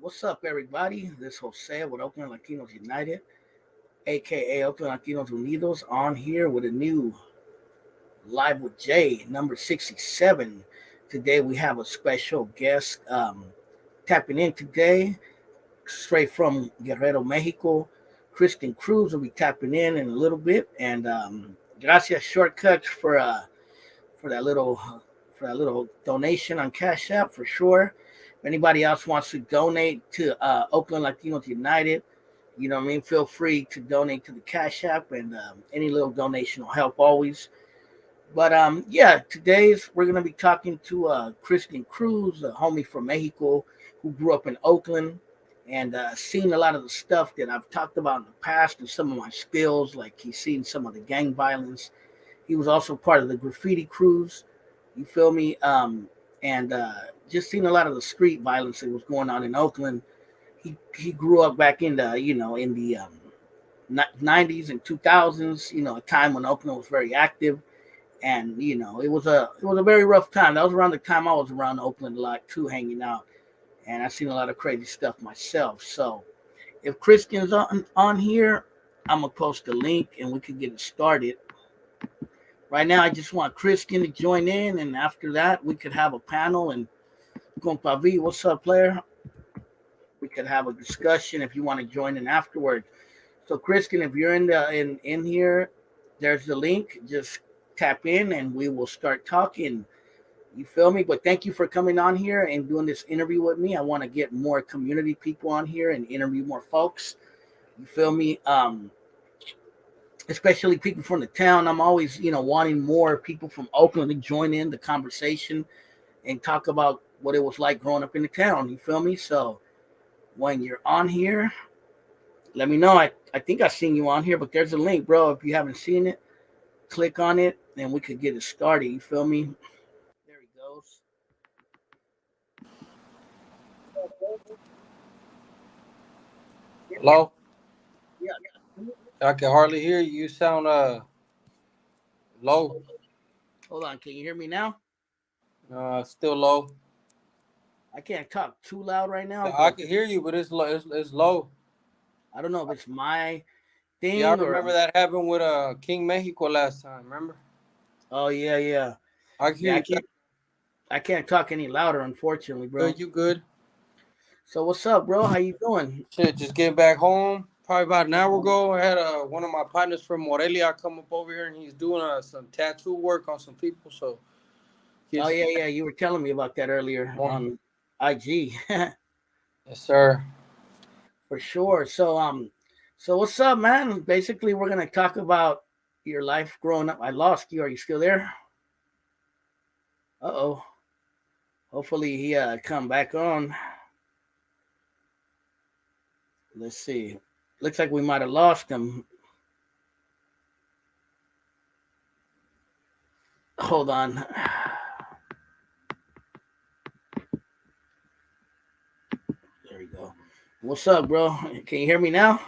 What's up, everybody? This is Jose with Oakland Latinos United, aka Oakland Latinos Unidos, on here with a new Live with Jay, number 67. Today we have a special guest tapping in today, straight from Guerrero, Mexico. Christian Cruz will be tapping in a little bit, and gracias shortcuts for that little donation on Cash App for sure. If anybody else wants to donate to Oakland Latinos United, you know what I mean, feel free to donate to the Cash App, and any little donation will help always. But yeah, today's we're gonna be talking to Christian Cruz, a homie from Mexico who grew up in Oakland and seen a lot of the stuff that I've talked about in the past and some of my skills, like he's seen some of the gang violence. He was also part of the Graffiti crews. You feel me? And just seen a lot of the street violence that was going on in Oakland. He grew up back in the in the 90s and 2000s. You know, a time when Oakland was very active, and it was a very rough time. That was around the time I was around Oakland a lot too, hanging out, and I've seen a lot of crazy stuff myself. So if Christian's on here, I'm gonna post a link and we can get it started. Right now, I just want Christian to join in, and after that, we could have a panel. And Compa V, what's up, player? We could have a discussion if you want to join in afterward. So, Christian, if you're in here, there's the link. Just tap in, and we will start talking. You feel me? But thank you for coming on here and doing this interview with me. I want to get more community people on here and interview more folks. You feel me? Especially people from the town. I'm always, wanting more people from Oakland to join in the conversation and talk about what it was like growing up in the town. You feel me? So when you're on here, let me know. I think I've seen you on here, but there's a link, bro. If you haven't seen it, click on it and we could get it started. You feel me? There he goes. Hello? Yeah. I can hardly hear you. You sound low. Hold on. Can you hear me now? Still low. I can't talk too loud right now, I but can hear you, but it's low. It's low. I don't know if it's my Yeah, I thing or. remember that happened with King Mexico last time. Remember? Oh yeah. I can hear Yeah, you good. I can't talk any louder, unfortunately, bro. Good, you good? So what's up, bro? How you doing? Shit, just getting back home. Probably about an hour ago, I had one of my partners from Morelia come up over here, and he's doing some tattoo work on some people. So Oh he's yeah. You were telling me about that earlier on IG. yes, sir. For sure. So what's up, man? Basically, we're gonna talk about your life growing up. I lost you. Are you still there? Uh-oh. Hopefully he come back on. Let's see. Looks like we might have lost him. Hold on. There we go. What's up, bro? Can you hear me now?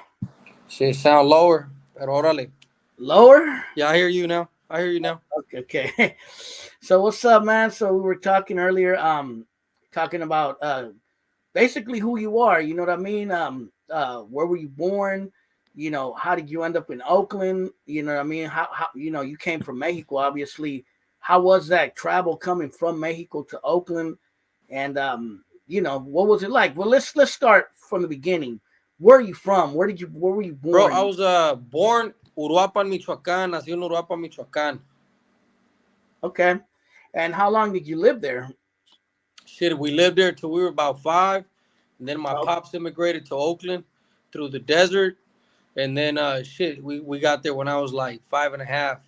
Shit, sound lower. Pero órale. Lower? Yeah, I hear you now. I hear you now. Okay. So what's up, man? So we were talking earlier, talking about basically who you are. You know what I mean? Where were you born? How did you end up in Oakland? You know what I mean? How you came from Mexico, obviously. How was that travel coming from Mexico to Oakland? And what was it like? Well, let's start from the beginning. Where are you from? Where were you Bro, I born? was born Uruapan, Michoacán. Nací en Uruapan, Michoacán. Okay. And how long did you live there? Shit, we lived there till we were about 5. And then my Oh, pops immigrated to Oakland through the desert. And then we got there when I was like 5.5.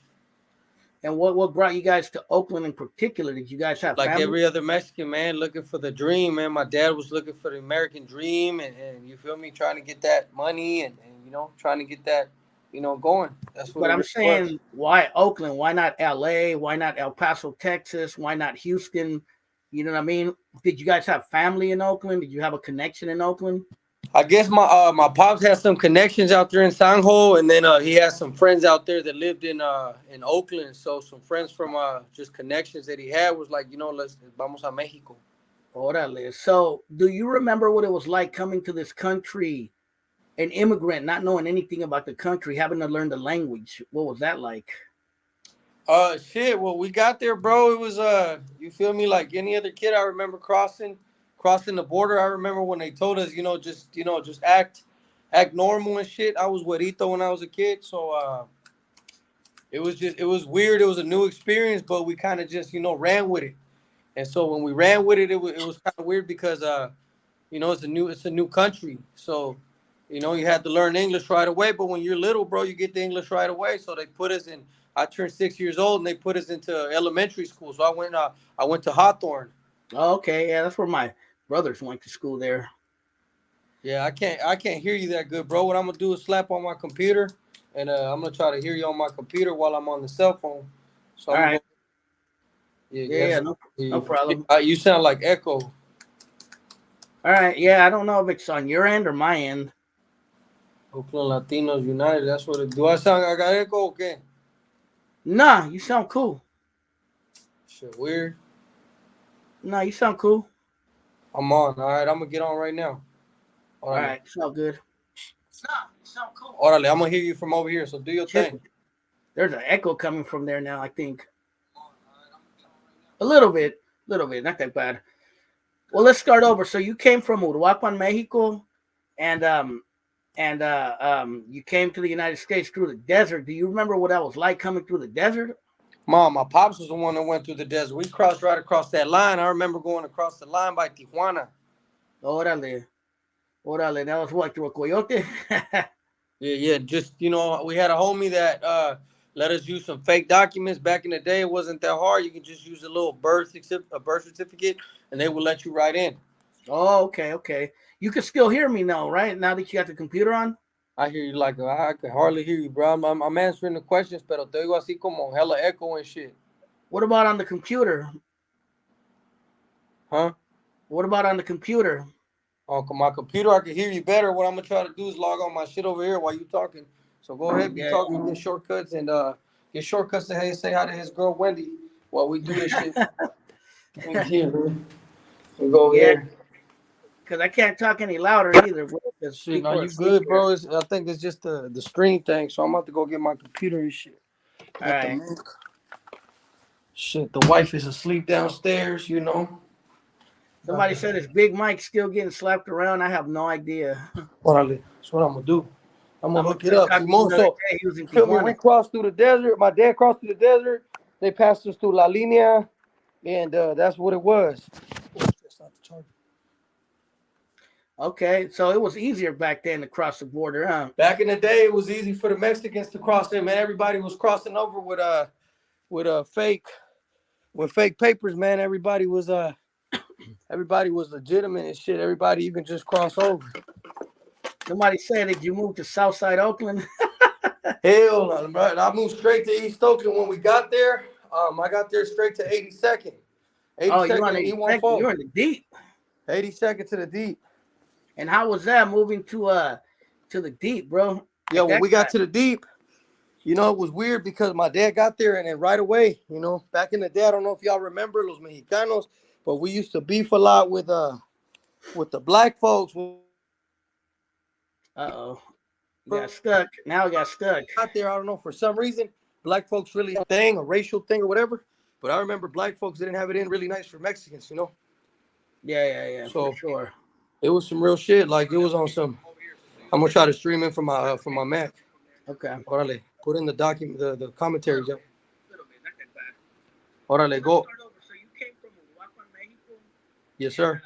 and what brought you guys to Oakland in particular? Did you guys have Like family? every other Mexican man looking for the dream, man. My dad was looking for the American dream and you feel me, trying to get that money and trying to get that, going. That's what But it I'm really was. saying, why Oakland? Why not LA? Why not El Paso, Texas? Why not Houston? You know what I mean? Did you guys have family in Oakland? Did you have a connection in Oakland? I guess my pops had some connections out there in San Jose, and then he had some friends out there that lived in Oakland. So some friends from just connections that he had was like, let's vamos a Mexico. Orale. So, do you remember what it was like coming to this country, an immigrant, not knowing anything about the country, having to learn the language? What was that like? Shit. Well, we got there, bro. It was you feel me? Like any other kid, I remember crossing the border. I remember when they told us, just act normal and shit. I was Huerito when I was a kid, so it was weird. It was a new experience, but we kind of just ran with it. And so when we ran with it, it was kind of weird because it's a new country, so you had to learn English right away. But when you're little, bro, you get the English right away. So they put us in. I turned 6 years old, and they put us into elementary school. So I went to Hawthorne. Oh, okay, yeah, that's where my brothers went to school there. Yeah, I can't hear you that good, bro. What I'm gonna do is slap on my computer, and I'm gonna try to hear you on my computer while I'm on the cell phone. So All I'm gonna right. go. Yeah, Yeah, yes. yeah, no problem. You sound like Echo. All right. Yeah, I don't know if it's on your end or my end. Oakland Latinos United. That's what it. Do I sound? I got Echo? Okay. Nah, you sound cool. Shit, weird. Nah, you sound cool. I'm on. All right, I'm gonna get on right now. All Órale. right, sound good. Nah, you sound cool. Órale, I'm gonna hear you from over here. So do your Shit, thing. there's an echo coming from there now. I think a little bit, not that bad. Well, let's start over. So you came from Uruapan, Mexico, and you came to the United States through the desert. Do you remember what that was like coming through the desert? Mom, my pops was the one that went through the desert. We crossed right across that line. I remember going across the line by Tijuana. Órale, órale. That was what, through a coyote? Yeah. Just we had a homie that let us use some fake documents back in the day. It wasn't that hard. You can just use a little a birth certificate, and they will let you right in. Oh, okay, okay. You can still hear me now, right? Now that you got the computer on? I hear you like I can hardly hear you, bro. I'm answering the questions, pero te oigo así como hella echo and shit. What about on the computer? Huh? What about on the computer? On my computer, I can hear you better. What I'm gonna try to do is log on my shit over here while you talking. So go ahead, be Yeah. talking, get shortcuts, and get shortcuts to say hi to his girl Wendy while we do this shit. Here, man. We go over Yeah, here. because I can't talk any louder either, because Shit, now people are you asleep good, here. bro? I think it's just the stream thing. So I'm about to go get my computer and shit. All Let the right. milk. Shit, the wife is asleep downstairs. About Somebody to. said it's Big Mike still getting slapped around. I have no idea. Orale. That's what I'm gonna do. I'm I gonna was look it just up. talking to him Simon, the other so day. He was in feel me? We Tijuana. crossed through the desert. My dad crossed through the desert. They passed us through La Linea, and that's what it was. Okay, so it was easier back then to cross the border, huh? Back in the day, it was easy for the Mexicans to cross in, man. Everybody was crossing over with fake papers, man. Everybody was legitimate and shit. Everybody you can just cross over. Somebody said, did you move to Southside Oakland? Hell no, bro. I moved straight to East Oakland when we got there. I got there straight to 82nd. Oh, you're 82nd on and 82nd. E14. You're in the deep. 82nd to the deep. And how was that moving to the deep, bro? Yeah, At when that we got time. to the deep, it was weird because my dad got there and then right away, back in the day, I don't know if y'all remember Los Mexicanos, but we used to beef a lot with the black folks. Uh-oh. You got stuck. Now I got stuck. Out there, I don't know, for some reason, black folks really a thing, a racial thing or whatever. But I remember black folks didn't have it in really nice for Mexicans. Yeah, for So sure. it was some real shit. Like it was on some. I'm gonna try to stream in from my Mac. Okay. Orale, put in the document, the commentaries. Yeah. Orale, go. Yes, sir.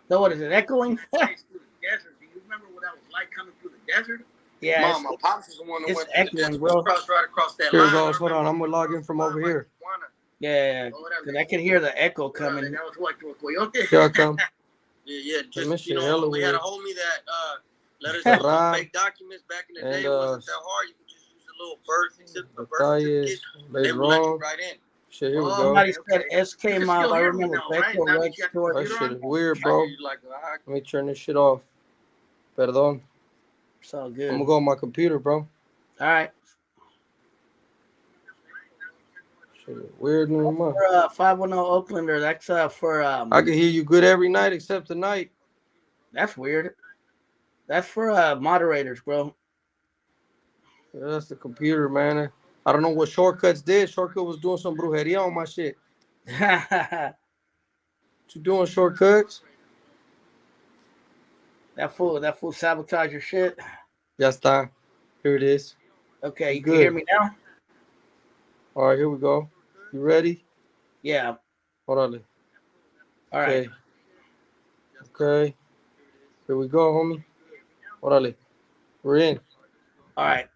So what is it, echoing? Do you remember what that was like coming through the desert? Yeah, Mom, my pops is the one that it's went through echoing, the bro. crossed right across that line. Here goes. Hold on, I'm gonna log in from over here. Yeah, because I can hear the echo coming. That was what, through a coyote? Here I come. Yeah, just we had a homie that let us use some fake documents back in the day. It wasn't that hard. You could just use a little birth certificate. They would let you right in. Shit, here we go. Somebody said SK Mob. I remember Beto Red Store. That shit is weird, bro. Let me turn this shit off. Perdón. It's all good. I'm gonna go on my computer, bro. All right. Shit, weird no more. For 510 Oaklander, that's for I can hear you good every night except tonight. that's weird. That's for moderators, bro. Yeah, that's the computer, man. I don't know what Shortcuts did. Shortcut was doing some brujeria on my shit. That What you doing, Shortcuts? fool sabotage your shit. Ya está. Here it is. Okay, You you can hear good. me now? All right, here we go. You ready? Yeah. Hold on. All right. Okay. Okay. Here we go, homie. Órale. We're in. All right.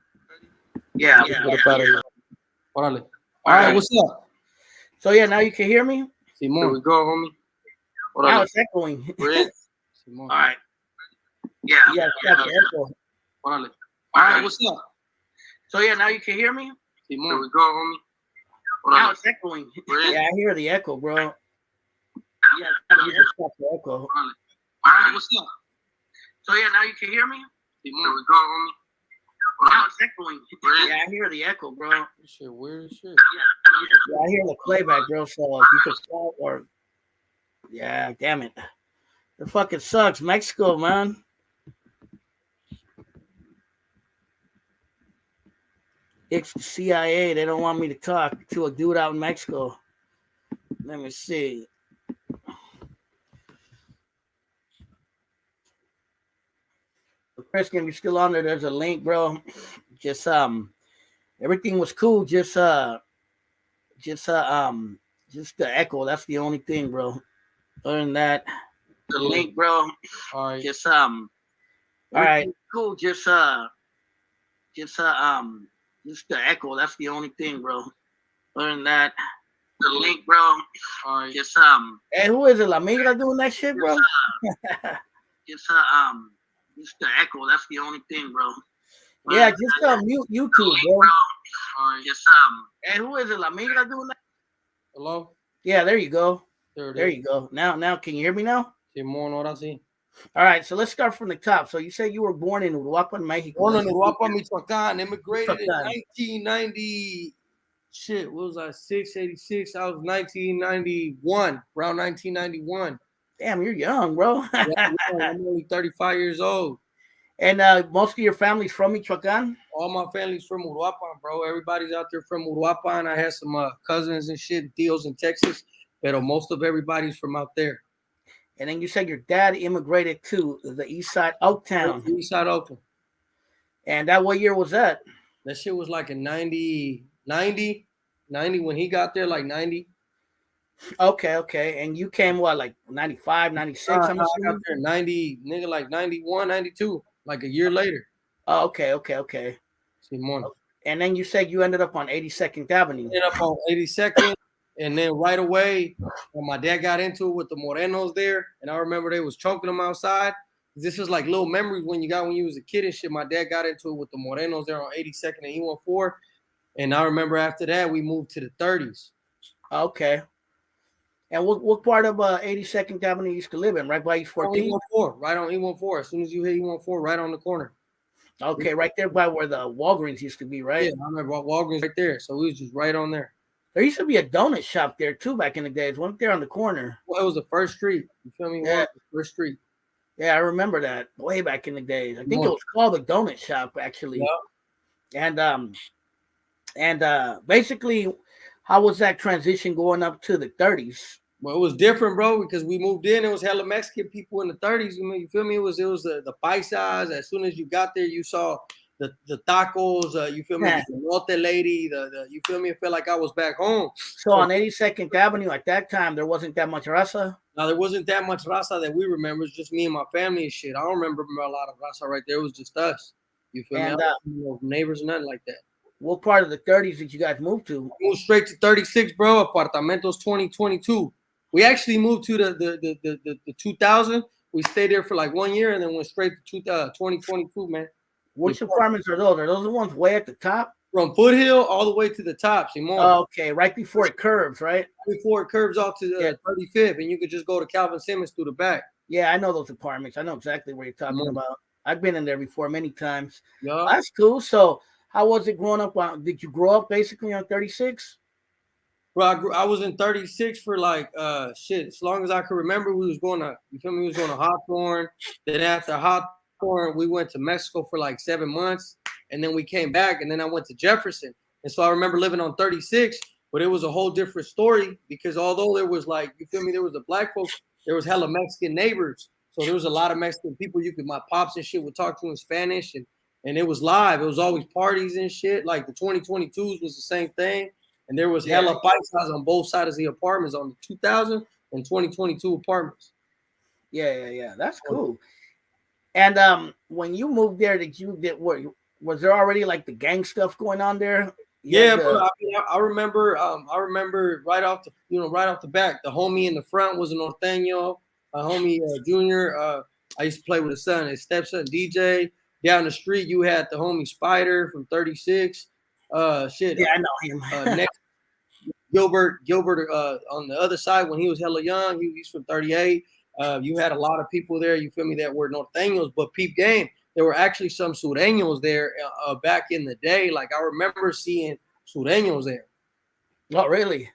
Yeah. Let's get up out of here. Órale. All All right, right. what's up? So yeah, now you can hear me? Simón. Here we go, homie. Now it's echoing. We're in. Simón. All right. Yeah. Yeah, got the echo. Órale. All right, what's up? So yeah, now you can hear me? Simón. Here we go, homie. Now it's echoing. Yeah, I hear the echo, bro. Yeah, got the echo. All right, what's up? So yeah, now you can hear me? Simón. Here we go, homie. Now it's echoing. Yeah, I hear the echo, bro. This shit weird as shit. Yeah, I hear the playback, bro. So if you could stop or yeah, damn it. It fucking sucks. Mexico, man. It's the CIA. They don't want me to talk to a dude out in Mexico. Let me see. Christian, you're still on there. There's a link, bro. Just everything was cool. Just the echo. That's the only thing, bro. Other than that, the link, bro. All right. Just all right, cool. Just the echo. That's the only thing, bro. Other than that, the link, bro. All right. Just Hey, who is it? La Migra doing that shit, bro? Just the echo. That's the only thing, bro. Yeah, just mute YouTube, bro. All right. Just Hey, who is it? La Migra doing that? Hello? Yeah, there you go. There you go. Now, can you hear me now? Simón, ahora sí. All right, so let's start from the top. So you said you were born in Uruapan, Mexico. Born in Uruapan, Michoacán. Immigrated in Michoacán. 1990. Shit, what was I? 686. I was 1991. Around 1991. Damn, you're young, bro. Yeah, I'm only 35 years old. And most of your family's from Michoacán? All my family's from Uruapan, bro. Everybody's out there from Uruapan. I had some cousins and shit, deals in Texas, but most of everybody's from out there. And then you said your dad immigrated to the east side, Oaktown. East side Oakland. And that what year was that? That shit was like in 90 when he got there, like 90. Okay. And you came what, like 95, 96? I got there 90, nigga, like 91, 92, like a year later. Oh, okay. Simón. And then you said you ended up on 82nd Avenue. Ended up on 82nd, and then right away, when my dad got into it with the Morenos there, and I remember they was choking them outside. This is like little memories when you was a kid and shit. My dad got into it with the Morenos there on 82nd and E14. And I remember after that, we moved to the 30s. Okay. And what part of 82nd Avenue you used to live in? Right by E14? Right on E14. As soon as you hit E14, right on the corner. Okay, right there by where the Walgreens used to be, right? Yeah, I remember Walgreens right there. So we was just right on there. There used to be a donut shop there too back in the days. Wasn't there on the corner? Well, it was the first street. You feel me? Yeah. The first street. Yeah, I remember that way back in the days. I think it was called the donut shop actually. Yeah. And basically, how was that transition going up to the 30s? Well, it was different, bro, because we moved in. It was hella Mexican people in the 30s. You feel me? It was the paisas. As soon as you got there, you saw the tacos. You feel me? The elote lady. You feel me? It felt like I was back home. So on 82nd Avenue at that time, there wasn't that much raza? No, there wasn't that much raza that we remember. It's just me and my family and shit. I don't remember a lot of raza right there. It was just us. You feel me? I don't know neighbors, nothing like that. What part of the 30s did you guys move to? We moved straight to 36, bro. Apartamentos 2022. We actually moved to the 2000. We stayed there for like 1 year and then went straight to 2022, man. Which apartments are those? Are those the ones way at the top? From Foothill all the way to the top, Simon. Okay, right before it curves, right? Before it curves off to the 35th, and you could just go to Calvin Simmons through the back. Yeah, I know those apartments. I know exactly what you're talking about. I've been in there before many times. Yeah. That's cool. So how was it growing up? Did you grow up basically on 36? Bro, I was in 36 for like shit. As long as I could remember, we was going to, you feel me? We was going to Hawthorne. Then after Hawthorne, we went to Mexico for like 7 months, and then we came back, and then I went to Jefferson. And so I remember living on 36, but it was a whole different story because although there was like, you feel me, there was the black folks, there was hella Mexican neighbors. So there was a lot of Mexican people my pops and shit would talk to in Spanish, and it was live. It was always parties and shit. Like the 2022s was the same thing. And there was hella paisas on both sides of the apartments on the 2000 and 2022 apartments. Yeah. That's cool. And when you moved there, was there already like the gang stuff going on there? Bro, I remember. I remember right off the back. The homie in the front was a norteño. A homie Junior. I used to play with his son, his stepson DJ. Down the street, you had the homie Spider from 36. Shit. Yeah, I know him. Next, Gilbert on the other side when he was hella young. He's from 38. You had a lot of people there. You feel me? That were norteños, but peep game. There were actually some sureños there back in the day. Like I remember seeing sureños there. Oh, really?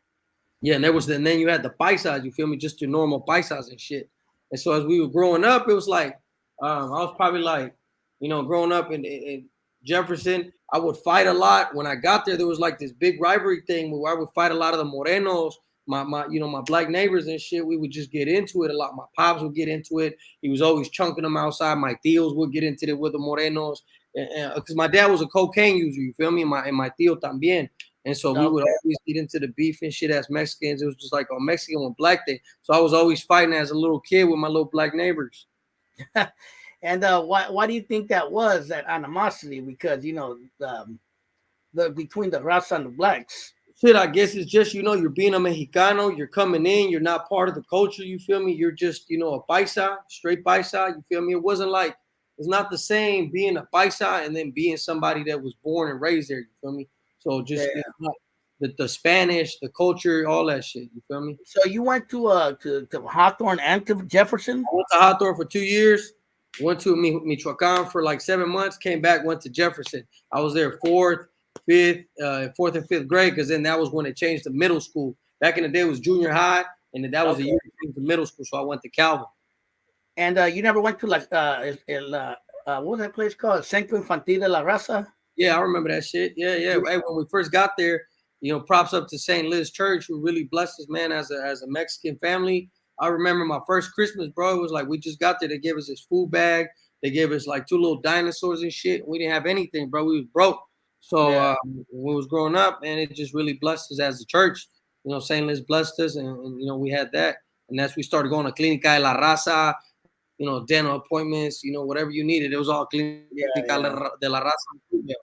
Yeah, and then you had the paisas. You feel me? Just your normal paisas and shit. And so as we were growing up, it was like I was probably like, growing up in Jefferson, I would fight a lot. When I got there was like this big rivalry thing where I would fight a lot of the morenos, my black neighbors and shit. We would just get into it a lot. My pops would get into it. He was always chunking them outside. My tios would get into it with the morenos, because my dad was a cocaine user. You feel me? And my tío también. And so we would always get into the beef and shit as Mexicans. It was just like a Mexican with black thing. So I was always fighting as a little kid with my little black neighbors. And why do you think that was, that animosity? Because the between the raza and the blacks. Shit, I guess it's just you're being a Mexicano, you're coming in, you're not part of the culture. You feel me? You're just a paisa, straight paisa. You feel me? It wasn't like, it's not the same being a paisa and then being somebody that was born and raised there. You feel me? So just the Spanish, the culture, all that shit. You feel me? So you went to Hawthorne and to Jefferson? I went to Hawthorne for 2 years. Went to Michoacan for like 7 months. Came back, went to Jefferson. I was there fourth and fifth grade, because then that was when it changed to middle school. Back in the day, it was junior high, and then that was the year it changed to middle school. So I went to Calvin. And you never went to like what was that place called? Centro Infantil de la Raza? Yeah, I remember that shit. Yeah. Hey, when we first got there, props up to St. Liz Church, who really blessed us, man, as a Mexican family. I remember my first Christmas, bro. It was like we just got there. They gave us this food bag. They gave us like 2 little dinosaurs and shit. We didn't have anything, bro. We was broke. So when we was growing up, man, it just really blessed us as a church. St. Liz blessed us, and we had that. And that's we started going to Clínica de la Raza, dental appointments, whatever you needed. It was all Clínica de la Raza.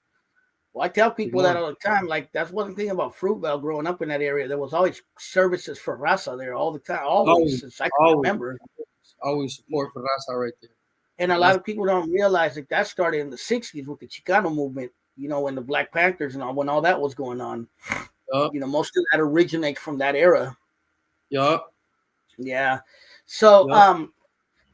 Well, I tell people that all the time. Like, that's one thing about Fruitvale growing up in that area. There was always services for Raza there all the time. Always since I can remember. Always support for Raza right there. And a lot of people don't realize that started in the 60s with the Chicano movement, when the Black Panthers and when all that was going on. Most of that originates from that era. Yeah. So,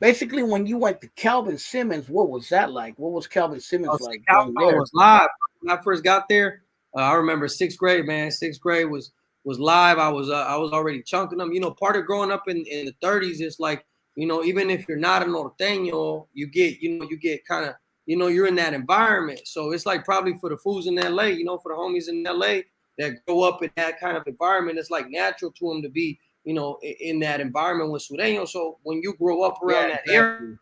basically, when you went to Calvin Simmons, what was that like? What was Calvin Simmons like? Calvin was live. When I first got there, I remember 6th grade, man. 6th grade was live. I was already chunking them. Part of growing up in the 30s is like, even if you're not a norteño, you get kind of, you're in that environment. So it's like probably for the fools in LA, for the homies in LA that grow up in that kind of environment, it's like natural to them to be, in that environment with sureños. So when you grow up around that area,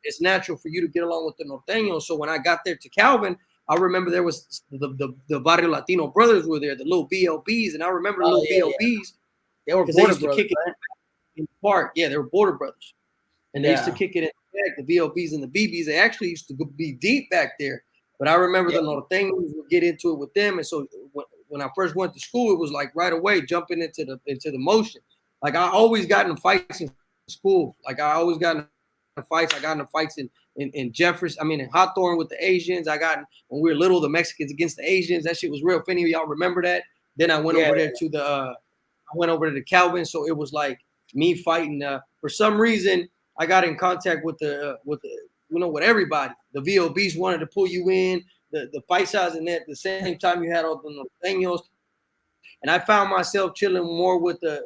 it's natural for you to get along with the norteños. So when I got there to Calvin, I remember there was the Barrio Latino brothers were there, the little BLBs, and I remember the little BLBs. They were border brothers, kick it in the park. Yeah, they were border brothers, and they used to kick it in the back. The VLBs and the BBs, they actually used to be deep back there. But I remember the norteños would get into it with them, and so when I first went to school, it was like right away jumping into the motion. Like I always got in fights in school. Like I always got in fights. I got in fights in Jefferson. I mean, in Hawthorne with the Asians. I got when we were little, the Mexicans against the Asians. That shit was real. If any of y'all remember that. Then I went over there to I went over to the Calvin. So it was like me fighting. For some reason, I got in contact with with everybody. The VOBs wanted to pull you in. The paisas, and at the same time you had all the norteños. And I found myself chilling more with the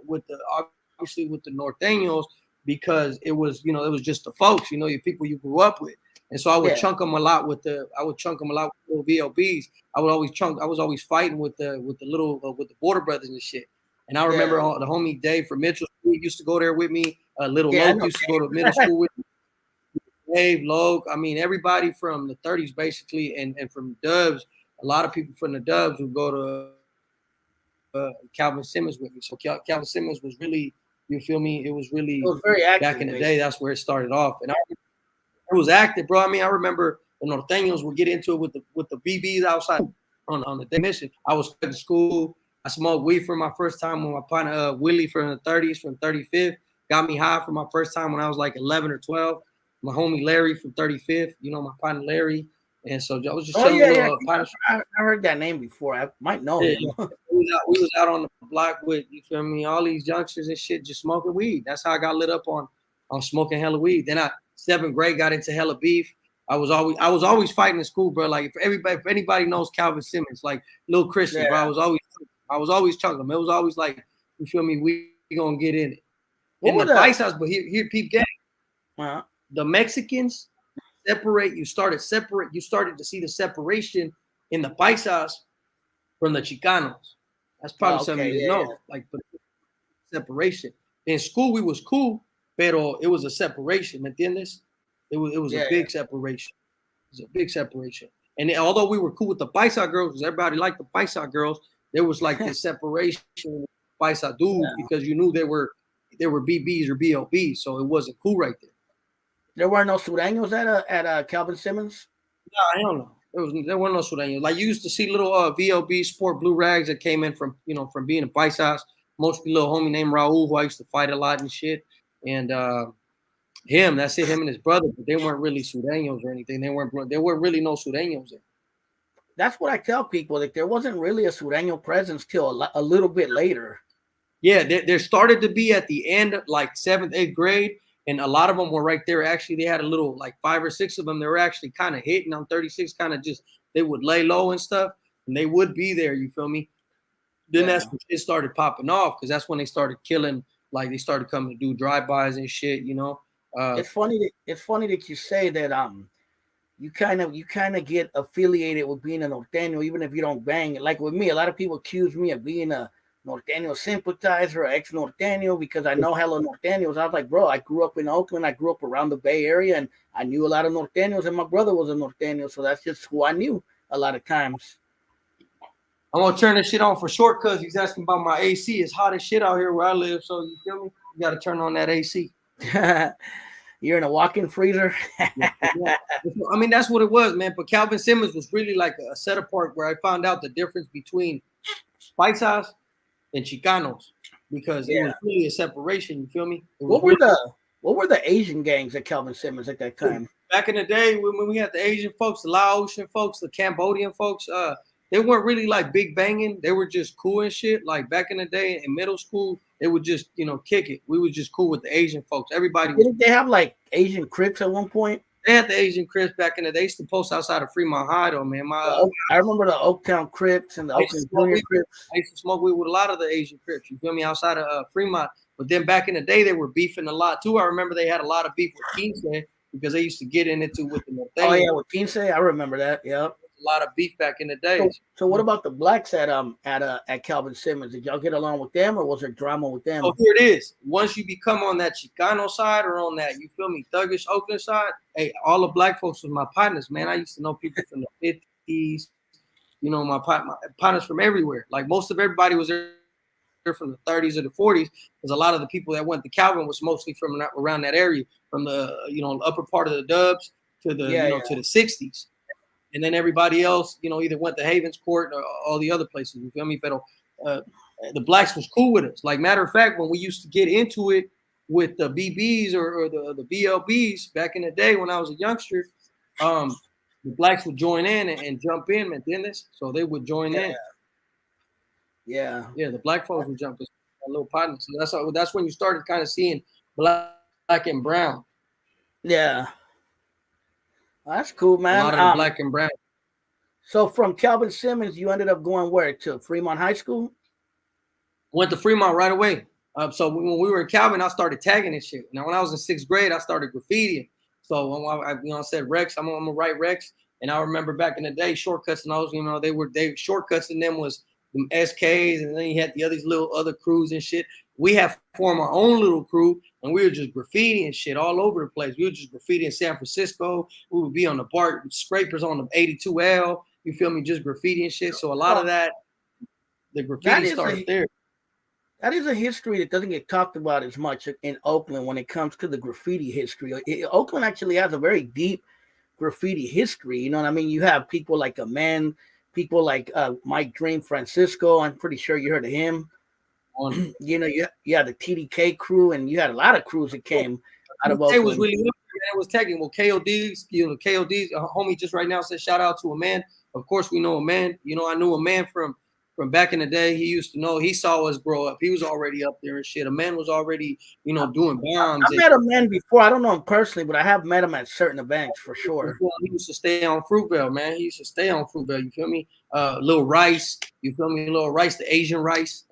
obviously with the Norteños because it was, you know, it was just the folks, you know, your people you grew up with. And so I would chunk them a lot with the little VLBs. I was always fighting with the little with the Border Brothers and shit. And I remember the homie Dave from Mitchell School used to go there with me. Little Loke used to go to middle school with me. Dave, Loke, I mean, everybody from the 30s basically, and from Dubs, a lot of people from the Dubs would go to Calvin Simmons with me. So Calvin Simmons was really, you feel me? It was really, it was very active, back in the day. That's where it started off, and it was active, bro. I mean, I remember the Norteños would get into it with the BBs outside on the day mission. I was at school. I smoked weed for my first time with my partner Willie from the 30s, from 35th. Got me high for my first time when I was like 11 or 12. My homie Larry from 35th, you know, my partner Larry. And so I was just I heard that name before. I might know him. we was out on the block with, you feel me, all these youngsters and shit, just smoking weed. That's how I got lit up on smoking hella weed. Then 7th grade got into hella beef. I was always fighting in school, bro. Like if anybody knows Calvin Simmons, like Lil Christian, bro, I was always chunking him. It was always like, you feel me, we gonna get in it. In the paisas, but here peep gang. The Mexicans separate. You started to see the separation in the paisas from the Chicanos. That's probably something you didn't know. Like the separation. In school, we was cool, pero it was a separation. ¿Me entiendes? It was a big separation. It was a big separation. And then, although we were cool with the paisa girls, because everybody liked the paisa girls, there was like this separation with paisa dudes because you knew they were BBs or BLBs, so it wasn't cool right there. There were no Sureños at Calvin Simmons? No, I don't know. There were no Sureños. Like you used to see little VLB sport blue rags that came in from, you know, from being in paisas. Mostly little homie named Raul, who I used to fight a lot and shit. And him and his brother, but they weren't really Sureños or anything. There weren't really no Sureños there. That's what I tell people. Like there wasn't really a Sureño presence till a little bit later. Yeah, there started to be at the end, like 7th, 8th grade. And a lot of them were right there. Actually, they had a little, like 5 or 6 of them. They were actually kind of hitting on 36, kind of just, they would lay low and stuff. And they would be there, you feel me? Then that's when it started popping off because that's when they started killing, like they started coming to do drive-bys and shit, you know? It's funny that you say that you kind of get affiliated with being a Norteño, even if you don't bang. Like with me, a lot of people accuse me of being a Norteño sympathizer or ex-Norteño because I know hella Norteños. I was like, bro, I grew up in Oakland. I grew up around the Bay Area, and I knew a lot of Norteños, and my brother was a Norteño, so that's just who I knew a lot of times. I'm going to turn this shit on for short because he's asking about my AC. It's hot as shit out here where I live, so you feel me? You got to turn on that AC. You're in a walk-in freezer? Yeah. I mean, that's what it was, man. But Calvin Simmons was really like a set apart where I found out the difference between paisas and Chicanos because it was really a separation. You feel me? What were the Asian gangs at Calvin Simmons at that time? Back in the day, when we had the Asian folks, the Laotian folks, the Cambodian folks, they weren't really like big banging. They were just cool and shit. Like back in the day in middle school, they would just, you know, kick it. We was just cool with the Asian folks. Everybody. Didn't they have like Asian Crips at one point? They had the Asian Crips back in the day. They used to post outside of Fremont High, though, man. I remember the Oaktown Crips and the Oakland Junior Crips. I used to smoke weed with a lot of the Asian Crips. You feel me? Outside of Fremont. But then back in the day, they were beefing a lot too. I remember they had a lot of beef with Quince because they used to get into with the Norteños. Oh yeah, with Quince, I remember that. Yep. A lot of beef back in the day. So what about the blacks at Calvin Simmons? Did y'all get along with them, or was there drama with them? Oh, here it is. Once you become on that Chicano side or on that, you feel me, thuggish Oakland side, hey, all the black folks was my partners, man. I used to know people from the 50s, you know, my partners from everywhere. Like most of everybody was there from the 30s or the 40s, because a lot of the people that went to Calvin was mostly from around that area, from the, you know, upper part of the Dubs to the, to the 60s. And then everybody else, you know, either went to Havens Court or all the other places. You feel me? But the blacks was cool with us. Like, matter of fact, when we used to get into it with the BBs or the BLBs back in the day when I was a youngster, the blacks would join in and jump in, ¿me entiendes? So they would join in. Yeah. Yeah, the black folks would jump in, a little partner. So that's when you started kind of seeing black and brown. Yeah. That's cool, man. A lot of black and brown. So from Calvin Simmons, you ended up going where? To Fremont High School? Went to Fremont right away. So when we were in Calvin, I started tagging and shit. Now when I was in 6th grade, I started graffitiing. So when I said Rex, I'm gonna write Rex. And I remember back in the day, shortcuts and those, they shortcuts in them was them SKs, and then you had the other crews and shit. We had formed our own little crew, and we were just graffitiing shit all over the place. We were just graffitiing in San Francisco. We would be on the BART scrapers on the 82L. You feel me? Just graffitiing shit. So a lot of that, the graffiti started there. That is a history that doesn't get talked about as much in Oakland when it comes to the graffiti history. Oakland actually has a very deep graffiti history. You know what I mean? You have people like Amen, people like Mike Dream Francisco. I'm pretty sure you heard of him. You know, you had the TDK crew, and you had a lot of crews that came out of Oakland. It was really good. It was technical. KODs, KODs. Homie just right now said shout out to a man. Of course, we know a man. You know, I knew a man from back in the day. He used to know. He saw us grow up. He was already up there and shit. A man was already, doing bombs. I met a man before. I don't know him personally, but I have met him at certain events for sure. He used to stay on Fruitvale, man. He used to stay on Fruitvale. You feel me? Little Rice. You feel me? Little Rice, the Asian Rice.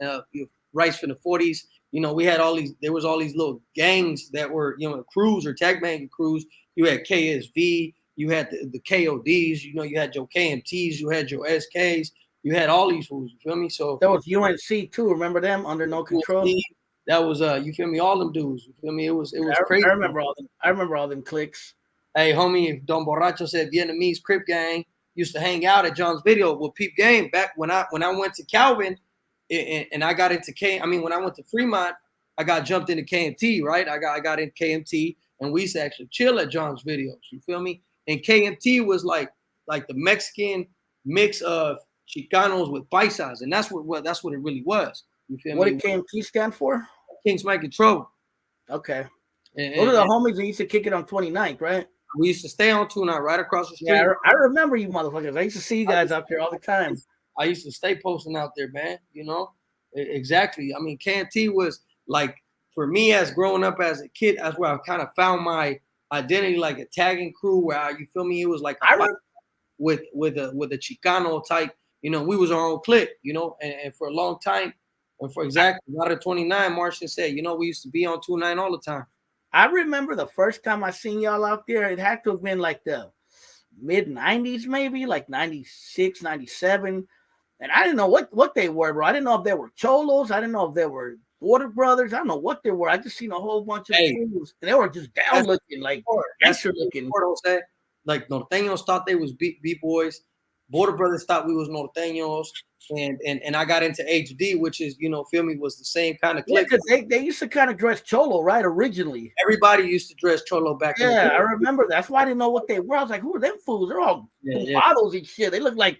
Rice from the 40s. We had there was all these little gangs that were, crews or tag banging crews. You had KSV, you had the KODs, you had your KMTs, you had your SKs, you had all these fools, you feel me? So that was UNC too. Remember them? Under No Control. That was you feel me? All them dudes. You feel me? It was crazy. I remember all them. I remember all them cliques. Hey, homie, Don Borracho said Vietnamese Crip gang used to hang out at John's Video. Well, Peep Game back when I went to Calvin. And I got into when I went to Fremont, I got jumped into KMT, right? I got in KMT, and we used to actually chill at John's Videos. You feel me? And KMT was like the Mexican mix of Chicanos with paisas, and that's what it really was. You feel me? What did KMT stand for? Kings Mike and Trouble. Okay. Those are the homies that used to kick it on 29th, right? We used to stay on 29th, right across the street. Yeah, I remember you motherfuckers. I used to see you guys out there all the time. I used to stay posting out there, man. Exactly. I mean, KMT was like, for me as growing up as a kid, that's where I kind of found my identity, like a tagging crew where you feel me? It was like with a Chicano type, we was our own clique, and for a long time, and for exactly out of 29, Martian said, we used to be on 29 all the time. I remember the first time I seen y'all out there, it had to have been like the mid-90s, maybe, like 96, 97. And I didn't know what they were, bro. I didn't know if they were cholos. I didn't know if they were Border Brothers. I don't know what they were. I just seen a whole bunch of fools, and they were just down looking, like gangster looking. Like Norteños thought they was B-boys. Border Brothers thought we was Norteños. And I got into HD, which is, feel me, was the same kind of clique. Yeah, because they used to kind of dress cholo, right, originally. Everybody used to dress cholo back in the day. Yeah, I remember. That's why I didn't know what they were. I was like, who are them fools? They're all models and shit. They look like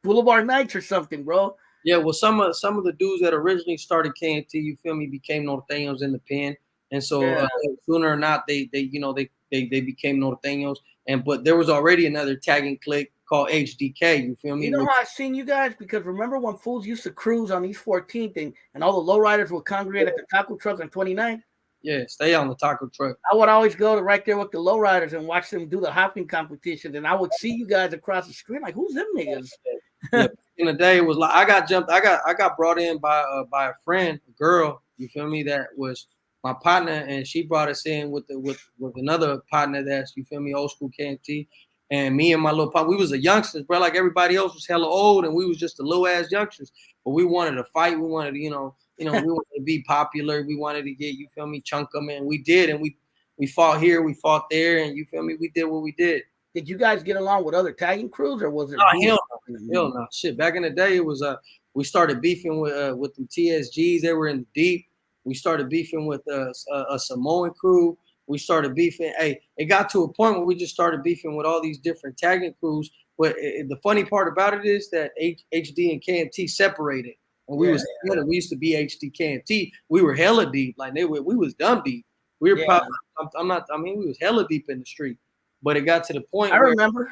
Boulevard Nights or something, bro. Yeah, well, some of the dudes that originally started KMT, you feel me, became Norteños in the pen. And so sooner or not, they became Norteños. But there was already another tagging clique called HDK. You feel me? You know how I seen you guys? Because remember when fools used to cruise on East 14th and all the lowriders would congregate at the taco truck on 29th? Yeah, stay on the taco truck. I would always go to right there with the lowriders and watch them do the hopping competition. And I would see you guys across the street, like, who's them niggas? Yeah, in the day, it was like I got brought in by a friend, a girl, you feel me, that was my partner, and she brought us in with another partner that's, you feel me, old school KMT. And me and my little pop, we was the youngsters, bro. Like everybody else was hella old, and we was just the little ass youngsters. But we wanted to fight. We wanted to, we wanted to be popular. We wanted to get, you feel me, chunk them, and we did. And we fought here, we fought there, and you feel me, we did what we did. Did you guys get along with other tagging crews, or was it? Hell no. Shit, back in the day, it was we started beefing with the TSGs. They were in the deep. We started beefing with a Samoan crew. We started beefing. Hey, it got to a point where we just started beefing with all these different tagging crews. But the funny part about it is that HD and KMT separated. And we used to be HD KMT. We were hella deep. Like we was dumb deep. We were probably, we was hella deep in the street. But it got to the point where remember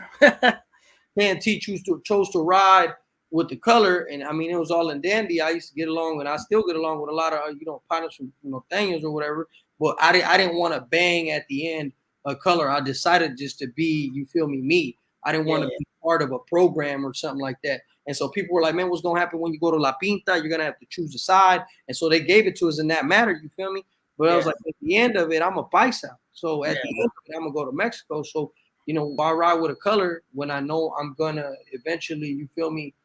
KMT chose to ride with the color, and it was all in dandy. I used to get along, and I still get along with a lot of partners from Thaniels or whatever. But I didn't want to bang at the end a color. I decided just to be, you feel me, me. I didn't want to be part of a program or something like that. And so people were like, man, what's gonna happen when you go to La Pinta? You're gonna have to choose a side. And so they gave it to us in that manner, you feel me? But I was like, at the end of it, I'm a paisa. So at the end of it, I'm gonna go to Mexico. So, you know, why ride with a color when I know I'm gonna eventually, you feel me,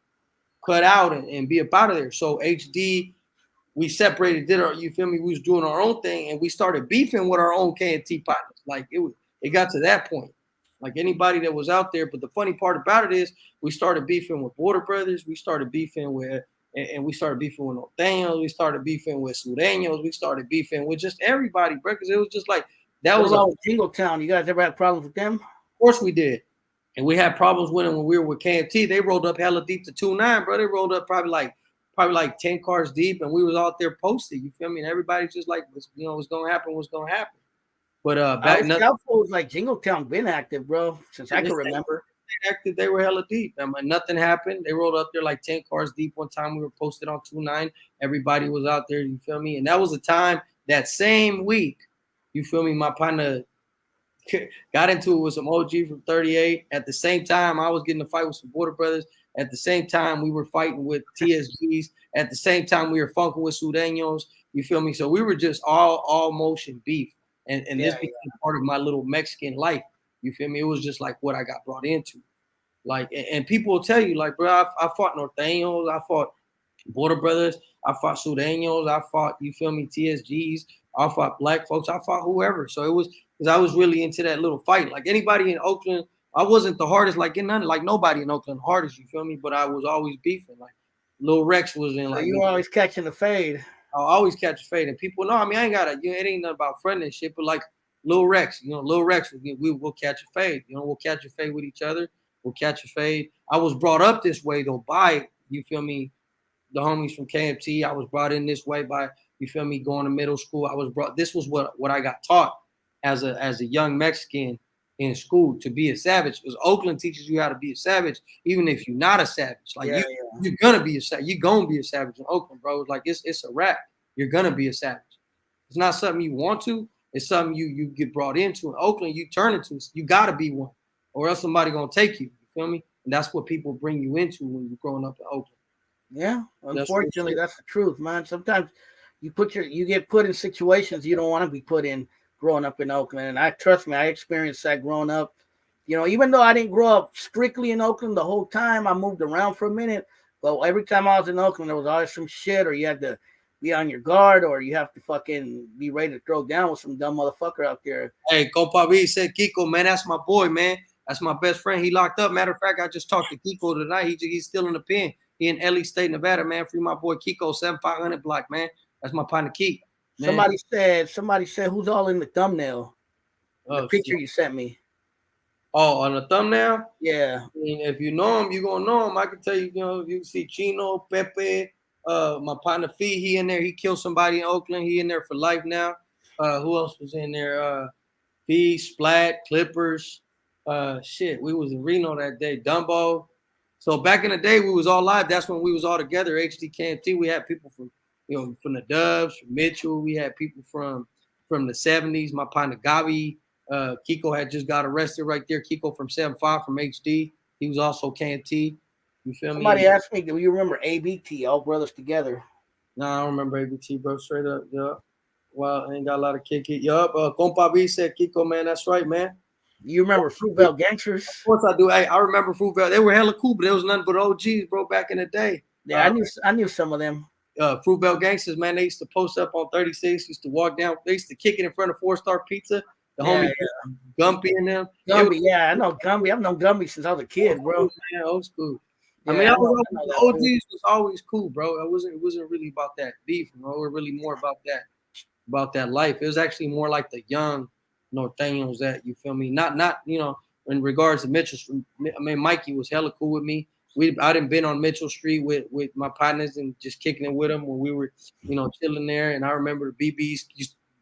cut out and be up out of there. So HD, we separated, did our, you feel me, we was doing our own thing, and we started beefing with our own KNT partners. Like it got to that point. Like anybody that was out there. But the funny part about it is we started beefing with Border Brothers, we started beefing with, and we started beefing with Norteños, we started beefing with Sureños, we started beefing with just everybody, bro, because it was just like that was a Jingle Town. You guys ever had problems with them? Of course we did. And we had problems with them when we were with KMT. They rolled up hella deep to 2-9, bro. They rolled up probably like 10 cars deep, and we was out there posted. You feel me? And everybody's just like, you know, what's gonna happen? What's gonna happen? But back South was like Jingle Town been active, bro, since I can remember. Active, they were hella deep. I mean, nothing happened. They rolled up there like 10 cars deep one time. We were posted on 2-9. Everybody was out there. You feel me? And that was the time that same week. You feel me? My partner got into it with some OG from 38. At the same time, I was getting a fight with some Border Brothers. At the same time, we were fighting with TSGs. At the same time, we were funking with Sureños. You feel me? So we were just all motion beef. And this became part of my little Mexican life. You feel me? It was just like what I got brought into. Like, and people will tell you, like, bro, I fought Norteños, I fought Border Brothers, I fought Sureños, I fought, you feel me, TSGs, I fought black folks, I fought whoever. So it was because I was really into that little fight. Like anybody in Oakland, I wasn't the hardest, like nobody in Oakland hardest, you feel me? But I was always beefing. Like Lil Rex was in, like, so you were always catching the fade. I always catch a fade, and people know. I mean, I ain't got it. You know, it ain't nothing about friendly shit, but like Lil Rex, you know, Lil Rex, we will catch a fade. You know, we'll catch a fade with each other. We'll catch a fade. I was brought up this way though by, you feel me, the homies from KMT. I was brought in this way by, you feel me, going to middle school. I was brought. This was what I got taught as a young Mexican in school, to be a savage. Because Oakland teaches you how to be a savage, even if you're not a savage. Like you're gonna be a savage. You're gonna be a savage in Oakland, bro. Like it's a rap. You're gonna be a savage. It's not something you want to. It's something you get brought into. In Oakland, you turn into. You gotta be one, or else somebody gonna take you. You feel me? And that's what people bring you into when you're growing up in Oakland. Yeah, unfortunately, that's the truth, man. Sometimes you get put in situations you don't want to be put in growing up in Oakland. And trust me, I experienced that growing up. You know, even though I didn't grow up strictly in Oakland the whole time, I moved around for a minute. But every time I was in Oakland, there was always some shit, or you had to be on your guard, or you have to fucking be ready to throw down with some dumb motherfucker out there. Hey, Compa B said Kiko, man, that's my boy, man. That's my best friend. He locked up. Matter of fact, I just talked to Kiko tonight. He's still in the pen. He in LA State, Nevada, man. Free my boy Kiko, 7500 block, man. That's my partner Keek. Somebody said, who's all in the thumbnail? The picture you sent me. Oh, on the thumbnail? Yeah. I mean, if you know him, you're gonna know him. I can tell you, you know, you can see Chino, Pepe, my partner Fee, he in there. He killed somebody in Oakland. He in there for life now. Who else was in there? Fee, Splat, Clippers. Shit, we was in Reno that day. Dumbo. So back in the day, we was all live. That's when we was all together. HD KMT. We had people from, you know, from the Dubs, from Mitchell. We had people from the 70s. My partner Gabi. Kiko had just got arrested right there. Kiko from 7-5 from HD. He was also KMT. You feel me? Somebody asked me, do you remember ABT, All Brothers Together? No, I don't remember ABT, bro. Straight up, yeah. Well, I ain't got a lot of kick it. Yup. Compa B said Kiko, man. That's right, man. You remember Fruitvale Gangsters? Of course I do. Hey, I remember Fruitvale. They were hella cool, but there was nothing but OGs, bro, back in the day. Yeah, I knew some of them. Fruitvale Gangsters, man. They used to post up on 36. Used to walk down. They used to kick it in front of 4-Star Pizza. The homie Gumpy and them. Gumby, yeah, I know Gumby. I've known Gumby since I was a kid, bro. Man, old school. Yeah, I mean, the OGs was always cool, bro. It wasn't really about that beef, bro. It was really more about that life. It was actually more like the young Norteños that, you feel me? Not you know, in regards to Mitchell Street. I mean, Mikey was hella cool with me. I done been on Mitchell Street with my partners and just kicking it with them when we were, you know, chilling there. And I remember the BBs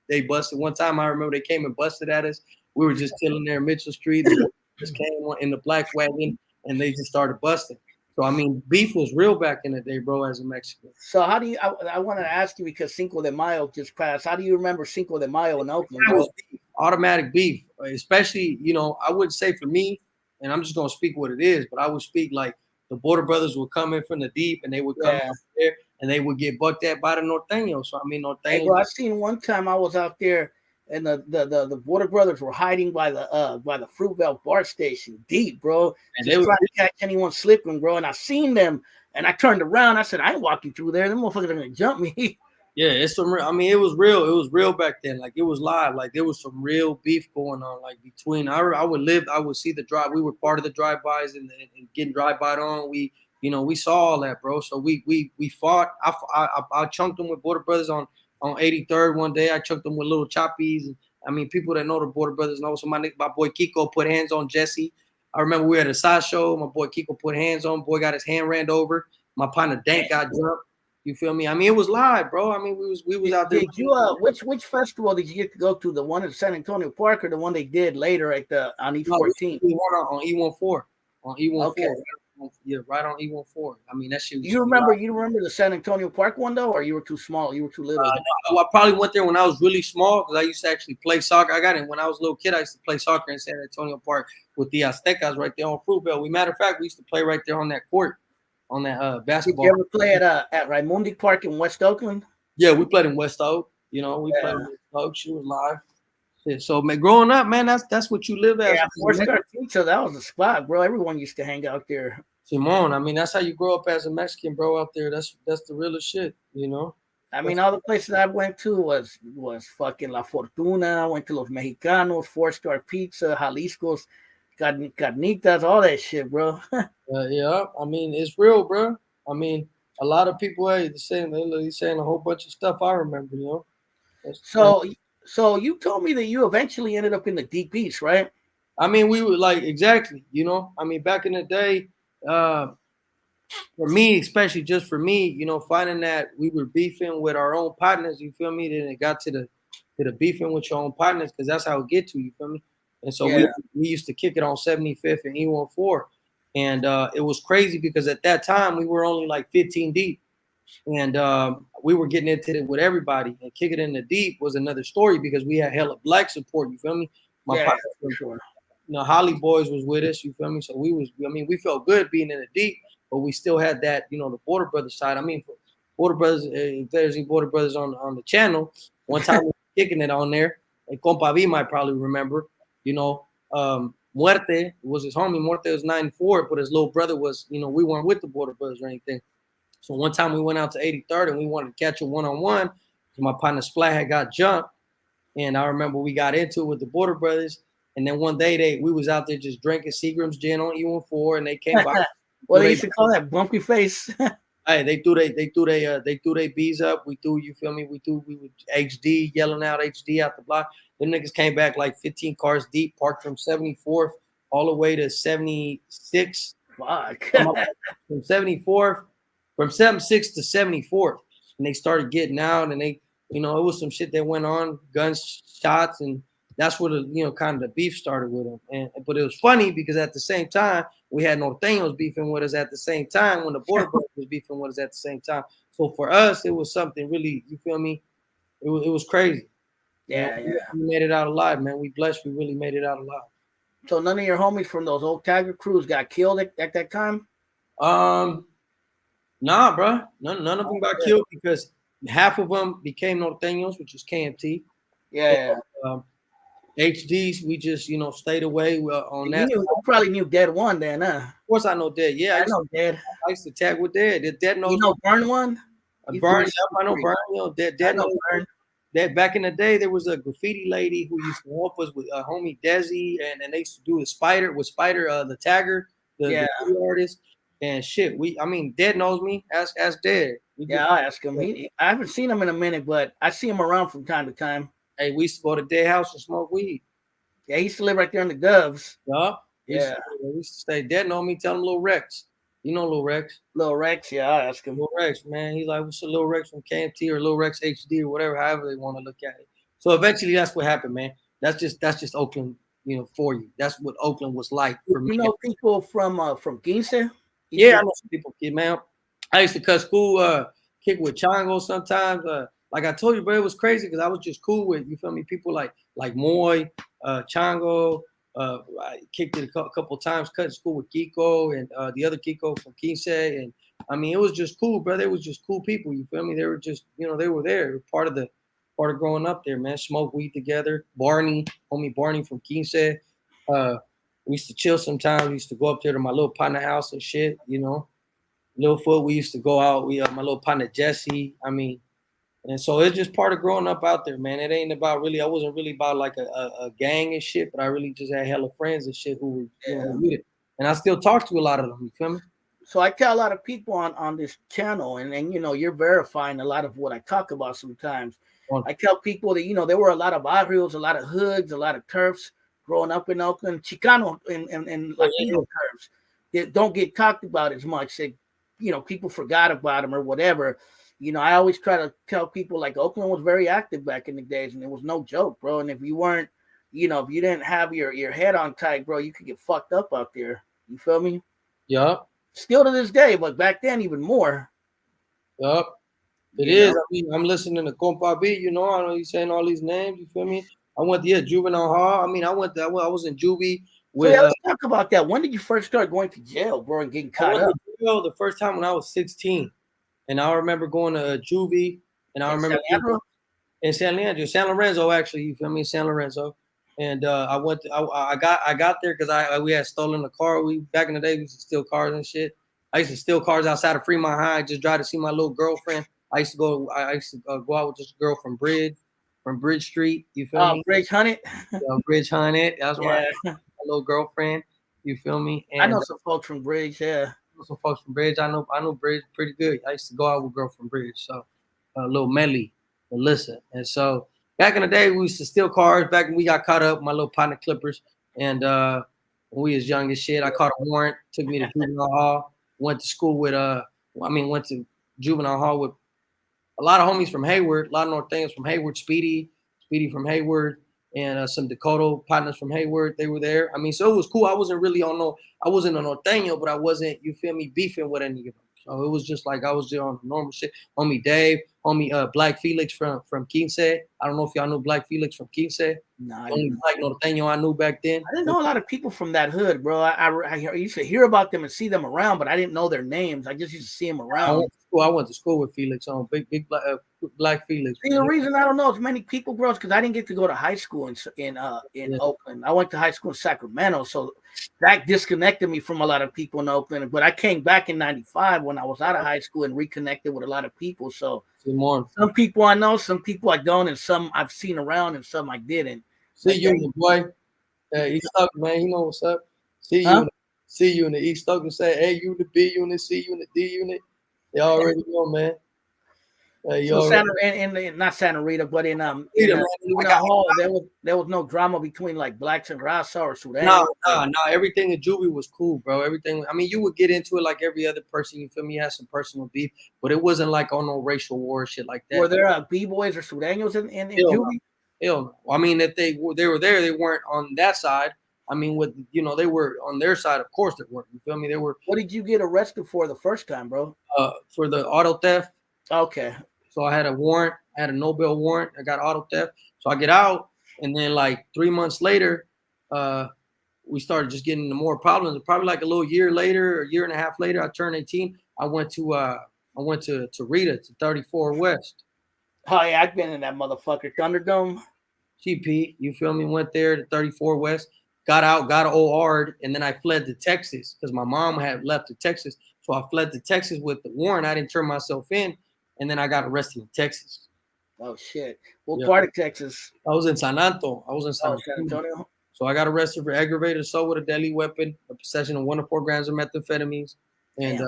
they busted one time. I remember they came and busted at us. We were just chilling there in Mitchell Street. They just came in the black wagon and they just started busting. So I mean, beef was real back in the day, bro, as a Mexican. So how do you? I wanted to ask you because Cinco de Mayo just passed. How do you remember Cinco de Mayo in Oakland? Bro? Automatic beef, especially, you know, I would say for me, and I'm just gonna speak what it is, but I would speak like the border brothers would come in from the deep, and they would come Yeah. out there, and they would get bucked at by the norteños. So I mean, Hey, norteños. bro, I seen one time I was out there, and the Border Brothers were hiding by the Fruitvale BART station, deep, bro, And they just would, trying to catch anyone slipping, bro. And I seen them, and I turned around. I said, I ain't walking through there. Them motherfuckers are gonna jump me. yeah, it's some. I mean, it was real. It was real back then. Like it was live. Like there was some real beef going on. Like between I would live. I would see the drive. We were part of the drive-bys and getting drive-by on. We saw all that, bro. So we fought. I chunked them with Border Brothers on 83rd one day. I chunked them with little choppies. And, I mean, people that know the Border Brothers know. So my boy Kiko put hands on Jesse. I remember we were at a side show. My boy Kiko put hands on. Boy got his hand ran over. My partner Dank got jumped. You feel me? I mean, it was live, bro. I mean, we was out there. Did you which festival did you get to go to? The one at San Antonio Park or the one they did later at the on E14? We won on E14. On E14. Okay. Yeah, right on E14. I mean, that shit was You remember the San Antonio Park one though, or you were too small? You were too little. No, I probably went there when I was really small because I used to actually play soccer. I got it when I was a little kid. I used to play soccer in San Antonio Park with the Aztecas right there on Fruitvale. Matter of fact, we used to play right there on that court, on that basketball. Did you ever play at Raimundi Park in West Oakland? Yeah, we played in West Oak. You know, we played in West Oak. She was live. Yeah, so man, growing up, man, that's what you live at. Yeah, Four-Star Pizza, that was the spot, bro. Everyone used to hang out there. Simone, I mean, that's how you grow up as a Mexican, bro, out there. That's the realest shit, you know. I mean, all the places I went to was fucking La Fortuna. I went to Los Mexicanos, Four-Star Pizza, Jalisco's, Carnitas, all that shit, bro. Yeah, I mean, it's real, bro. I mean, a lot of people are saying a whole bunch of stuff. I remember, you know. So you told me that you eventually ended up in the Deep East, right? I mean, we were like exactly, you know. I mean, back in the day, for me, especially just for me, you know, finding that we were beefing with our own partners, you feel me? Then it got to the beefing with your own partners because that's how it get to you, feel me? And so we used to kick it on 75th and E14, and it was crazy because at that time we were only like 15 deep, and we were getting into it with everybody. And kicking it in the deep was another story because we had hella black support. You feel me? My partner, for sure. You know, Holly Boys was with us. You feel me? So we felt good being in the deep, but we still had that, you know, the Border Brothers side. I mean, Border Brothers, if there's any Border Brothers on the channel, one time we were kicking it on there, and Compa V might probably remember, you know, Muerte was his homie. Muerte was 94, but his little brother was, you know, we weren't with the Border Brothers or anything. So one time we went out to 83rd and we wanted to catch a one-on-one. So my partner Splat had got jumped, and I remember we got into it with the Border Brothers. And then one day we was out there just drinking Seagram's gin on E14, and they came by. Well, they used to call that bumpy face. Hey, they threw they bees up. We you feel me? We would HD yelling out HD out the block. Them niggas came back like 15 cars deep, parked from 74th all the way to 76. Fuck. From 74th, from 76 to 74th, and they started getting out, and they, you know, it was some shit that went on, guns, shots, and that's where the, you know, kind of the beef started with them. But it was funny because at the same time we had norteños beefing with us at the same time when the Border Brothers was beefing with us at the same time. So for us, it was something really, you feel me? It was crazy. Yeah, you know, we made it out alive, man. We blessed. We really made it out alive. So none of your homies from those old Tiger crews got killed at that time? Nah, bro. None of them got killed because half of them became norteños, which is KMT. Yeah. HDs, we just, you know, stayed away on that. You probably knew Dead One then, huh? Of course I know Dead. Yeah, I know Dead. I used to tag with Dead. Dead knows. You know Burn One? Burn, I know Burn. You know, Dead knows Burn. That back in the day, there was a graffiti lady who used to help us with homie Desi, and they used to do the Spider, the tagger, the artist, and shit. Dead knows me. Ask Dead. I'll ask him. I haven't seen him in a minute, but I see him around from time to time. Hey, we used to go to Dead house and smoke weed. Yeah, he used to live right there in the Doves. Yeah. We used to stay. Dead know me. Tell him Lil Rex. You know Lil Rex. Lil Rex, yeah, I'll ask him. Lil Rex, man. He's like, what's a Lil Rex from KMT or Lil Rex HD or whatever, however they want to look at it. So eventually that's what happened, man. That's just Oakland, you know, for you. That's what Oakland was like for me. You know people from Quince? Yeah, I know some people, kid, man. I used to cut school, kick with Chongo sometimes. Like I told you, bro, it was crazy because I was just cool with, you feel me, people like Moy, Chongo, I kicked it a couple times, cut school with Kiko and the other Kiko from Quince. And I mean, it was just cool, brother. It was just cool people. You feel me? They were just, they were there. They were part of growing up there, man. Smoke weed together. Barney, homie Barney from Quince. We used to chill sometimes. We used to go up there to my little partner house and shit, Littlefoot, we used to go out. My little partner Jesse. I mean, and so it's just part of growing up out there, man. It ain't about really. I wasn't really about like a gang and shit, but I really just had hella friends and shit who were with it. And I still talk to a lot of them. You feel me? So I tell a lot of people on this channel, and you're verifying a lot of what I talk about sometimes. I tell people that there were a lot of barrios, a lot of hoods, a lot of turfs growing up in Oakland, Chicano and Latino turfs that don't get talked about as much. That people forgot about them or whatever. I always try to tell people like Oakland was very active back in the days, and it was no joke, bro. And if you weren't, if you didn't have your head on tight, bro, you could get fucked up out there. You feel me? Yeah. Still to this day, but back then even more. Yep. It is. I mean, I'm listening to Compa B, I know he's saying all these names, you feel me? I went to juvenile hall. I mean, I was in juvie with let's talk about that. When did you first start going to jail, bro, and getting caught up? Jail the first time when I was 16. And I remember going to juvie, and I remember in San Leandro, San Lorenzo, actually, you feel me? San Lorenzo. And I got there because we had stolen a car. Back in the day, we used to steal cars and shit. I used to steal cars outside of Fremont High, just drive to see my little girlfriend. I used to go out with this girl from Bridge Street. You feel me? Bridge Hunted. Bridge Hunted. That's my little girlfriend. You feel me? And I know some folks from Bridge. Yeah. Some folks from Bridge. I know Bridge pretty good. I used to go out with a girl from Bridge. So little Melly, Melissa. And so back in the day, we used to steal cars. Back when we got caught up, my little partner Clippers. And when we was young as shit, I caught a warrant, took me to juvenile hall, went to school with went to juvenile hall with a lot of homies from Hayward, a lot of Northanians from Hayward, Speedy from Hayward, and some Dakota partners from Hayward. They were there. I mean, so it was cool. I wasn't really I wasn't a Norteño, but I wasn't, you feel me, beefing with any of them. So it was just like I was there on normal shit. Homie Dave, homie Black Felix from Quince. I don't know if y'all know Black Felix from Quince. Nah, only Black Norteño I knew back then. I didn't know a lot of people from that hood, bro. I used to hear about them and see them around, but I didn't know their names. I just used to see them around. I went to school with Felix on big Black Felix. See, the reason I don't know as many people, bro, is because I didn't get to go to high school in Oakland. I went to high school in Sacramento, so that disconnected me from a lot of people in Oakland. But I came back in '95 when I was out of high school and reconnected with a lot of people. So some people I know, some people I don't, and some I've seen around, and some I didn't. See you, boy. East Oakland, man. You know what's up. See you in the East Oakland. Say A unit, B unit, C unit, D unit. They already know, man. Not Santa Rita, but in Hall, there was no drama between like blacks and Raza or Sudan. No. Everything in juvie was cool, bro. Everything. I mean, you would get into it like every other person. You feel me? You had some personal beef, but it wasn't like on no racial war shit like that. Were there B-boys or Sudanos in juvie? Hell no. I mean, if they were there, they weren't on that side. I mean, they were on their side. Of course they weren't. You feel me? They were. What did you get arrested for the first time, bro? For the auto theft. Okay. So I had a warrant. I had a no bail warrant. I got auto theft. So I get out, and then like 3 months later, we started just getting into more problems. Probably like a year and a half later, I turned 18. I went to Rita, to 34 West. Oh yeah, I've been in that motherfucker Thunderdome. GP, you feel me? Went there to 34 West, got out, got OR'd, and then I fled to Texas because my mom had left to Texas. So I fled to Texas with the warrant. I didn't turn myself in, and then I got arrested in Texas. Oh shit! What part of Texas? I was in San Antonio. San Antonio. So I got arrested for aggravated assault with a deadly weapon, a possession of 1 to 4 grams of methamphetamines, and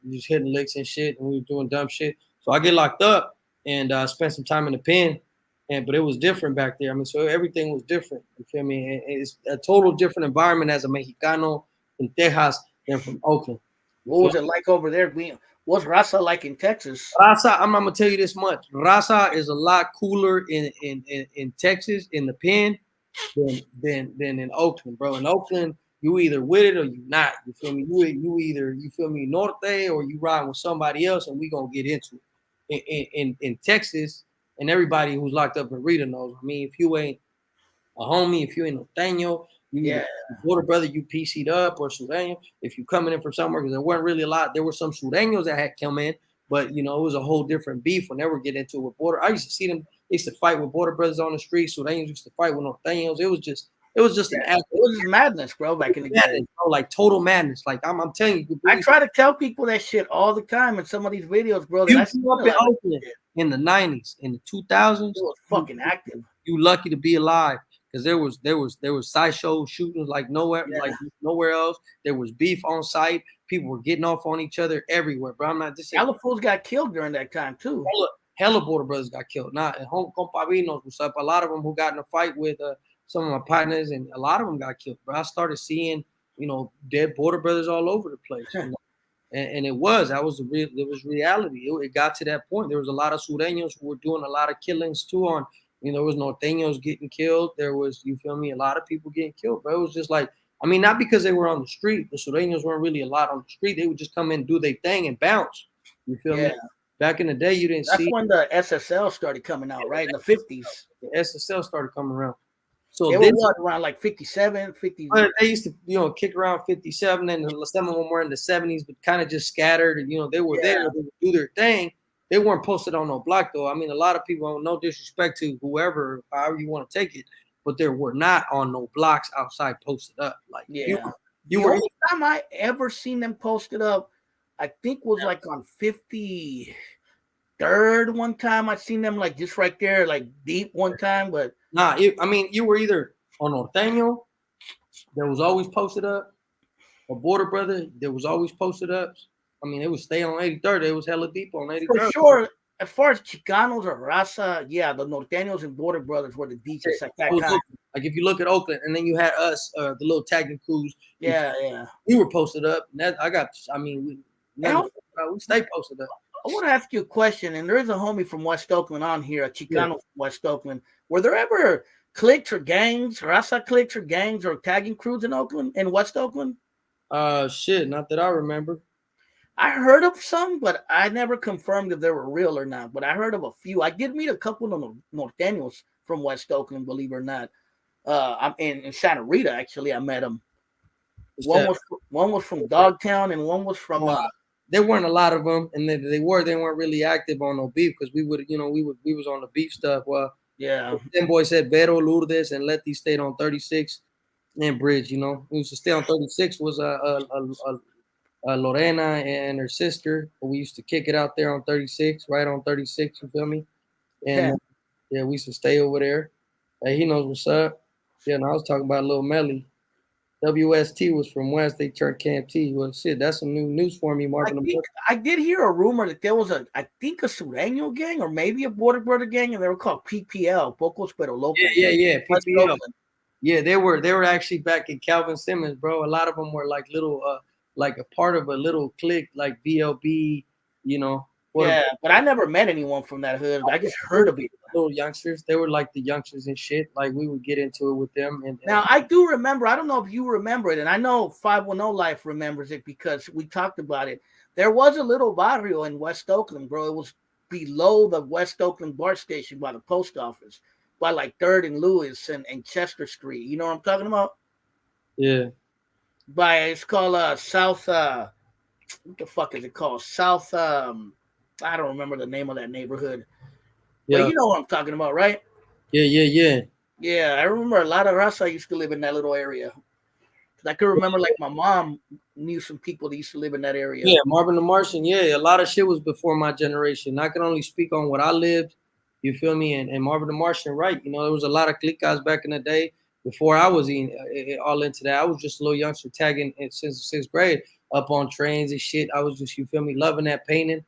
just hitting licks and shit, and we were doing dumb shit. So I get locked up and spent some time in the pen. But it was different back there. I mean, so everything was different. You feel me? It's a total different environment as a Mexicano in Texas than from Oakland. What was it like over there? What's Raza like in Texas? Raza, I'm gonna tell you this much. Raza is a lot cooler in Texas in the pen than in Oakland, bro. In Oakland, you either with it or you not. You feel me? You either norte or you ride with somebody else, and we gonna get into it. In Texas. And everybody who's locked up in Rita knows. I mean, if you ain't a homie, if you ain't Norteño, You either Yeah. border brother, you PC'd up, or Sureño. If you coming in from somewhere, because there weren't really a lot. There were some Sureños that had come in, but it was a whole different beef when they were getting into it with border. I used to see them. They used to fight with border brothers on the street. Sureños used to fight with Norteños. It was just an Yeah. act. It was madness, bro, back in the day. Madness, bro, like total madness. Like I'm telling you, I try to tell people that shit all the time in some of these videos, bro. That you I grew up in Oakland in the 90s, in the 2000s. It was fucking active. You lucky to be alive, because there was sideshow shootings like nowhere else. There was beef on site. People were getting off on each other everywhere, bro. I'm not just saying. Hella fools got killed during that time too. Hella border brothers got killed. Not home compavinos was up. A lot of them who got in a fight with some of my partners, and a lot of them got killed. Bro, I started seeing dead border brothers all over the place. And it was reality. It got to that point. There was a lot of Sureños who were doing a lot of killings too. On there was Norteños getting killed. There was, you feel me, a lot of people getting killed. But it was just like, not because they were on the street. The Sureños weren't really a lot on the street. They would just come in, do their thing, and bounce. You feel me? Back in the day, you didn't see. That's when the SSL started coming out, right? In the 50s. The SSL started coming around. So they were around like 57, 50. But they used to, kick around 57, and some of them were in the 70s, but kind of just scattered. And, they were there, they would do their thing. They weren't posted on no block, though. A lot of people, no disrespect to whoever, however you want to take it, but there were not on no blocks outside posted up. Like, the only time I ever seen them posted up, I think was like on 53rd one time. I seen them like just right there, like deep one time, but. Nah, you were either on Norteño, that was always posted up, or border brother, that was always posted up. It would stay on 83rd. It was hella deep on 83rd. For sure, as far as Chicanos or Raza, yeah, the Norteños and border brothers were the deepest at that time. Like if you look at Oakland, and then you had us, the little tagging crews. Yeah. We were posted up. We stay posted up. I want to ask you a question, and there is a homie from West Oakland on here, a Chicano from West Oakland. Were there ever cliques or gangs, Raza cliques or gangs or tagging crews in West Oakland? Shit, not that I remember. I heard of some, but I never confirmed if they were real or not. But I heard of a few. I did meet a couple of Norteños from West Oakland, believe it or not. I'm in Santa Rita, actually. I met them. One was from Dogtown, and one was from. There weren't a lot of them, and they weren't really active on no beef, because we was on the beef stuff. Well, yeah. Them boys said Vero, Lourdes, and Letty stayed on 36 and Bridge. We used to stay on 36 was Lorena and her sister. We used to kick it out there on 36, right on 36. You feel me? And we used to stay over there. Hey, he knows what's up. Yeah, and I was talking about Lil Melly. WST was from West. They turned Camp T. Well, shit, that's some new news for me, Marvin. I did hear a rumor that there was a Sureño gang or maybe a border brother gang, and they were called PPL, Pocos Pero Locos. Yeah, PPL. Yeah, they were actually back in Calvin Simmons, bro. A lot of them were like little, like a part of a little clique, like VLB, Yeah, but I never met anyone from that hood. I just heard of it. Little youngsters, they were like the youngsters and shit. Like we would get into it with them. And now I do remember. I don't know if you remember it, and I know 510 Life remembers it because we talked about it. There was a little barrio in West Oakland, bro. It was below the West Oakland BART station by the post office, by like 3rd and Lewis and Chester Street. You know what I'm talking about? Yeah. It's called South. What the fuck is it called? South. I don't remember the name of that neighborhood. Yeah. But you know what I'm talking about, right? Yeah. Yeah, I remember a lot of Raza used to live in that little area. I could remember, like, my mom knew some people that used to live in that area. Yeah, Marvin the Martian. Yeah, a lot of shit was before my generation. I can only speak on what I lived. You feel me? And Marvin the Martian, right? There was a lot of clique guys back in the day. Before I was all into that, I was just a little youngster tagging since 6th grade up on trains and shit. I was just, you feel me, loving that painting.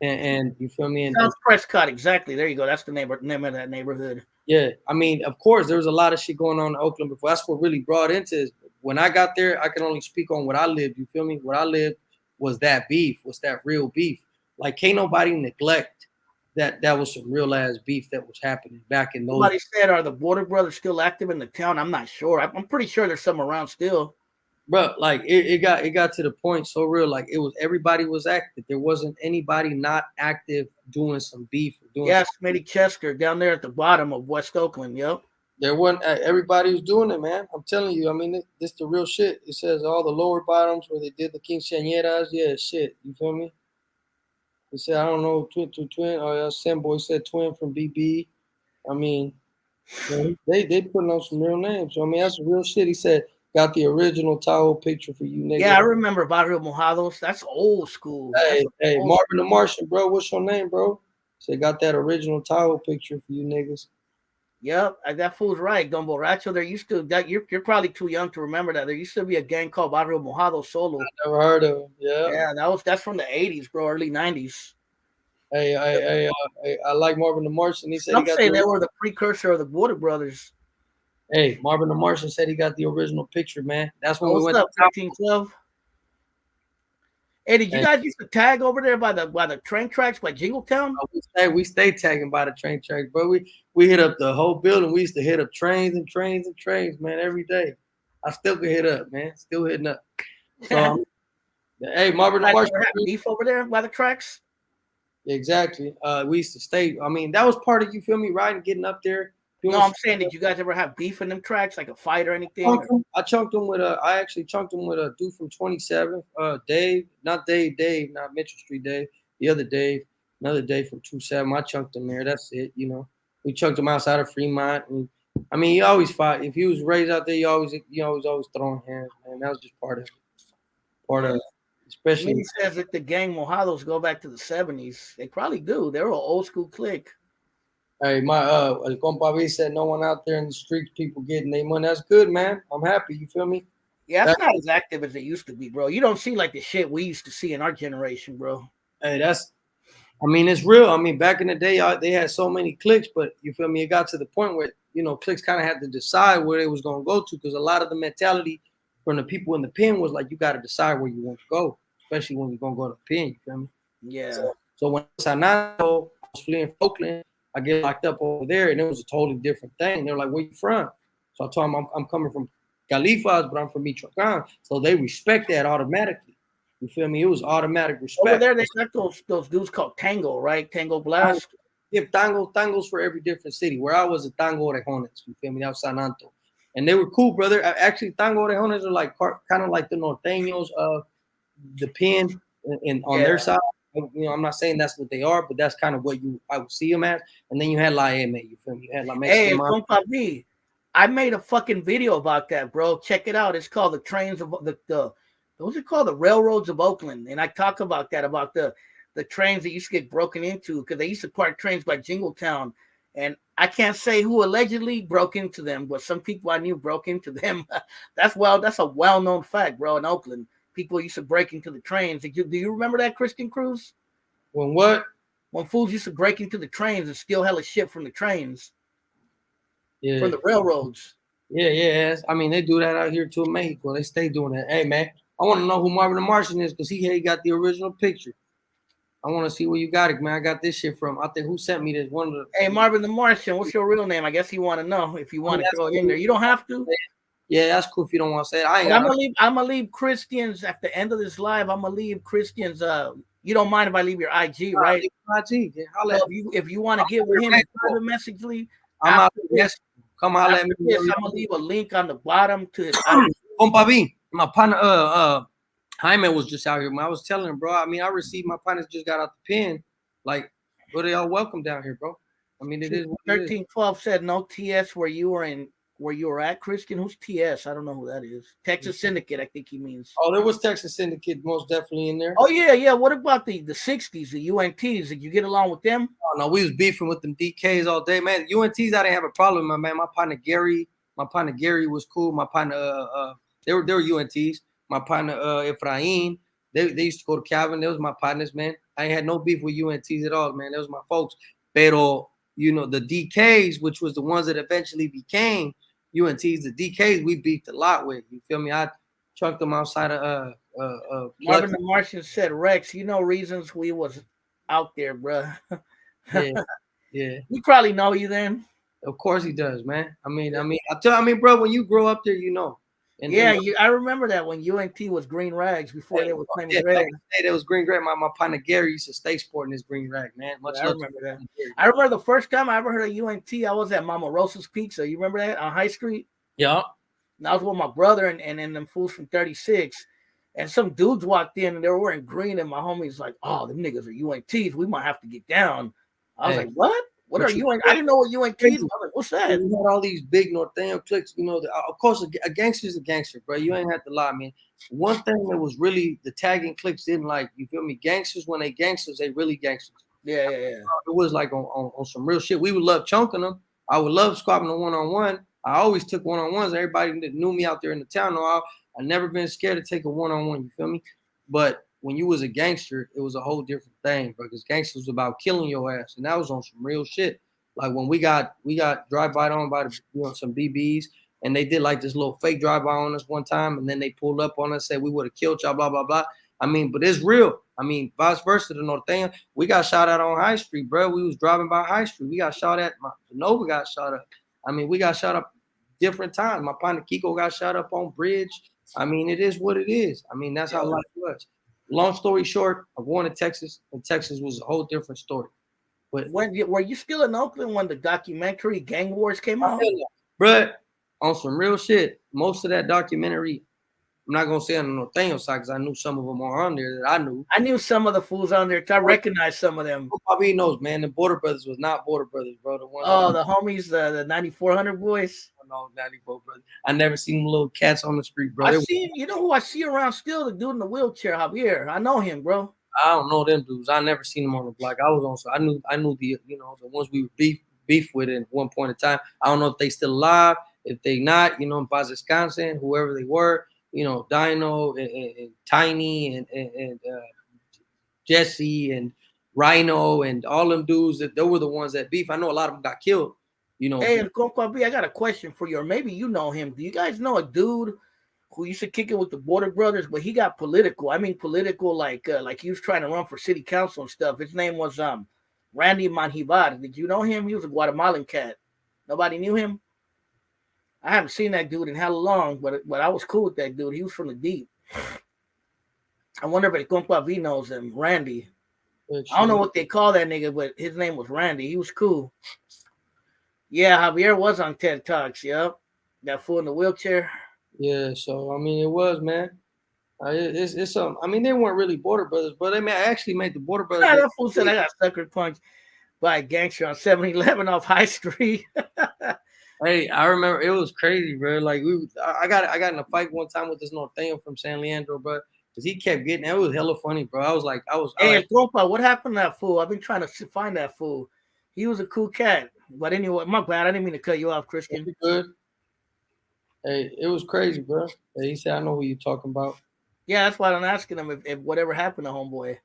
And you feel me? And South Prescott, exactly. There you go. That's the name of that neighborhood. Yeah, of course, there was a lot of shit going on in Oakland before. That's what really brought into it. When I got there, I can only speak on what I lived. You feel me? What I lived was that beef, was that real beef. Like, can't nobody neglect that was some real ass beef that was happening back in those. Somebody said, are the border brothers still active in the town? I'm not sure. I'm pretty sure there's some around still. Bro, like it got to the point so real, like everybody was active. There wasn't anybody not active doing some beef. Smitty Chester down there at the bottom of West Oakland. Yep. There wasn't everybody was doing it, man. I'm telling you. I mean, this the real shit. It says all the lower bottoms where they did the quinceañeras. Yeah, shit. You feel me? He said, I don't know, twin. Oh yeah, Sam Boy said twin from BB. I mean, they putting on some real names. So, I mean, that's real shit. He said, got the original Tahoe picture for you Yeah, I niggas. remember Barrio Mojados. That's old school. That's Hey, old. Marvin the Martian, bro. What's your name, bro? Said, got that original Tahoe picture for you niggas. Yep, that fool's right. Don Borracho. There used to that you're probably too young to remember that. There used to be a gang called Barrio Mojado Solo. Never heard of him. Yeah. Yeah, that's from the '80s, bro, early '90s. I like Marvin the Martian. He said he Some got say they the. were the precursor of the Water Brothers. Hey, Marvin the Martian said he got the original picture, man. That's when Oh, we what's went up, to 1312? Hey, did you and guys used to tag over there by the train tracks by Jingletown? we stay tagging by the train tracks, bro. We hit up the whole building. We used to hit up trains and trains and trains, man, every day. I still can hit up, man. Still hitting up. So, hey, Marvin the Guys Martian. ever have beef over there by the tracks? Exactly. We used to stay. I mean, that was part of, you feel me, riding, getting up there. No, I'm saying, did you guys ever have beef in them tracks, like a fight or anything? I chunked him with a. I actually chunked him with a dude from 27. Dave, not Mitchell Street Dave. The other Dave, another Dave from 27. I chunked him there. That's it. You know, we chunked him outside of Fremont. And I mean, he always fought. If he was raised out there, always throwing hands, man. That was just part of it. Part of it. Especially. Minnie says that the gang Mojados go back to the '70s. They probably do. They're an old school clique. Hey, El Compa B said no one out there in the streets, people getting their money. That's good, man. I'm happy. You feel me? Yeah, it's not as active as it used to be, bro. You don't see like the shit we used to see in our generation, bro. Hey, I mean, it's real. I mean, back in the day, they had so many clicks, but you feel me? It got to the point where, clicks kind of had to decide where they was going to go to, because a lot of the mentality from the people in the pen was like, you got to decide where you want to go, especially when you're going to go to the pen, you feel me? Yeah. So when I was fleeing from Oakland, I get locked up over there, and it was a totally different thing. They're like, where you from? So I told them I'm coming from Califas, but I'm from Michoacan. So they respect that automatically. You feel me? It was automatic respect. Over there, they got those dudes called Tango, right? Tango Blast. Give tangos for every different city. Where I was, a Tango Orejones. You feel me? That was San Anto. And they were cool, brother. Actually, Tango Orejones are like kind of like the norteños of the pen on their side. I'm not saying that's what they are, but that's kind of what I would see them as. And then you had La M, you feel me? You had La Mexican. Hey, Compa V, I made a fucking video about that, bro. Check it out. It's called the trains of those are called the railroads of Oakland, and I talk about that, about the trains that used to get broken into, because they used to park trains by Jingletown, and I can't say who allegedly broke into them, but some people I knew broke into them. That's a well-known fact, bro. In Oakland, people used to break into the trains. Do you remember that, Christian Cruz? When what? When fools used to break into the trains and steal hella shit from the trains. Yeah. From the railroads. Yeah. I mean, they do that out here too in Mexico. They stay doing that. Hey, man, I want to know who Marvin the Martian is, because he got the original picture. I want to see where you got it, man. I got this shit from. I think who sent me this one of the. Hey, Marvin the Martian, what's your real name? I guess you want to know if you want to throw it in there. You don't have to. Yeah, that's cool if you don't want to say it. I'm gonna leave Christian's at the end of this live. I'm gonna leave Christian's. You don't mind if I leave your IG, right? IG. Yeah, so if you want to get with him in private messagely, I'm out. Yes, come holler at me. I'm gonna leave a link on the bottom to his. Compa B, my partner, Jaime was just out here. When I was telling him, bro, I mean, I received my partners just got out the pen. Like, but they all welcome down here, bro. I mean, it is. 1312 said no TS where you were at, Christian. Who's TS? I don't know who that is. Texas Syndicate, I think he means. Oh, there was Texas Syndicate most definitely in there. Oh yeah. What about the 60s, the UNTs? Did you get along with them? Oh no, we was beefing with them DKs all day, man. UNTs, I didn't have a problem, my man. My partner Gary was cool. My partner, they were UNTs. My partner Efrain, they used to go to Calvin. They was my partners, man. I ain't had no beef with UNTs at all, man. They was my folks. Pero, the DKs, which was the ones that eventually became UNTs, the DKs, we beefed a lot with. You feel me? I chucked them outside of Marvin the Martian said, Rex, reasons we was out there, bro. Yeah. We probably know you then. Of course he does, man. I mean, bro, when you grow up there, Yeah, I remember that when UNT was green rags before they were claiming red. Back in the day, there was green rag. My partner Gary used to stay sporting his green rag, man. Much I remember that. I remember the first time I ever heard of UNT, I was at Mama Rosa's Pizza. You remember that on High Street? Yeah. And I was with my brother and them fools from 36. And some dudes walked in and they were wearing green, and my homie's like, "Oh, them niggas are UNTs. We might have to get down." I was like, "What? What are UNT? I didn't know what UNTs were. I was like, what's that?" You had all these big Northern cliques. You know, of course, a gangster's a gangster, bro. You ain't have to lie, man. One thing that was really the tagging cliques didn't like, you feel me? Gangsters, when they gangsters, they really gangsters. Yeah. It was like on some real shit. We would love chunking them. I would love squabbling a one-on-one. I always took one-on-ones. Everybody that knew me out there in the town, I never been scared to take a one-on-one, you feel me? But when you was a gangster, it was a whole different thing, bro, because gangsters was about killing your ass, and that was on some real shit. Like when we got drive-by on by some BBs, and they did like this little fake drive-by on us one time, and then they pulled up on us, said we would have killed y'all, blah, blah, blah. I mean, but it's real. I mean, vice versa, the Northern, we got shot at on High Street, bro. We was driving by High Street. We got shot at. Nova got shot up. I mean, we got shot up different times. My partner Kiko got shot up on Bridge. I mean, it is what it is. I mean, that's how life was. Long story short, I'm going to Texas, and Texas was a whole different story. But were you still in Oakland when the documentary Gang Wars came out? Bro, on some real shit, most of that documentary, I'm not gonna say on the Northern side because I knew some of them are on there that I knew. I knew some of the fools on there. I recognized some of them. Probably knows, man. The Border Brothers was not Border Brothers, bro. The ones the homies, the 9400 boys. No, 94 brothers. I never seen them little cats on the street, bro. You know who I see around still? The dude in the wheelchair, Javier. I know him, bro. I don't know them dudes. I never seen them on the block. I was on, so I knew the the ones we were beef with at one point in time. I don't know if they still alive, if they not, in Wisconsin, whoever they were, Dino and Tiny and Jesse and Rhino and all them dudes they were the ones that beef. I know a lot of them got killed. Hey, Compa B, I got a question for you, or maybe you know him. Do you guys know a dude who used to kick it with the Border Brothers, but he got political? I mean, political like he was trying to run for city council and stuff. His name was Randy Manjivar. Did you know him? He was a Guatemalan cat. Nobody knew him. I haven't seen that dude in hella long, but I was cool with that dude. He was from the deep. I wonder if Compa V knows him, Randy. I don't know what they call that nigga, but his name was Randy. He was cool. Yeah, Javier was on TED Talks. Yep, that fool in the wheelchair. Yeah, so I mean, it was, man. It's I mean, they weren't really Border Brothers, but I actually made the Border Brothers. That fool said I got sucker punched by a gangster on 7-Eleven off High Street. Hey, I remember it was crazy, bro. Like I got in a fight one time with this Northern from San Leandro, bro, because he kept getting. It was hella funny, bro. Hey, Compa, what happened to that fool? I've been trying to find that fool. He was a cool cat. But anyway, my bad. I didn't mean to cut you off, Christian. Good. Hey, it was crazy, bro. Hey, he said, "I know who you're talking about." Yeah, that's why I'm asking him if whatever happened to homeboy.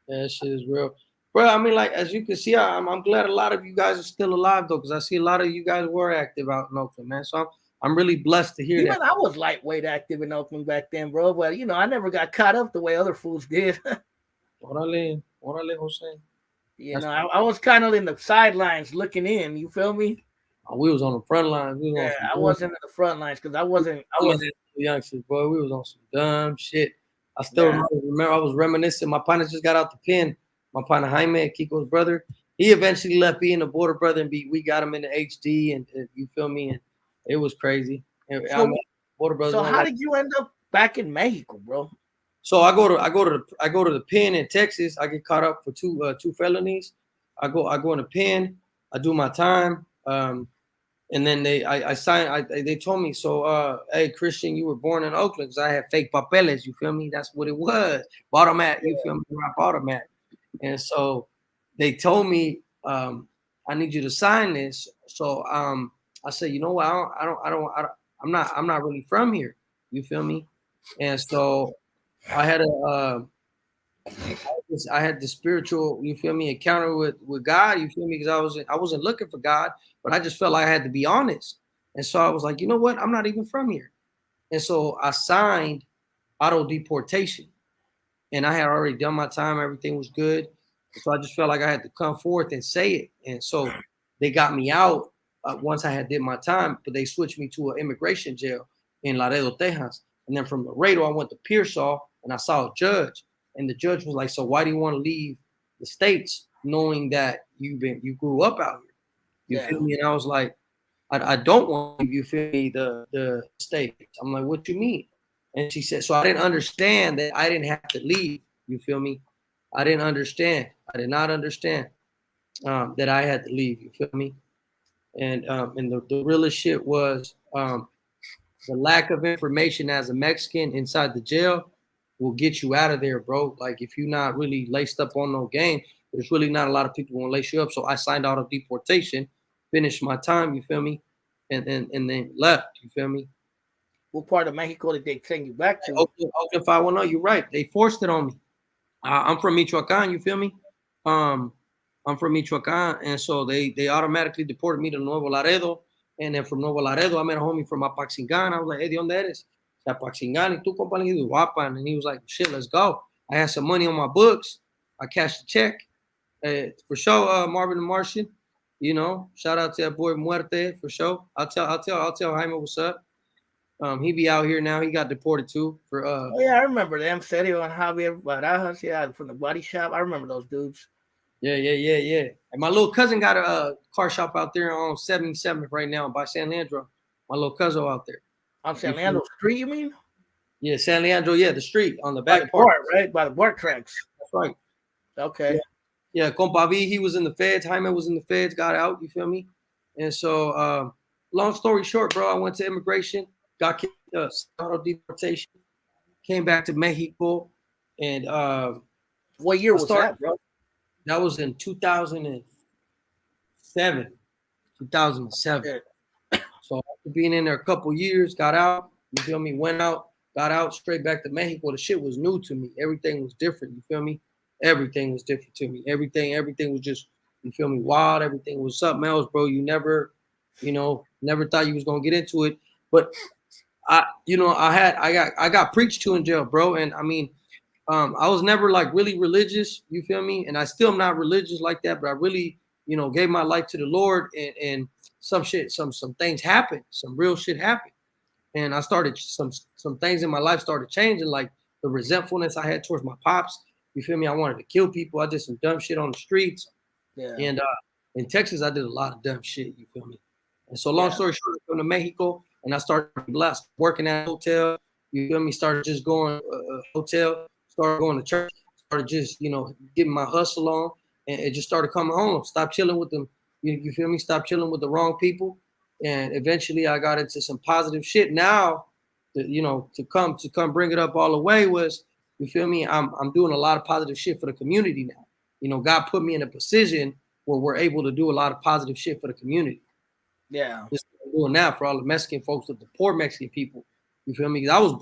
Yeah, that shit is real, bro. I mean, like as you can see, I'm glad a lot of you guys are still alive though, because I see a lot of you guys were active out in Oakland, man. So I'm really blessed to hear that. I was lightweight active in Oakland back then, bro. But I never got caught up the way other fools did. Orale, Jose. I was kind of in the sidelines looking in. You feel me? Oh, we was on the front lines. I wasn't in the front lines because I wasn't youngsters, boy. We was on some dumb shit. I still remember I was reminiscing. My partner just got out the pen. My partner Jaime, Kiko's brother. He eventually left being a Border Brother and we got him in the HD and you feel me? And it was crazy. Border Brother. So how did you end up back in Mexico, bro? So I go to the pen in Texas. I get caught up for two felonies. I go in the pen. I do my time. And then I signed. They told me, so hey Christian, you were born in Oakland because I had fake papeles. You feel me? That's what it was. Bottom at, you feel me? Where I bought them at. And so they told me, I need you to sign this. So I said, you know what? I'm not really from here. You feel me? And so I had I had the spiritual, you feel me, encounter with God, you feel me, because I wasn't looking for God, but I just felt like I had to be honest. And so I was like, you know what, I'm not even from here. And so I signed auto deportation, and I had already done my time, everything was good. So I just felt like I had to come forth and say it. And so they got me out once I had did my time, but they switched me to an immigration jail. in Laredo, Texas. And then from Laredo, I went to Pearsall and I saw a judge. And the judge was like, so why do you want to leave the States knowing that you grew up out here? You Yeah. feel me? And I was like, I don't want to leave, you feel me, the States. I'm like, what you mean? And she said, so I didn't understand that I didn't have to leave. You feel me? I didn't understand. I did not understand that I had to leave. You feel me? And the realest shit was the lack of information as a Mexican inside the jail will get you out of there, bro. Like if you're not really laced up on no game, there's really not a lot of people gonna lace you up. So I signed out of deportation, finished my time, you feel me, and then left, you feel me. What part of Mexico did they send you back to? Oakland 510, you're right. They forced it on me. I'm from Michoacan, you feel me? I'm from Michoacan, and so they automatically deported me to Nuevo Laredo. And then from Nuevo Laredo, I met a homie from Apaxingán. I was like, hey, ¿de dónde eres? Apaxingán. Y tú, compa, le dije, Uruapan. And he was like, shit, let's go. I had some money on my books. I cashed a check. For sure, Marvin the Martian. You know, shout out to that boy Muerte, for sure. I'll tell Jaime what's up. He be out here now. He got deported too for Oh yeah, I remember them. Sergio and Javier Barajas, yeah, from the body shop. I remember those dudes. Yeah. And my little cousin got a car shop out there on 77th right now by San Leandro. My little cousin out there. On San Leandro Street, you mean? Yeah, San Leandro, yeah, the street on the back part, right? By the BART tracks. That's right. Okay. Yeah, Compa V, he was in the feds. Jaime was in the feds, got out, you feel me? And so, long story short, bro, I went to immigration, got kicked out of deportation, came back to Mexico, and what year was that, bro? That was in 2007. 2007. Yeah. So after being in there a couple years, got out, you feel me? Went out, got out, straight back to Mexico. The shit was new to me. Everything was different, you feel me? Everything was different to me. Everything was just, you feel me, wild. Everything was something else, bro. You never thought you was gonna get into it. But I got preached to in jail, bro. And I mean, I was never like really religious, you feel me? And I still am not religious like that, but I really, gave my life to the Lord, and some things happened, some real shit happened. And I started some things in my life started changing, like the resentfulness I had towards my pops. You feel me? I wanted to kill people. I did some dumb shit on the streets. Yeah. And in Texas, I did a lot of dumb shit, you feel me? And so long story short, I came to Mexico and I started working at a hotel. You feel me? Started just going hotel, started going to church, started just, getting my hustle on, and it just started coming home. Stop chilling with them. You feel me? Stop chilling with the wrong people. And eventually I got into some positive shit. Now, to come bring it up all the way was, you feel me? I'm doing a lot of positive shit for the community now. God put me in a position where we're able to do a lot of positive shit for the community. Yeah. Just doing that for all the Mexican folks, the poor Mexican people. You feel me? Because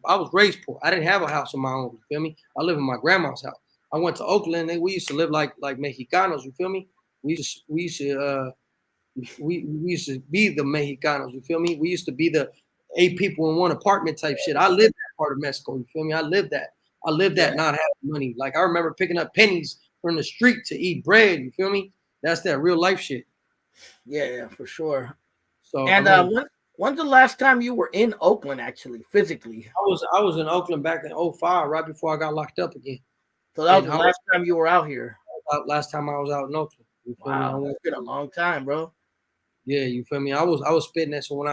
I was raised poor. I didn't have a house of my own. You feel me? I live in my grandma's house. I went to Oakland and we used to live like Mexicanos. You feel me? We used to be the Mexicanos. You feel me? We used to be the 8 people in one apartment type shit. I lived that part of Mexico. You feel me? I lived that not having money. Like I remember picking up pennies from the street to eat bread. You feel me? That's that real life shit. Yeah, for sure. So and when's the last time you were in Oakland actually, physically? I was in Oakland back in 2005, right before I got locked up again. So that was the last time you were out here. Last time I was out in Oakland. Wow, it's been a long time, bro. Yeah, you feel me? I was spitting that. So when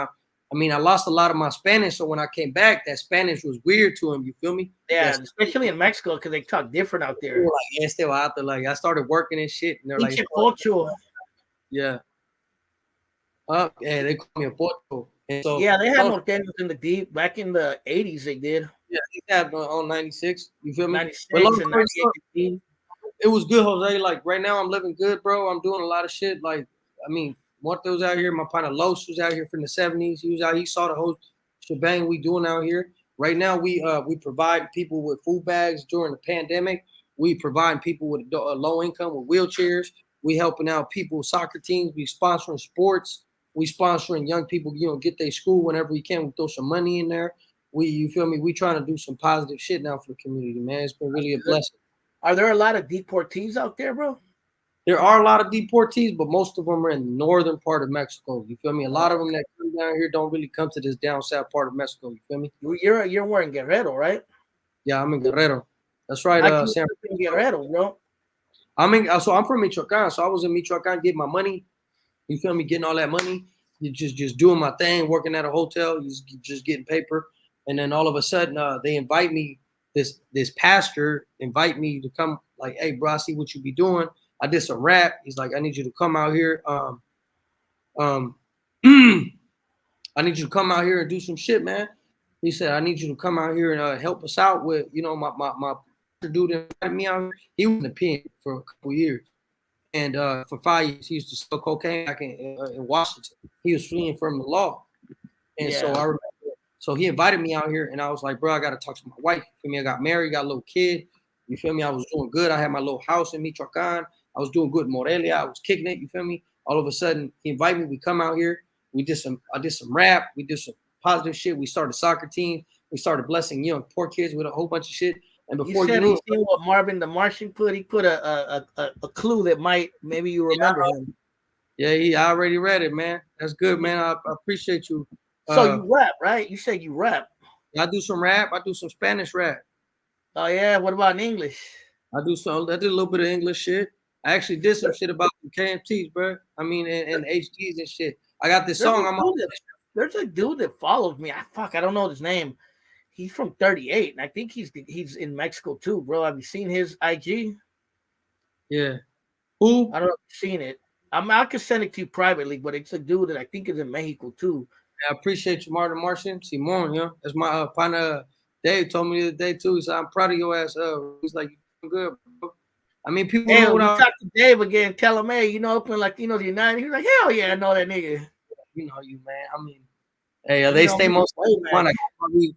I lost a lot of my Spanish. So when I came back, that Spanish was weird to him. You feel me? Yeah, especially in Mexico because they talk different out there. Like I started working and shit, and they're like, yeah. Yeah, they call me a pocho. And so yeah, they had norteños in the deep back in the 80s. They did. Yeah, they had on 96. You feel me? 96 and 98. It was good, Jose. Like right now, I'm living good, bro. I'm doing a lot of shit. Like, I mean, Morte was out here. My partner Los was out here from the 70s. He was out. He saw the whole shebang we doing out here. Right now, we provide people with food bags during the pandemic. We provide people with low income with wheelchairs. We helping out people, soccer teams. We sponsoring sports. We sponsoring young people, get their school whenever we can. We throw some money in there. You feel me? We trying to do some positive shit now for the community, man. It's been really a blessing. Are there a lot of deportees out there, bro? There are a lot of deportees, but most of them are in the northern part of Mexico. You feel me? A lot of them that come down here don't really come to this down south part of Mexico. You feel me? You're in Guerrero, right? Yeah, I'm in Guerrero. That's right. I can San. in Guerrero, bro. So I'm from Michoacan. So I was in Michoacan getting my money. You feel me? Getting all that money. You just doing my thing, working at a hotel, just getting paper. And then all of a sudden, they invite me. This pastor invite me to come. Like, hey, bro, I see what you be doing. I did some rap. He's like, I need you to come out here. I need you to come out here and do some shit, man. He said, I need you to come out here and help us out with, my dude invited me out here. He was in the pen for a couple years. And for 5 years, he used to sell cocaine back in Washington. He was fleeing from the law. And so I remember, so he invited me out here, and I was like, bro, I got to talk to my wife. You feel me? I got married, got a little kid. You feel me? I was doing good. I had my little house in Michoacan. I was doing good in Morelia. I was kicking it. You feel me? All of a sudden, he invited me. We come out here. I did some rap. We did some positive shit. We started soccer team. We started blessing young poor kids with a whole bunch of shit. And before you knew what Marvin the Martian put, he put a clue that maybe you remember him. Yeah, I already read it, man. That's good, man. I appreciate you. So you rap, right? You said you rap. I do some rap. I do some Spanish rap. Oh yeah. What about in English? I did a little bit of English shit. I actually did some shit about KMTs, bro. I mean, and HGs and shit. I got this song. There's a dude that follows me. I don't know his name. He's from 38, and I think he's in Mexico too, bro. Have you seen his IG? Yeah. Who? I don't know if you've seen it. I can send it to you privately, but it's a dude that I think is in Mexico too. I appreciate you, Martin. Simon, yeah. That's my partner. Dave told me the other day too. He said, I'm proud of your ass. He's like, you're good, bro. I mean, people know when I talk to Dave again, tell him, hey, Oakland Latinos United. He's like, hell yeah, I know that nigga. You know you, man. I mean, hey, they stay most fun.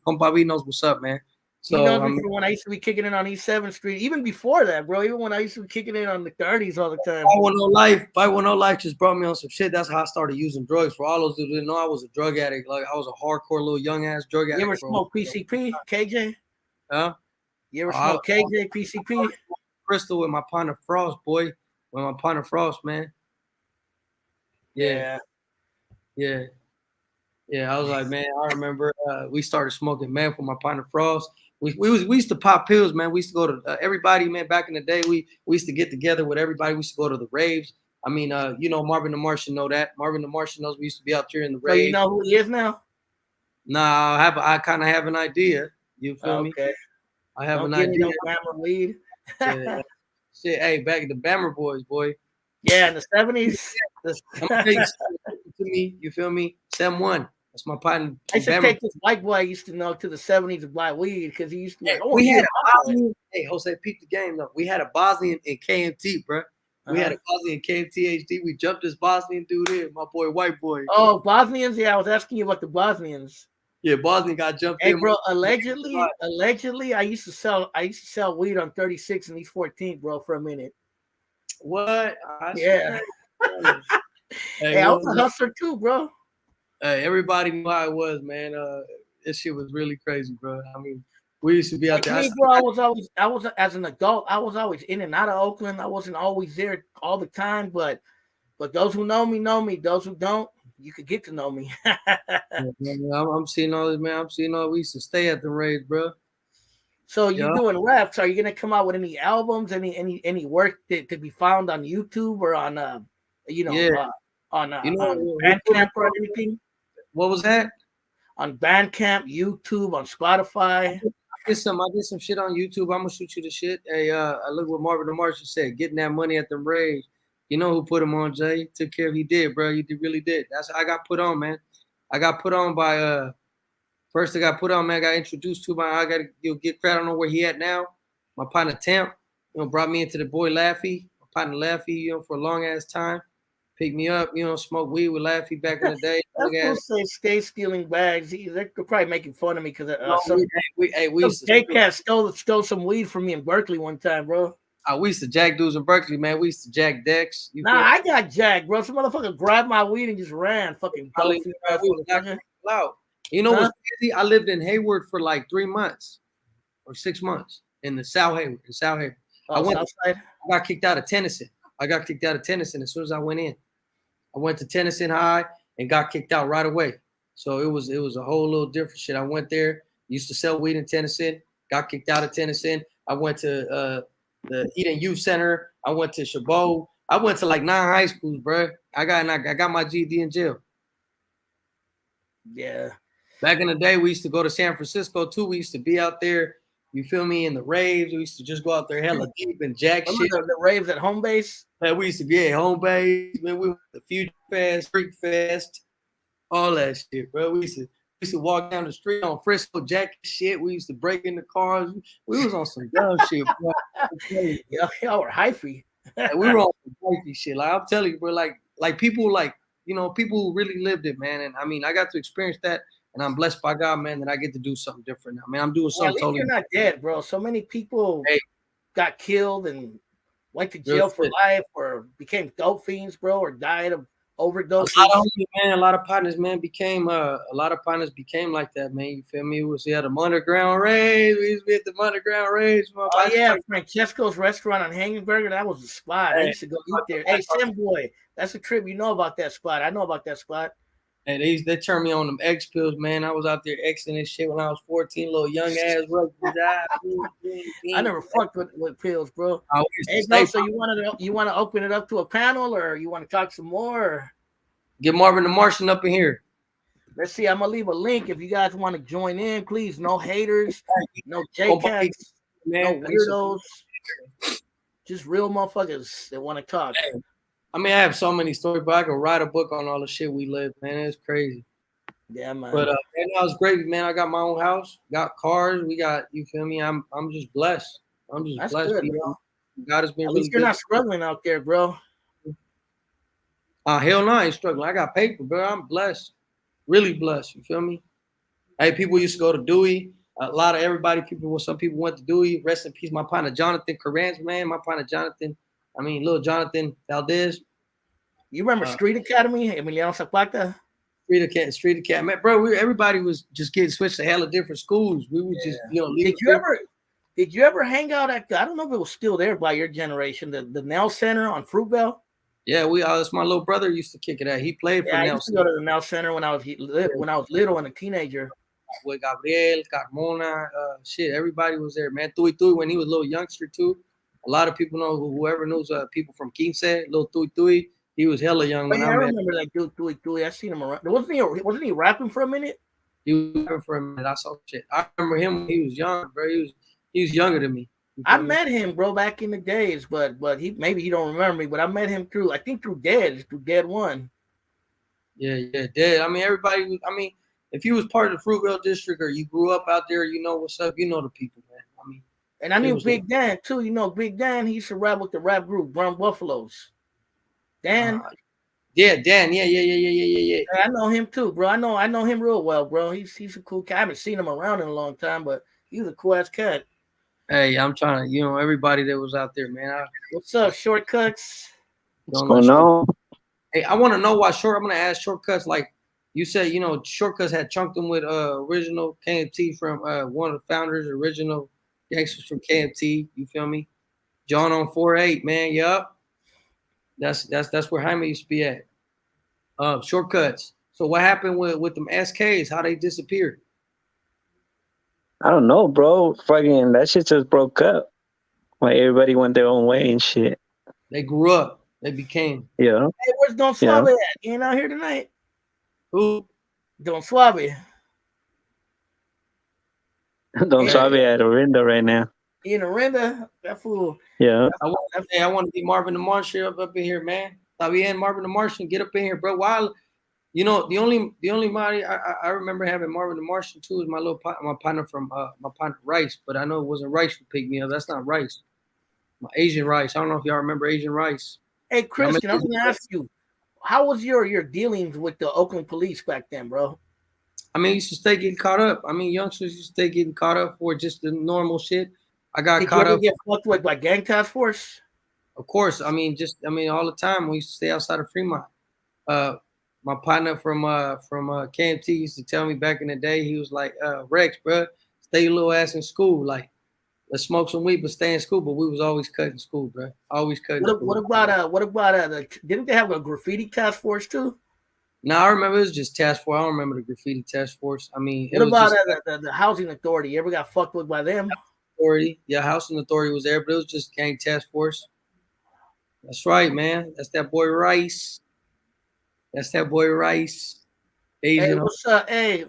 Compa knows what's up, man. So he knows me from when I used to be kicking it on East 7th Street, even before that, bro. Even when I used to be kicking it on the 30s all the time. 510 Life just brought me on some shit. That's how I started using drugs. For all those who didn't know, I was a drug addict. Like I was a hardcore little young ass drug addict. You ever smoke PCP, KJ? Huh? You ever smoke KJ, PCP? Crystal with my partner Frost, boy. With my partner Frost, man. Yeah. I was like, man, I remember we started smoking, man, for my partner Frost. We used to pop pills, man. We used to go to everybody, man. Back in the day, we used to get together with everybody. We used to go to the raves. I mean, Marvin the Martian know that. Marvin the Martian knows we used to be out there in the raves. So you know who he is now? Nah, I kind of have an idea. You feel me? Okay. I have an idea. Bammer weed. Yeah. Shit, hey, back in the Bammer boys, boy. Yeah, in the 70s. I'm gonna take to me. You feel me? 7-1. That's my partner. I used to take this white boy I used to know to the 70s to buy weed because he used to like, we had a Bosnian. Hey, Jose, peep the game though. We had a Bosnian in KMT, bro. We had a Bosnian KMT HD. We jumped this Bosnian dude in, my boy, white boy. Oh, Bosnians? Yeah, I was asking you about the Bosnians. Yeah, Bosnian got jumped in. Hey, bro, allegedly, I used to sell weed on 36 and East 14th, bro, for a minute. What? Yeah. Hey, I was a hustler too, bro. Hey, everybody knew how it was, man. This shit was really crazy, bro. I mean, we used to be out there. Me, bro, I was as an adult, I was always in and out of Oakland. I wasn't always there all the time, but those who know me know me. Those who don't, you could get to know me. I'm seeing all this, man. I'm seeing all. We used to stay at the raves, bro. So you're doing raps. Are you gonna come out with any albums, any work that could be found on YouTube or on on Bandcamp or anything? What was that? On Bandcamp, YouTube, on Spotify. I did some shit on YouTube. I'm gonna shoot you the shit. Hey, I look what Marvin the Martian said. Getting that money at the raves. You know who put him on, Jay? Took care of. He did, bro. He really did. That's how I got put on, man. I got put on by First, I got put on, man. I got introduced to I got to get credit. I don't know where he at now. My partner Temp, brought me into the boy Laffy. My partner Laffy, for a long ass time. Picked me up, smoke weed with Laffy back in the day. That's say stay stealing bags. They're probably making fun of me because J-Cat stole some weed from me in Berkeley one time, bro. We used to jack dudes in Berkeley, man. We used to jack decks. I got jacked, bro. Some motherfucker grabbed my weed and just ran. Fucking loud. You know what's crazy? I lived in Hayward for like 3 months or 6 months in the South Hayward. I got kicked out of Tennyson. As soon as I went in. I went to Tennyson High and got kicked out right away. So it was a whole little different shit. I went there, used to sell weed in Tennessee, got kicked out of Tennessee. I went to the Eden Youth Center. I went to Chabot. I went to like 9 high schools, bro. I got my GED in jail. Yeah. Back in the day, we used to go to San Francisco too. We used to be out there, you feel me, in the raves. We used to just go out there hella deep and jack shit. The raves at home base? Man, we used to be at home base. Man, we went to Future Fest, Freak Fest, all that shit, bro. We used to walk down the street on Frisco jacket shit. We used to break into cars. We was on some dumb shit, bro. Y'all were hyphy. We were on some hyphy shit. Like I'm telling you, bro, like people people who really lived it, man. And I mean, I got to experience that. And I'm blessed by God, man, that I get to do something different now. Man, I'm doing something totally. You're not dead, bro. So many people got killed and went to jail for life, or became dope fiends, bro, or died of overdoses. A lot of partners, man, became like that, man. You feel me? We had them underground raids. We used to be at the underground raids. Oh yeah, Francesco's restaurant on Hangenberger. That was the spot. I used to go eat there. Hey, Sam boy, that's a trip. You know about that spot? I know about that spot. Hey, they turned me on them X pills, man. I was out there Xing and shit when I was 14, little young ass rugby. I never fucked with pills, bro. Hey, no, so you want to open it up to a panel, or you want to talk some more? Or? Get Marvin the Martian up in here. Let's see. I'm gonna leave a link if you guys want to join in. Please, no haters, no JCats, no weirdos, just real motherfuckers that want to talk. I mean, I have so many stories, but I could write a book on all the shit we lived, man. It's crazy. Yeah, man. But man, that was great, man. I got my own house, got cars. We got, you feel me? I'm just blessed. I'm just blessed. Good, bro. God has been. At least you're not struggling out there, bro. Hell no, I ain't struggling. I got paper, bro. I'm blessed, really blessed. You feel me? Hey, people used to go to Dewey. A lot of some people went to Dewey. Rest in peace, my partner Jonathan Carranz, man. My partner Jonathan. I mean, little Jonathan Valdez. You remember Street Academy, Emiliano Zapata? Street Academy, man, bro. Everybody was just getting switched to hella different schools. We were just, Did you ever hang out at? I don't know if it was still there by your generation. The Nell Center on Fruitvale. Yeah, that's my little brother used to kick it at. He played for Nell. I used to go to the Nell Center when I was little and a teenager. With Gabriel, Carmona, shit, everybody was there, man. Tui when he was a little youngster too. A lot of people know, whoever knows people from Quince, little Tui, he was hella young when I met him. I remember that dude Tui. I seen him around. Wasn't he rapping for a minute? He was rapping for a minute. I saw shit. I remember him when he was young, bro. He was younger than me. I met him, bro, back in the days, but he don't remember me, but I met him through Dead One. Yeah, Dead. I mean, everybody. I mean, if you was part of the Fruitvale district or you grew up out there, you know what's up. You know the people, man. I mean. And I knew Big Dan too. You know, Big Dan, he used to rap with the rap group Brown Buffaloes. Dan. Yeah, Dan. Yeah. I know him too, bro. I know him real well, bro. He's a cool cat. I haven't seen him around in a long time, but he's a cool ass cat. Hey, I'm trying to, everybody that was out there, man. What's up, Shortcuts? What's going on? Hey, I want to know why I'm gonna ask Shortcuts, like you said, Shortcuts had chunked them with original KMT from one of the founders, original gangsters from KMT, you feel me? John on 4-8, man. Yup. That's where Jaime used to be at. Shortcuts. So what happened with them SKs? How they disappeared? I don't know, bro. Fucking that shit just broke up. Like everybody went their own way and shit. They grew up. They became. Yeah. Hey, where's Don Suave at? He ain't out here tonight. Who? Don Suave. Don Suave at Orinda right now. He in Orinda? That fool. Yeah. I want to be Marvin the Martian up in here, man. Está bien, Marvin the Martian, get up in here, bro. Why? The only Marty I remember having Marvin the Martian too is my partner from my partner Rice, but I know it wasn't Rice who picked me up. That's not Rice. My Asian Rice. I don't know if y'all remember Asian Rice. Hey, Christian, I was gonna ask you, how was your dealings with the Oakland police back then, bro? I mean, you used to stay getting caught up. I mean, youngsters used to stay getting caught up for just the normal shit. I got caught up. Did you ever get fucked with by gang task force? Of course. I mean, all the time. We used to stay outside of Fremont. My partner from KMT used to tell me back in the day, he was like, Rex, bro, stay your little ass in school. Like, let's smoke some weed, but stay in school. But we was always cutting school, bro. Always cutting school. What about didn't they have a graffiti task force too? No, I remember it was just task force. I don't remember the graffiti task force. I mean, it What was about just the housing authority? You ever got fucked with by them? authority. Yeah, housing authority was there, but it was just gang task force. That's right, man. That's that boy Rice. That's that boy Rice. Hey, Asian. what's up? Hey,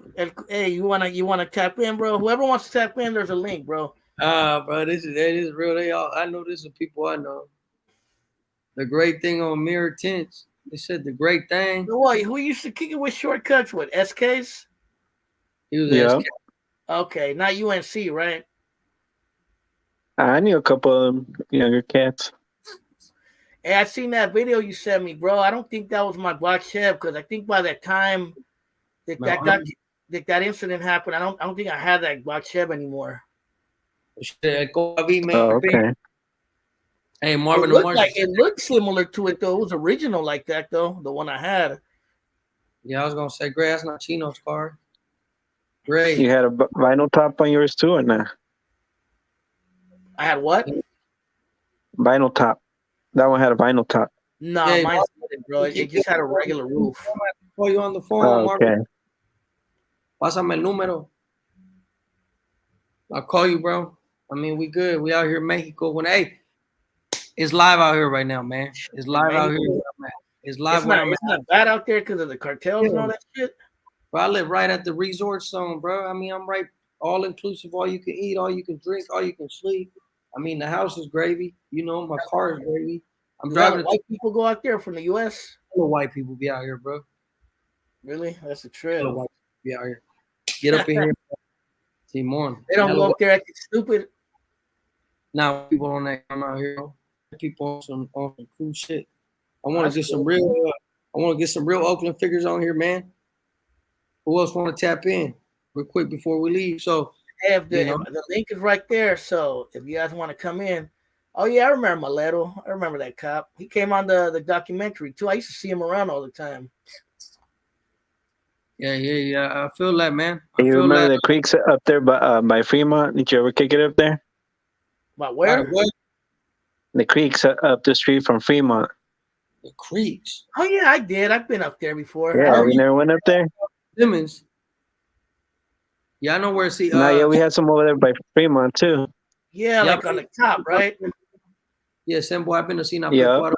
you wanna tap in, bro? Whoever wants to tap in, there's a link, bro. Bro, that is real. They all I know this is people I know. The great thing on Mirror Tints. They said the great thing. So what? Who used to kick it with shortcuts with SKs? He was Yeah. asking. Okay, not UNC, right? I knew a couple of younger cats. Hey, I seen that video you sent me, bro. I don't think that was my black chef because I think by that time that incident happened, I don't think I had that black chef anymore. Oh, okay. Hey, It Marvin the looked Martian. like it looked similar to it though. It was original like that though. The one I had. Yeah, I was gonna say, Gray, that's not Chino's car. Gray. You had a vinyl top on yours too, or not? I had what? Vinyl top. That one had a vinyl top. No, Yeah, mine didn't, bro. It just had a regular roof. Call you on the phone, Oh, Marvin. okay. Pásame el número. I'll call you, bro. I mean, we good. We out here in Mexico. Hey, it's live out here right now, man. It's live out here. It's live It's where not. I'm It's at. not bad out there because of the cartels and all that shit. Bro, I live right at the resort zone, bro. I mean, I'm right all inclusive, all you can eat, all you can drink, all you can sleep. I mean, the house is gravy. You know, my car is gravy. I'm driving. White people go out there from the U.S. Little white people be out here, bro. Really? That's a trip. Little white people be out here. Get up in here. See more. They don't go up there acting stupid. Now people on that come out here. People on some cool shit. I want to get some real. I want to get some real Oakland figures on here, man. Who else want to tap in real quick before we leave? So, if the link is right there, so if you guys want to come in, oh yeah, I remember Maleto. I remember that cop. He came on the documentary too. I used to see him around all the time. Yeah. I feel that, man. You remember the creeks up there by Fremont? Did you ever kick it up there? By where? The creeks up the street from Fremont. The creeks. Oh yeah, I did. I've been up there before. Yeah, you never went up there? Simmons. Yeah, I know where. See, yeah, we had some over there by Fremont too. Yeah, like on the top, right? Yeah, Sembo, I've been to see. Yeah,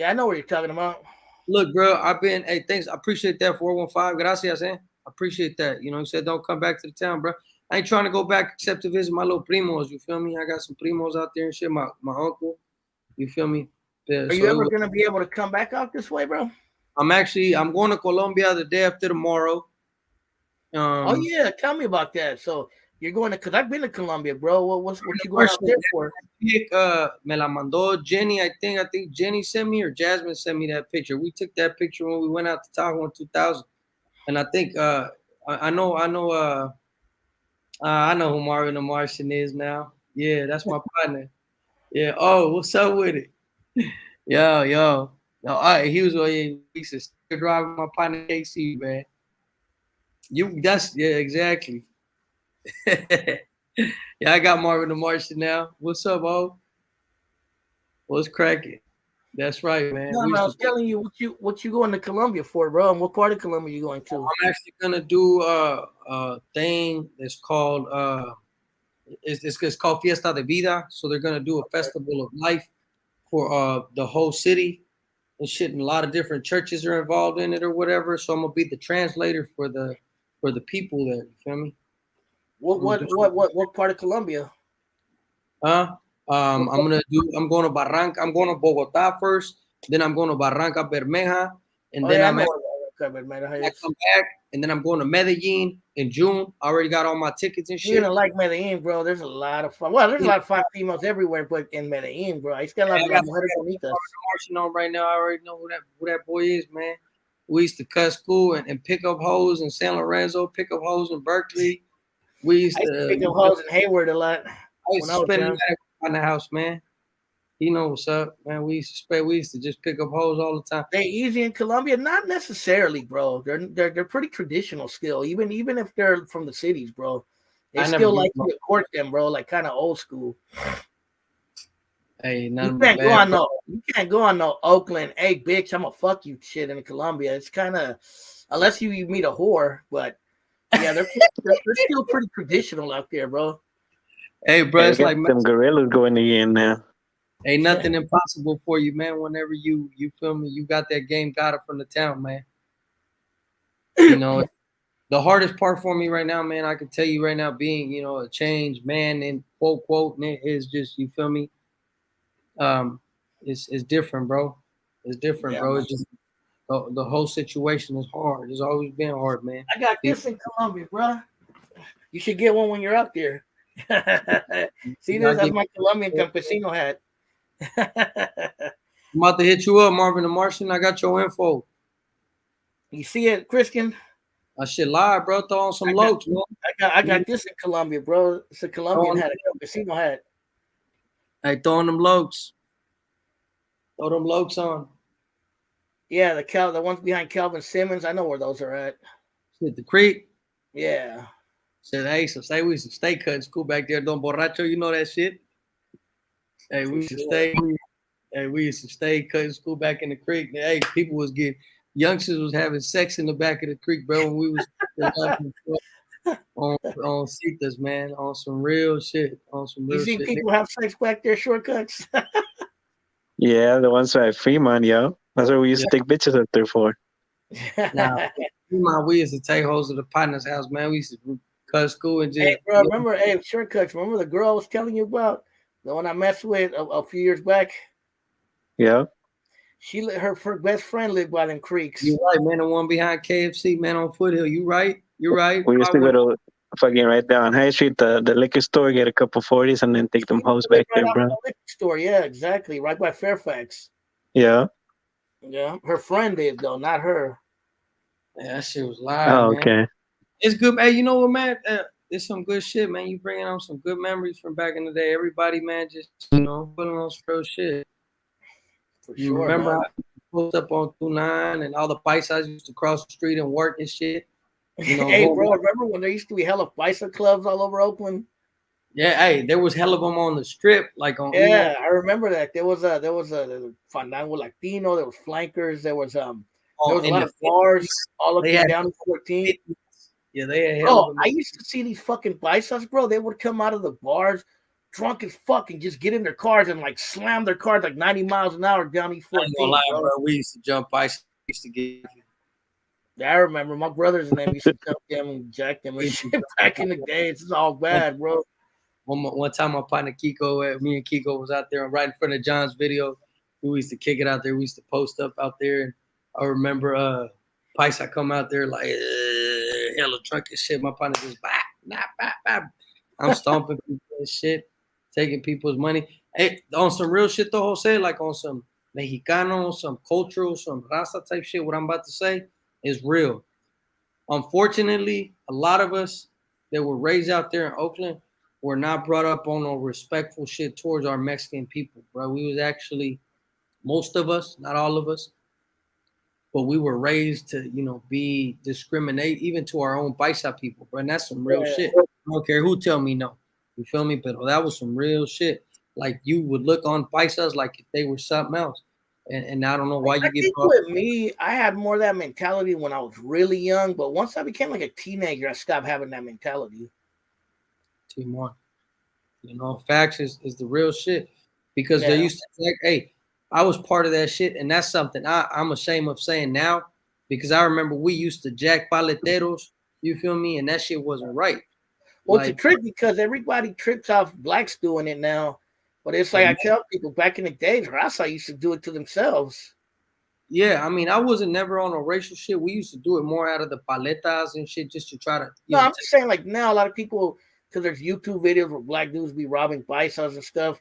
I know what you're talking about. Look, bro, I've been. Hey, thanks. I appreciate that. 415. Gracias, eh? I appreciate that. You know, you said don't come back to the town, bro. I ain't trying to go back except to visit my little primos. You feel me? I got some primos out there and shit. My uncle. You feel me? Yeah, Are you ever gonna be able to come back out this way, bro? I'm going to Colombia the day after tomorrow. Oh yeah, tell me about that. So you're going to? Cause I've been to Colombia, bro. What you going out there for? Me la mandó Jenny. I think Jenny sent me or Jasmine sent me that picture. We took that picture when we went out to Tahoe in 2000, and I think I know who Marvin the Martian is now. Yeah, that's my partner. Yeah. Oh, what's up with it? Yo. All right, he was he's a sticker driver, my partner KC, man. Exactly. Yeah, I got Marvin the Martian now. What's up, O? What's cracking? That's right, man. No, I was telling you what you going to Colombia for, bro. And what part of Colombia you going to? I'm actually gonna do a thing that's called it's called Fiesta de Vida. So they're gonna do a festival of life for the whole city and shit. And a lot of different churches are involved in it or whatever. So I'm gonna be the translator for the people there. You feel me? What part of Colombia? I'm going to Barranca. I'm going to Bogota first. Then I'm going to Barranca Bermeja. And then I come back. And then I'm going to Medellin in June. I already got all my tickets and shit. You're going to like Medellin, bro. There's a lot of fun. Well, there's a lot of fun females everywhere, but in Medellin, bro. It's got a lot of mujeres bonitas. On right now. I already know who that boy is, man. We used to cut school and pick up hoes in San Lorenzo, pick up hoes in Berkeley. We used to pick up hoes in Hayward a lot. I used to spend the night in the house, man. You know what's up, man. We used to just pick up hoes all the time. They easy in Colombia? Not necessarily, bro. They're pretty traditional still, even if they're from the cities, bro. They still like to court them, bro, like kind of old school. Hey, You nothing but can't go bad. on no. You can't go on no Oakland. Hey, bitch, I'ma fuck you shit in Colombia. It's kind of unless you meet a whore, but yeah, they're still pretty traditional out there, bro. Hey, bro, Hey, it's we got like man, them gorillas going again now. ain't nothing impossible for you, man. Whenever you feel me, you got that game, got it from the town, man. You know, the hardest part for me right now, man, I can tell you right now, being, a changed man and quote, is just, you feel me? It's different, bro. It's different, Yeah, bro. man. It's just the whole situation is hard. It's always been hard, man. I got this in Colombia, bro. You should get one when you're out there. See I this? That's get, my Colombian campesino hat. I'm about to hit you up, Marvin the Martian. I got your info. You see it, Christian? I shit live, bro. Throw on some I got, locs, man. I got this in Colombia, bro. It's a Throw Colombian on, hat, a campesino hat. hey, throw on them locs. Throw them locs on. Yeah, the ones behind Calvin Simmons. I know where those are at. Hit the creek. Yeah. Said, hey, we used to stay cutting school back there. Don Borracho, you know that shit? Hey, For we used sure. to stay. We used to stay cutting school back in the creek. Hey, people was getting youngsters was having sex in the back of the creek, bro. When we was on Cetas, man, on some real shit, You see people have sex back there, shortcuts. Yeah, the ones at Fremont, yo. That's what we used Yeah. to take bitches up there for. Now, we used to take hoes to the partner's house, man. We used to cut school and just. Hey, bro, remember? Hey, shortcuts. Remember the girl I was telling you about, the one I messed with a few years back? Yeah. She let her best friend live by them creeks. You right, man. The one behind KFC, man, on Foothill. You right. You're right. We used to go to fucking right down High Street, the liquor store, get a couple 40s, and then take them hoes back Right there, off bro. the liquor store. Yeah, exactly. Right by Fairfax. Yeah. Yeah, her friend did though, not her. Yeah, that shit was live, Oh, man. okay. It's good. Hey, you know what, man? It's some good shit, man. You bringing on some good memories from back in the day. Everybody, man, just putting on some real shit. For You sure, remember man. how you pulled up on 29 and all the bicycles used to cross the street and work and shit. Hey, bro, remember when there used to be hella bicycle clubs all over Oakland? Yeah, hey, there was hell of them on the strip, like on. Yeah, I remember that. There was a Fandango Latino. There was Flankers. There was a lot of bars all up and down 14th. Yeah, they had hell of them. I used to see these fucking bicycles, bro. They would come out of the bars drunk as fuck and just get in their cars and like slam their cars like 90 miles an hour down these 14th. Bro. We used to jump bicycles. Used to get. Yeah, I remember my brothers and them used to jump them and jack them and shit back in the day. It's all bad, bro. One time my partner Kiko, me and Kiko was out there right in front of John's video. We used to kick it out there. We used to post up out there. And I remember Pice, I come out there like hella drunk and shit. My partner just I'm stomping people and shit, taking people's money. Hey, on some real shit though, Jose, like on some Mexicano, some cultural, some raza type shit, what I'm about to say is real. Unfortunately, a lot of us that were raised out there in Oakland were not brought up on no respectful shit towards our Mexican people, bro. We was actually, most of us, not all of us, but we were raised to, be discriminate even to our own paisa people, bro. And that's some real shit. I don't care who tell me no. You feel me? But that was some real shit. Like you would look on paisas like if they were something else. And I don't know why you get brought. With me, I had more of that mentality when I was really young, but once I became like a teenager, I stopped having that mentality. Too much. Facts is the real shit. Because they used to like, hey, I was part of that shit, and that's something I'm ashamed of saying now, because I remember we used to jack paleteros, you feel me? And that shit wasn't right. Well, it's a trick because everybody trips off blacks doing it now. But it's like I tell people back in the days, Raza used to do it to themselves. Yeah, I mean, I wasn't never on a racial shit. We used to do it more out of the paletas and shit just to try to. No, I'm just saying, like now, a lot of people, because there's YouTube videos where black dudes be robbing bicycles and stuff,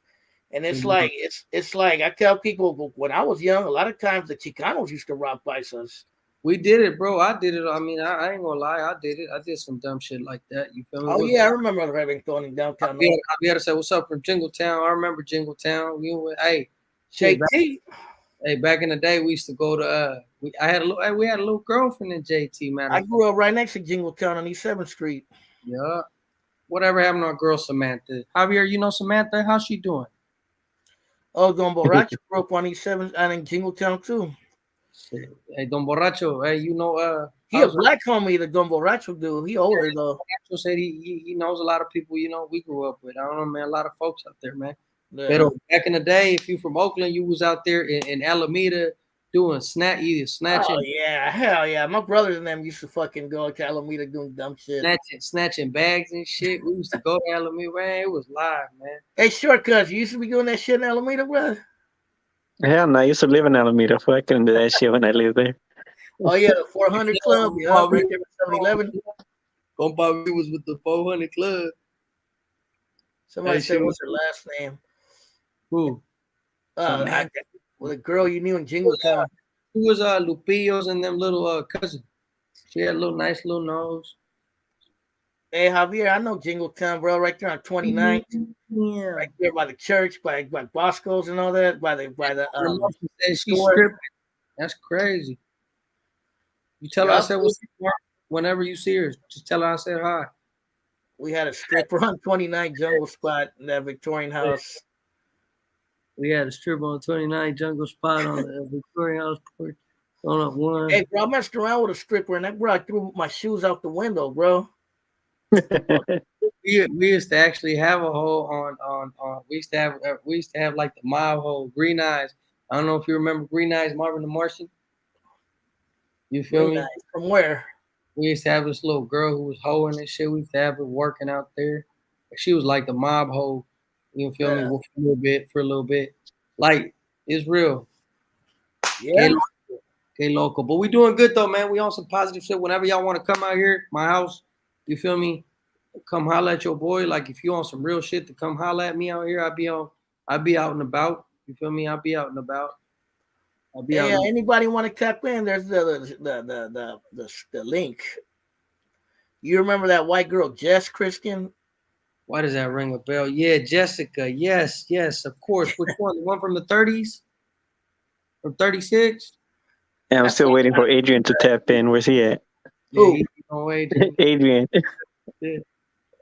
and it's like it's like I tell people when I was young, a lot of times the Chicanos used to rob bicycles. We did it, bro. I did it. I mean, I ain't gonna lie, I did it. I did some dumb shit like that. You feel me? Oh yeah, I remember the Reventón in downtown. I'll be able to say, "What's up from Jingletown?" I remember Jingletown. Hey, JT. Back in the day, we used to go to. We had a little girlfriend in JT, man. I grew up right next to Jingletown on East 7th Street. Yeah. Whatever happened to our girl Samantha? Javier, you know Samantha? How's she doing? Oh, Don Borracho grew up on East 7th and in Jingletown too. Shit. Hey, Don Borracho, hey, you know, He a black homie, the Don Borracho dude. He older though. Borracho said he knows a lot of people, you know, we grew up with. I don't know, man, a lot of folks out there, man. Yeah. But back in the day, if you from Oakland, you was out there in Alameda doing either snatching. Oh yeah, hell yeah. My brothers and them used to fucking go to Alameda doing dumb shit. Snatching bags and shit. We used to go to Alameda, man. It was live, man. Hey, shortcuts, you used to be doing that shit in Alameda, bro? Hell no, I used to live in Alameda. I couldn't do that shit when I lived there. Oh yeah, the 400 Club. Yeah, right there at 7-Eleven. Compa was with the 400 Club. Somebody said, what's her last name? Who? With a girl you knew in Jingletown. Who was Lupillo's and them little cousin? She had a nice little nose. Hey Javier, I know Jingletown, bro, right there on 29th. Yeah. Right there by the church, by Bosco's and all that, by the store. That's crazy. You tell her I said what's up whenever you see her. Just tell her I said hi. We had a stripper on 29 Jungle Spot in that Victorian house. We had a stripper on 29 Jungle Spot on the Victorian house porch. On up one. Hey, bro, I messed around with a stripper, and that bro, I threw my shoes out the window, bro. we used to actually have a hole on we used to have like the mob hole, Green Eyes. I don't know if you remember Green Eyes, Marvin the Martian. You feel me? From where? We used to have this little girl who was hoeing and shit. We used to have her working out there. She was like the mob hoe. You feel me? For a little bit. Like, it's real. Yeah. Okay, local. But we doing good though, man. We on some positive shit. Whenever y'all want to come out here, my house, you feel me? Come holler at your boy. Like if you on some real shit to come holler at me out here, I'll be out and about. You feel me? I'll be out and about. Yeah, anybody want to tap in? There's the link. You remember that white girl, Jess Christian? Why does that ring a bell? Yeah, Jessica. Yes, of course. Which one? The one from the 30s? From 36? Yeah, I'm still waiting for Adrian to tap in. Where's he at? Yeah, Adrian. Adrian. Yeah.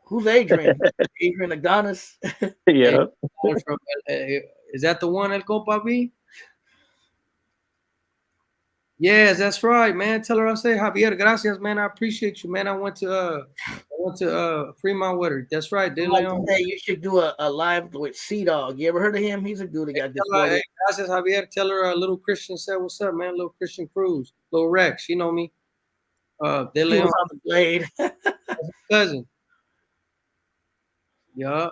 Who's Adrian? Adrian Adonis? Yeah. Is that the one, El Compa B? Yes, that's right, man. Tell her I say Javier, gracias, man. I appreciate you, man. I went to Fremont with her. That's right, Hey, you should do a live with C-Dog. You ever heard of him? He's a dude that got deported. Hey, gracias, Javier. Tell her Little Christian said, "What's up, man? Little Christian Cruz, Little Rex. You know me. They lay on the blade. Cousin. Yeah.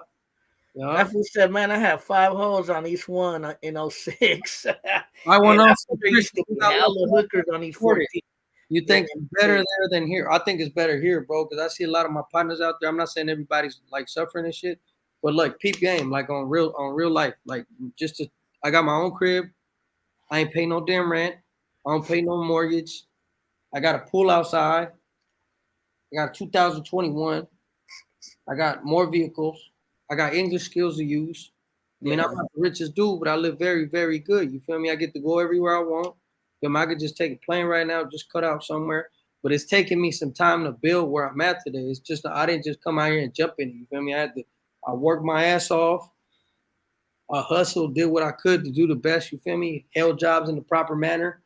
That fool said, man, I have 5 holes on each one in 06. I want to know hookers on each 14. You think it's better there than here? I think it's better here, bro, because I see a lot of my partners out there. I'm not saying everybody's like suffering and shit, but like peep game, like on real life. Like I got my own crib. I ain't pay no damn rent. I don't pay no mortgage. I got a pool outside. I got a 2021. I got more vehicles. I got English skills to use. I mean, I'm not the richest dude, but I live very, very good. You feel me? I get to go everywhere I want. I could just take a plane right now, just cut out somewhere. But it's taking me some time to build where I'm at today. It's just I didn't just come out here and jump in it. You feel me? I worked my ass off. I hustled, did what I could to do the best. You feel me? Held jobs in the proper manner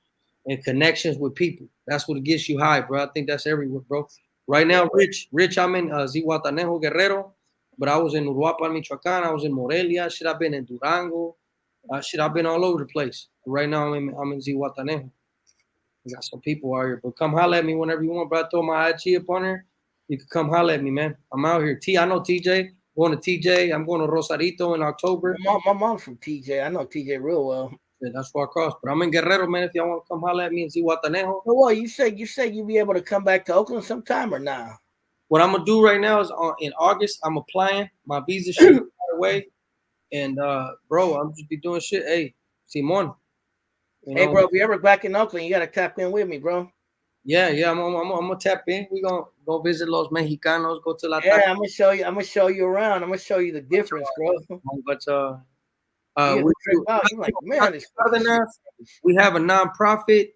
and connections with people. That's what gets you high, bro. I think that's everywhere, bro. Right now, Rich, I'm in Zihuatanejo, Guerrero. But I was in Uruapan, Michoacan. I was in Morelia. Shit, I've been in Durango. I've been all over the place. Right now, I'm in Zihuatanejo. I got some people out here. But come holler at me whenever you want, bro. I throw my IG up on here. You can come holler at me, man. I'm out here. I know TJ. I'm going to TJ. I'm going to Rosarito in October. My mom's from TJ. I know TJ real well. Yeah, that's far across. But I'm in Guerrero, man. If y'all want to come holler at me in Zihuatanejo. Well, you said you'd be able to come back to Oakland sometime or not? What I'm gonna do right now is in August, I'm applying. My visa should be right away. And bro, I'm just be doing shit. Hey, Simon. Hey, bro, if you ever back in Oakland, you gotta tap in with me, bro. Yeah, I'm gonna tap in. We gonna go visit Los Mexicanos, go to La Yeah, I'm gonna show you around. I'm gonna show you the difference, bro. But we have a nonprofit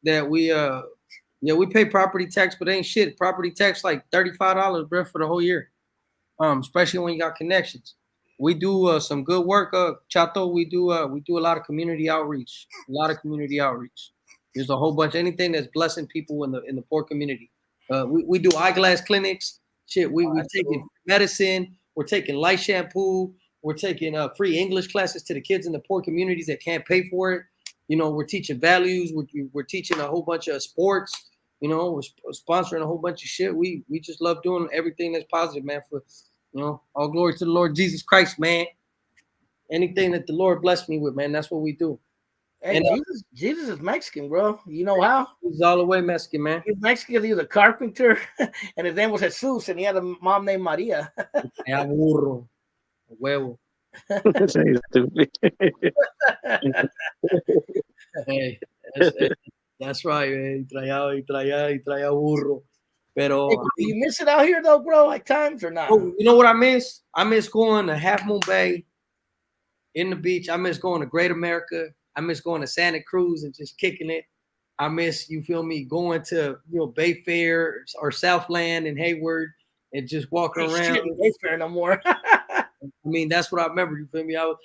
that we pay property tax, but ain't shit. Property tax like $35, bro, for the whole year. Especially when you got connections. we do some good work, Chato. We do a lot of community outreach. There's a whole bunch, anything that's blessing people in the poor community. We do eyeglass clinics. Shit, we taking cool. medicine. We're taking light shampoo. We're taking free English classes to the kids in the poor communities that can't pay for it. You know, we're teaching values. We're teaching a whole bunch of sports. You know, we're sponsoring a whole bunch of shit. We just love doing everything that's positive, man. For all glory to the Lord Jesus Christ, man. Anything that the Lord blessed me with, man, that's what we do. Hey, And Jesus is Mexican, bro. You know how? he's all the way Mexican, man. He's Mexican. He was a carpenter, and his name was Jesus, and he had a mom named Maria. Ya burro, huevo. Say stupid. Hey, that's right, man. Y traía burro. Pero Hey, you miss it out here, though, bro, like times or not? you know what I miss? I miss going to Half Moon Bay in the beach. I miss going to Great America. I miss going to Santa Cruz and just kicking it. I miss, you feel me, going to Bay Fair or Southland and Hayward and just walking around. Shit, Bay Fair no more. I mean, that's what I remember. You feel me? I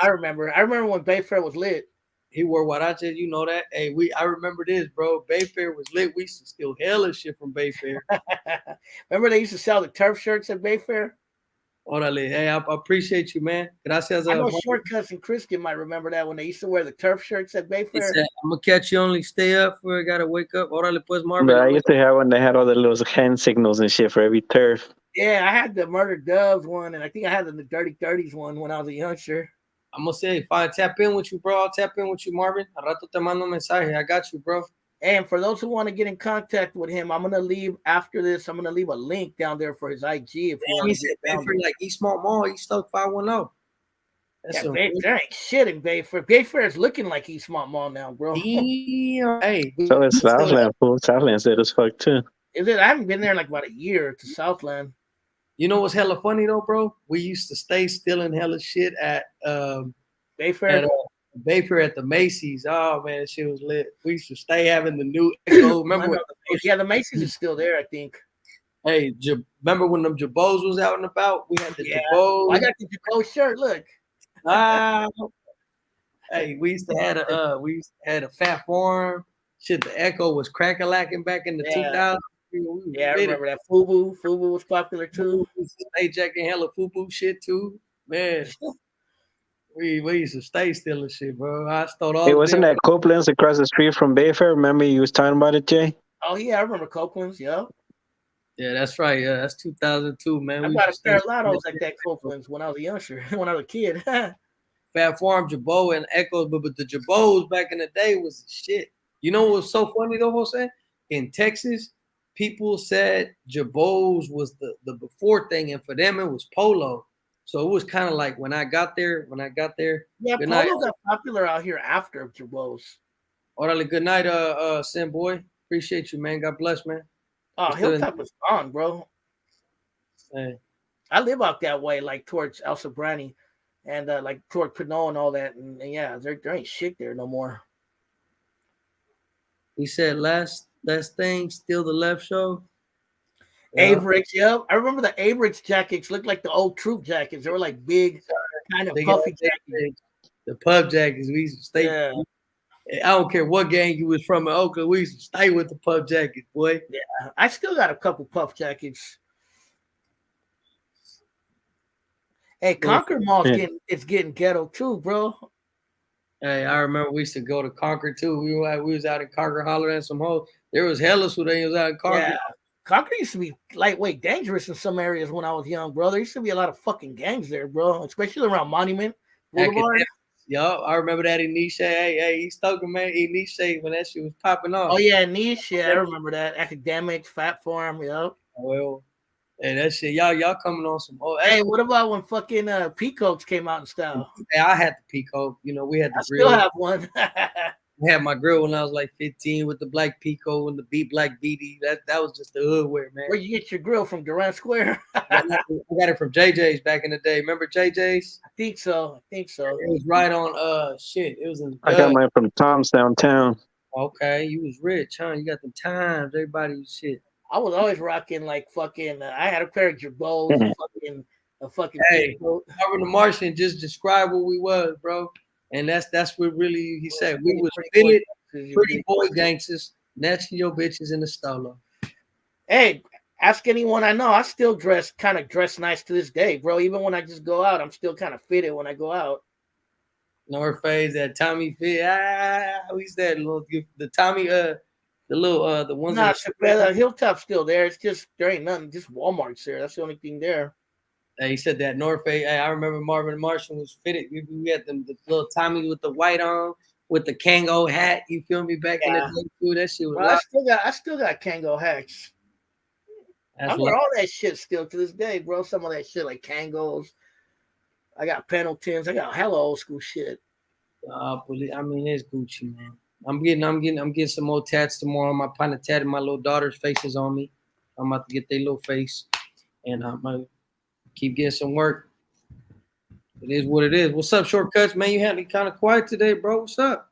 remember. I remember when Bay Fair was lit. He wore what I said, you know that. Hey, I remember this, bro. Bay Fair was lit. We used to steal hella shit from Bay Fair. Remember they used to sell the turf shirts at Bay Fair? Orale. Hey, I appreciate you, man. Gracias. I know Shortcuts and Christian might remember that when they used to wear the turf shirts at Bay Fair. Said, I'm gonna catch you, only stay up for I gotta wake up. Orale, pues Marvin. But I used to have when they had all the little hand signals and shit for every turf. Yeah, I had the Murder Doves one, and I think I had the Dirty Dirties one when I was a youngster. I'm gonna say, if I tap in with you, bro, I'll tap in with you, Marvin. Al rato te mando mensaje. I got you, bro. And for those who want to get in contact with him, I'm gonna leave after this. I'm gonna leave a link down there for his IG if you want to get down there. Like East Mall Mall, East Oak 510. Yeah, there ain't shit in Bay Fair. Bay Fair is looking like East Mall now, bro. Hey, so it's Southland, fool. Southland's dead as fuck too. Is it? I haven't been there in like about a year to Southland. You know what's hella funny though, bro? We used to stay stealing hella shit at Bay Fair. Bay Fair at the Macy's. Oh man, that shit was lit. We used to stay having the new Echo. Remember? The Macy's is still there, I think. Hey, remember when them Jabos was out and about? We had the Jabos. I got the Jabot shirt. Look. Hey, we used to have a Fat Farm. Shit, the Echo was crack-a-lacking back in the 2000s. Yeah, I remember that. Fubu was popular too. We used to stay checking hella Fubu shit too, man. We used to stay stealing shit, bro. I stole all. Hey, wasn't that Copeland's across the street from Bay Fair? Remember you was talking about it, Jay? Oh yeah, I remember Copeland's. Yeah. Yeah, that's right. Yeah, that's 2002, man. I got a pair of Lottos like that Copeland's when I was a youngster, when I was a kid. Fat Farm, Jabot, and Echoes, but the Jabots back in the day was shit. You know what was so funny though, Jose? In Texas, people said Jabots was the before thing, and for them it was Polo. So it was kind of like when I got there. Yeah, Polo got popular out here after Jabots. Orale, good night, Sam boy. Appreciate you, man. God bless, man. Oh, Hilltop is gone, bro. Hey. I live out that way, like towards El Sobrani and like toward Pinot and all that. And yeah, there ain't shit there no more. He said last thing, steal the left show. Average, yep. I remember the Average jackets looked like the old troop jackets. They were like big, kind of puffy jackets. The pub jackets. We used to stay. Yeah. I don't care what gang you was from in Oakland. We used to stay with the puff jackets, boy. Yeah, I still got a couple puff jackets. Hey, Concord Mall's getting ghetto too, bro. Hey, I remember we used to go to Concord too. We was out in Concord hollering at some hoes. There was hella who they was out in Concord. Yeah. Concord used to be lightweight dangerous in some areas when I was young, bro. There used to be a lot of fucking gangs there, bro, especially around Monument Boulevard. Yo, I remember that Iniche. Hey, he's talking, man. Iniche when that shit was popping off. Oh yeah, Iniche. Yeah, I remember that. Academics, Fat Farm. Yep. Well, hey, that shit. Y'all coming on some. Oh, hey, what about when fucking Peacoats came out in style? Hey, I had the Peacoat. You know, we had the grill. Still have one. I had my grill when I was like 15 with the black Peacoat and the black BD. That was just the hood wear, man. Where'd you get your grill from? Durant Square? I got it from JJ's back in the day. Remember JJ's? I think so. It was right on shit. It was in I got mine from Tom's downtown. Okay, you was rich, huh? You got the times. Everybody was shit. I was always rocking like fucking. I had a pair of Jabots, fucking a fucking Hey, pink coat. Marvin the Martian just described what we was, bro. And that's what really he said. We was Pretty fitted, gangsters, you pretty bitch. boy gangsters, snatching your bitches in the stolo. Hey, ask anyone I know. I still kind of dress nice to this day, bro. Even when I just go out, I'm still kind of fitted when I go out. North Face, that Tommy Fit. We said the Tommy, the little the ones Nah, that Hilltop's still there. It's just there ain't nothing. Just Walmart's there. That's the only thing there. he said that North Face. Hey, I remember Marvin the Martian was fitted. We had them the little Tommy with the white on, with the Kango hat. You feel me? Back in the day, too. That shit was Bro, loud. I still got Kango hacks. That's I wear all that shit still to this day, bro. Some of that shit like Kangos. I got Pendletons. I got hella old school shit. I mean, it's Gucci, man. I'm getting some more tats tomorrow. My partner tatted my little daughter's faces on me. I'm about to get their little face, and I'm gonna keep getting some work. It is what it is. What's up, Shortcuts, man? You had me kind of quiet today, bro. What's up?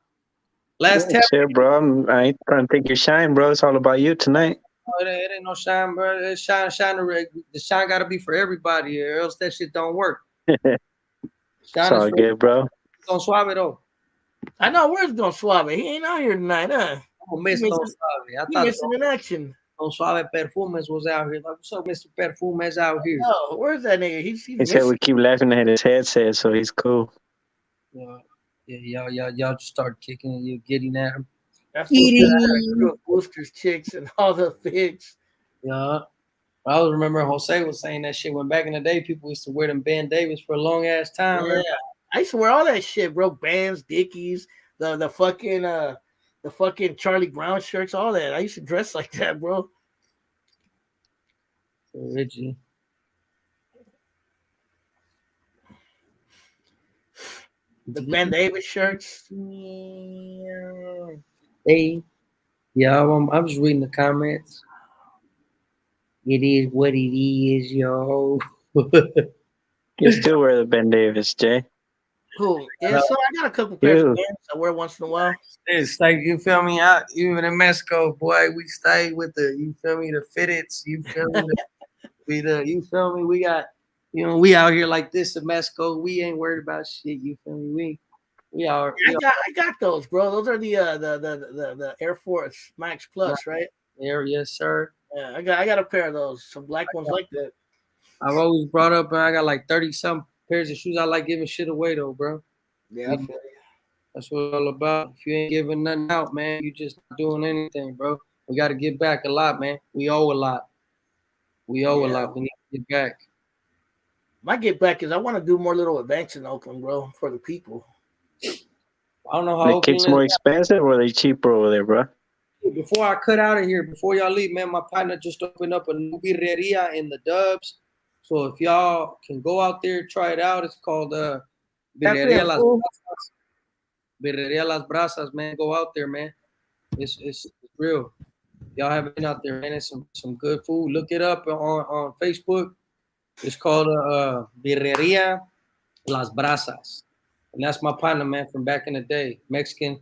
Last tap. Shit, bro. I ain't trying to take your shine, bro. It's all about you tonight. Oh, it ain't no shine, bro. It's shine. The shine got to be for everybody, or else that shit don't work. It's all good, bro. Don Suave though. I know where's Don Suave. He ain't out here tonight, huh? I'm miss Don Suave. I He thought missing in action. Don Suave Perfumes was out here. Like, what's up, Mr. Perfumes out here? Oh, where's that nigga? He's He missing. said we keep laughing at his headset, so he's cool. Yeah, y'all just start kicking and you're getting at him. That's what Boosters, chicks, and all the figs. Yeah. I always remember Jose was saying that shit when back in the day people used to wear them Ben Davis for a long ass time. Yeah. I used to wear all that shit, bro. Bands, Dickies, the fucking Charlie Brown shirts, all that. I used to dress like that, bro. So Richie. The Ben Davis shirts. Hey, yo, I'm just reading the comments. It is what it is, yo. You still wear the Ben Davis, Jay? Cool. Yeah, so I got a couple pairs of bands I wear once in a while. It's like, you feel me? Out even in Mexico, boy, we stay with you feel me, the fitteds. You feel me? You feel me? We got, we out here like this in Mexico. We ain't worried about shit. You feel me? We are. I got those, bro. Those are the Air Force Max Plus, right? Yes, sir. Yeah, I got a pair of those, some black ones like that. I've always brought up, I got like 30-some pairs of shoes. I like giving shit away though, bro. Yeah, that's what it's all about. If you ain't giving nothing out, man, you just not doing anything, bro. We got to give back a lot, man. We owe a lot. We owe a lot. We need to get back. My get back is I want to do more little events in Oakland, bro, for the people. I don't know how the kicks more expensive or are they cheaper over there, bro? Before I cut out of here, before y'all leave, man, my partner just opened up a new birreria in the Dubs. So if y'all can go out there, try it out. It's called Birreria Las Brasas. Birreria Las Brasas, man. Go out there, man. It's real. Y'all haven't been out there, man. It's some good food. Look it up on Facebook. It's called Birreria Las Brasas. And that's my partner, man, from back in the day. Mexican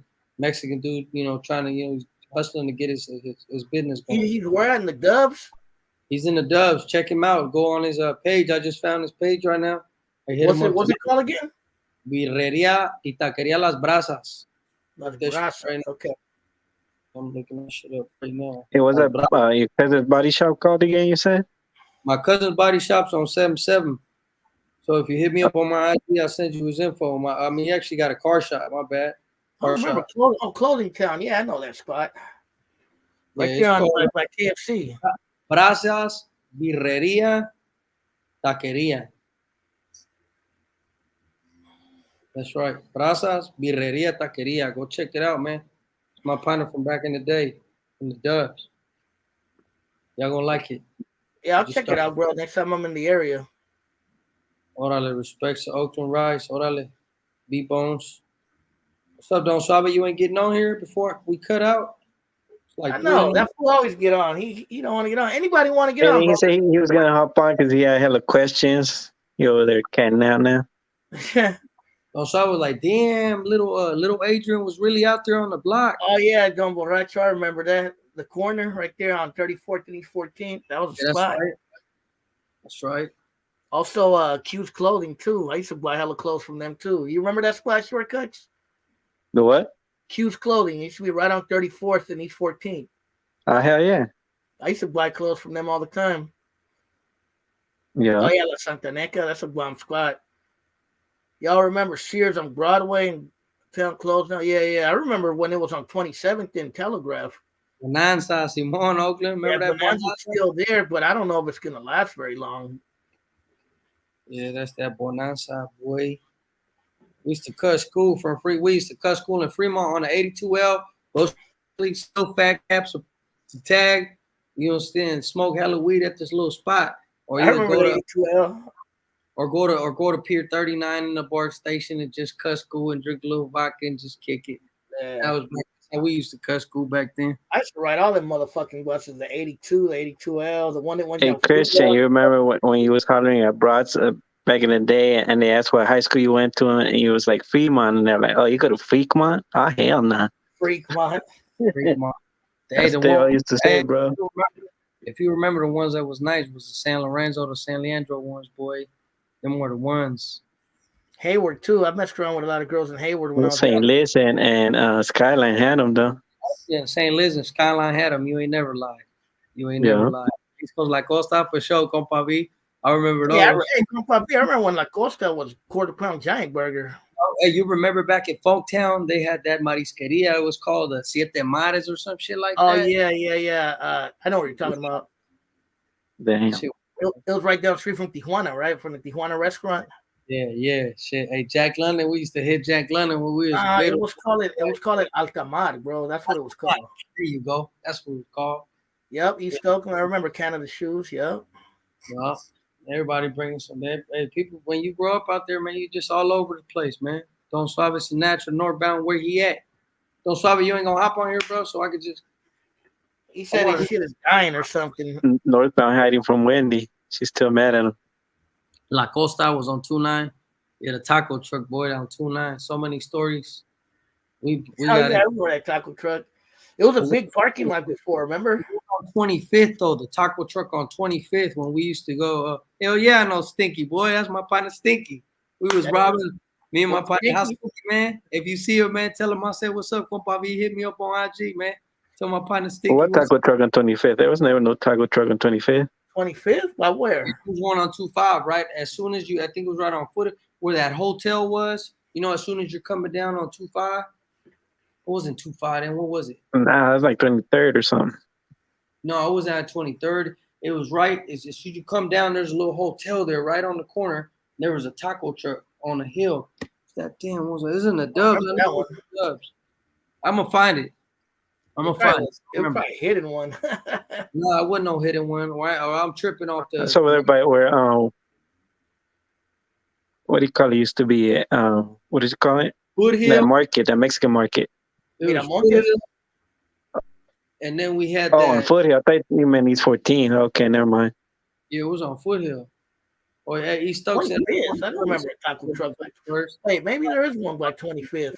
dude, trying to, hustling to get his business going. He's wearing the Dubs? He's in the Dubs. Check him out. Go on his page. I just found his page right now. What's it called again? Birreria y Taqueria Las Brasas. Las Brasas. Right, okay. I'm looking that shit up right now. Hey, what's up? Your cousin's body shop called again, you said? My cousin's body shop's on 77. So if you hit me up on my IG, I'll send you his info. He actually got a car shop. My bad. I remember Clothing Town. Yeah, I know that spot. Right there on by KFC. Brasas, Birreria, Taqueria. That's right. Brasas, Birreria, Taqueria. Go check it out, man. It's my partner from back in the day, in the Dubs. Y'all gonna like it. Yeah, I'll check it out, bro. Next time I'm in the area. Orale, respects to Oakland Rice. Orale, B-Bones. What's up, Don Suave? You ain't getting on here before we cut out? I know. That fool always get on. He don't want to get on. Anybody want to get on, bro? He said he was going to hop on because he had hella questions. You over there catting out now. So I was like, damn, little Adrian was really out there on the block. Oh, yeah, Don Borracho. I remember that. The corner right there on 34th and East 14th. That was a spot. That's right. Also, Q's Clothing too. I used to buy hella clothes from them too. You remember that Splash Shortcuts? The what? Q's Clothing. It used to be right on 34th and East 14th. Hell yeah. I used to buy clothes from them all the time. Yeah. Oh yeah, La Santaneca. That's a bomb spot. Y'all remember Sears on Broadway and Town Clothes now? Yeah. I remember when it was on 27th in Telegraph. Bonanza, Simon, Oakland. Yeah, Remember that Bonanza's still there, but I don't know if it's gonna last very long. Yeah, that's that Bonanza, boy. We used to cut school from free. We used to cut school in Fremont on the 82L. Mostly still fat caps to tag. You know, stand smoke hella weed at this little spot, or I you remember go the to 82L. go to Pier 39 in the BART station and just cut school and drink a little vodka and just kick it. Yeah. That was how we used to cut school back then. I used to ride all them motherfucking buses, the 82, the 82L, the one that went Hey, down. Christian, you remember when you was hollering at broads back in the day, and they asked what high school you went to, and you was like Fremont, and they're like, "Oh, you go to Fremont? Oh, hell nah." Fremont. Fremont. That's what they all used to say, bro. If you remember the ones that was nice was the San Lorenzo, the San Leandro ones, boy. Them were the ones. Hayward too. I messed around with a lot of girls in Hayward when I was St. young. Louis and Skyline had them though. Yeah, St. Louis and Skyline had them. You ain't never lied. You ain't never lied. East Coast La Costa for sure, compa V. I remember those. Yeah, I remember when La Costa was quarter-pound giant burger. Oh, hey, you remember back in Folketown, they had that marisqueria. It was called the Siete Mares or some shit like that. Oh, yeah. I know what you're talking about. Damn. Shit. It was right down the street from Tijuana, right? From the Tijuana restaurant. Yeah. Shit. Hey, Jack London, we used to hit Jack London when we was It was called Altamar, bro. That's what it was called. There you go. That's what it was called. Yep, East Oakland. I remember Canada Shoes. Yep. Well, everybody bringing some. Hey, people, when you grow up out there, man, you just all over the place, man. Don't Suave it's natural northbound where he at. Don't Suave, you ain't gonna hop on here, bro, so I could just. He said his shit is dying or something. Northbound hiding from Wendy. She's still mad at him. La Costa was on 29. Yeah, the taco truck boy down 29. So many stories. We got I remember that taco truck. It was a big parking lot before, remember? On 25th, though, the taco truck on 25th when we used to go. Hell yeah, I know Stinky, boy. That's my partner, Stinky. We was robbing. Me and my partner, how Stinky, man. If you see him, man, tell him I said, what's up, compa? He hit me up on IG, man. Tell my partner, Stinky. What taco truck on 25th? There was never no taco truck on 25th. 25th? By where? It was one on 25, right? As soon as you, I think it was right on foot where that hotel was. You know, as soon as you're coming down on 25. It wasn't 25 then. What was it? Nah, it was like 23rd or something. No, it wasn't at 23rd. It was right. As you come down, there's a little hotel there right on the corner. There was a taco truck on the hill. That damn what was it? Isn't the Dubs? Dubs. I'm gonna find it. I'm gonna find it. It was probably a hidden one. No, it wasn't no hidden one. Right? Or I'm tripping off the. That's over there by where what do you call it? Used to be what did you call it? Foothill. That market, that Mexican market. And then we had on Foothill. I thought you meant East 14. Okay, never mind. Yeah, it was on Foothill. Or at East Oaks. I don't remember a taco truck like first. Wait, maybe there is one by 25th.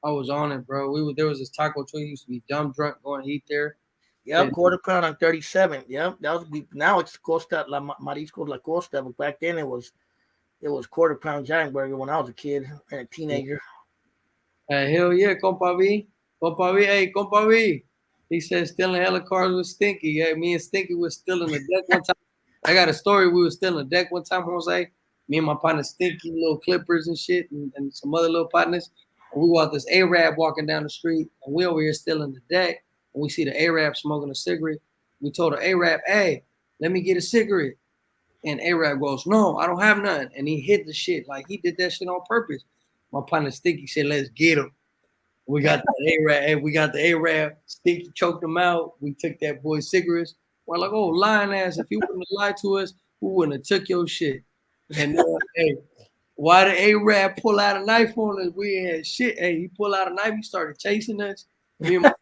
I was on it, bro. There was this taco truck. Used to be dumb drunk going to eat there. Yep, quarter-pound on 37. Yep, that was now it's Costa La Mariscos La Costa, but back then it was quarter-pound giant burger when I was a kid and a teenager. Hell yeah, compa V. Compa V, hey, compa V. He said stealing hella cars with Stinky. Yeah, me and Stinky was still in the deck one time. I got a story. We were still in the deck one time, Jose. Me and my partner Stinky, little clippers and shit, and some other little partners. And we walked this Arab walking down the street, and we over here still in the deck. And we see the Arab smoking a cigarette. We told the Arab, hey, let me get a cigarette. And Arab goes, no, I don't have none. And he hid the shit. Like he did that shit on purpose. My partner Stinky said, let's get him. We got the Arab. Stinky choked him out. We took that boy's cigarettes. We're like, oh, lying ass. If you wouldn't have lied to us, we wouldn't have took your shit. And hey, why the Arab pull out a knife on us? We had shit. Hey, he pulled out a knife. He started chasing us. Me and my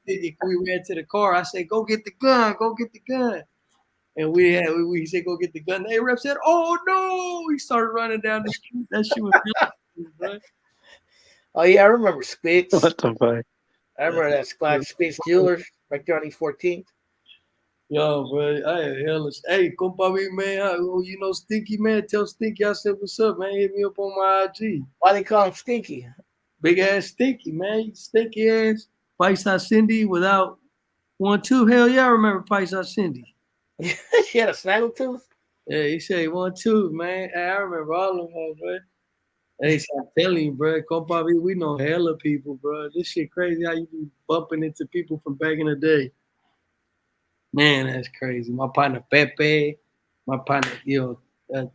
we ran to the car. I said, go get the gun. Go get the gun. And we said, go get the gun. The Arab said, oh, no. He started running down the street. That shit was bro. Oh, yeah, I remember Spitz. What the fuck? I remember that Spitz Jewelers right there on East 14th. Yo, bro, I had hella. Hey, compa, man, you know Stinky, man. Tell Stinky I said what's up, man. Hit me up on my IG. Why they call him Stinky? Big ass Stinky, man. Stinky ass. Paisa Cindy without 1-2. Hell yeah, I remember Paisa Cindy. She had a snaggletooth. Yeah, he said 1-2, man. Hey, I remember all of them, bro. Hey, so I'm telling you, bro, compa, we know hella people, bro. This shit crazy how you be bumping into people from back in the day. Man, that's crazy. My partner Pepe, my partner,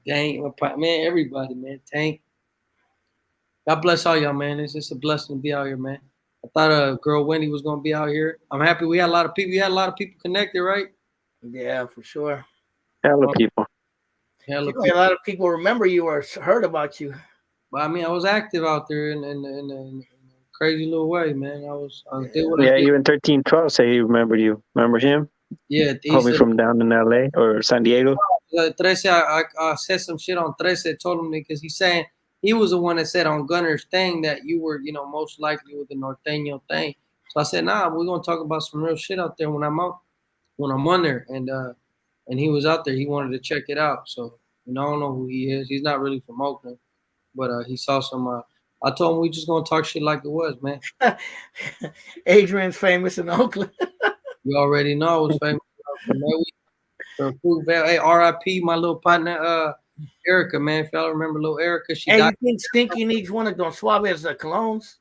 Tank, my partner, man, everybody, man. Tank. God bless all y'all, man. It's just a blessing to be out here, man. I thought girl Wendy was gonna be out here. I'm happy we had a lot of people. We had a lot of people connected, right? Yeah, for sure. Hella people. A lot of people remember you or heard about you. But I mean, I was active out there in a crazy little way, man. I was did what I Yeah, did. even 1312 say he remembered you. Remember him? Yeah, Homie from down in LA or San Diego. 13, I said some shit on 13, told him because he's saying he was the one that said on Gunner's thing that you were, most likely with the Norteño thing. So I said, nah, we're gonna talk about some real shit out there when I'm on there. And he was out there. He wanted to check it out. So I don't know who he is. He's not really from Oakland, but he saw some. I told him we just gonna talk shit like it was, man. Adrian's famous in Oakland. You already know I was famous. Hey, R.I.P. my little partner, Erica, man. If y'all remember little Erica, she Hey, died. you think Stinky needs one of those Suaves colognes?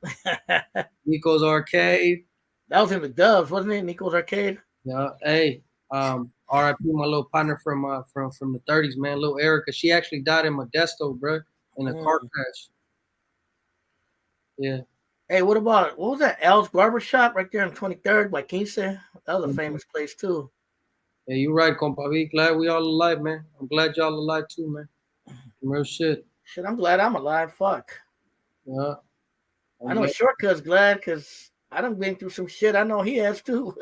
Nico's Arcade. That was in the Dubs, wasn't it? Nico's Arcade. Yeah. Hey, R.I.P. my little partner from the 30s, man. Little Erica. She actually died in Modesto, bro, in a car crash. Yeah. Hey, what was that? Al's Barbershop right there on 23rd by Quince? That was a famous place too. Yeah, you're right, compa. We glad we all alive, man. I'm glad y'all alive too, man. Real shit. Shit, I'm glad I'm alive. Fuck. Yeah. I know Shortcut's glad because I done been through some shit. I know he has too.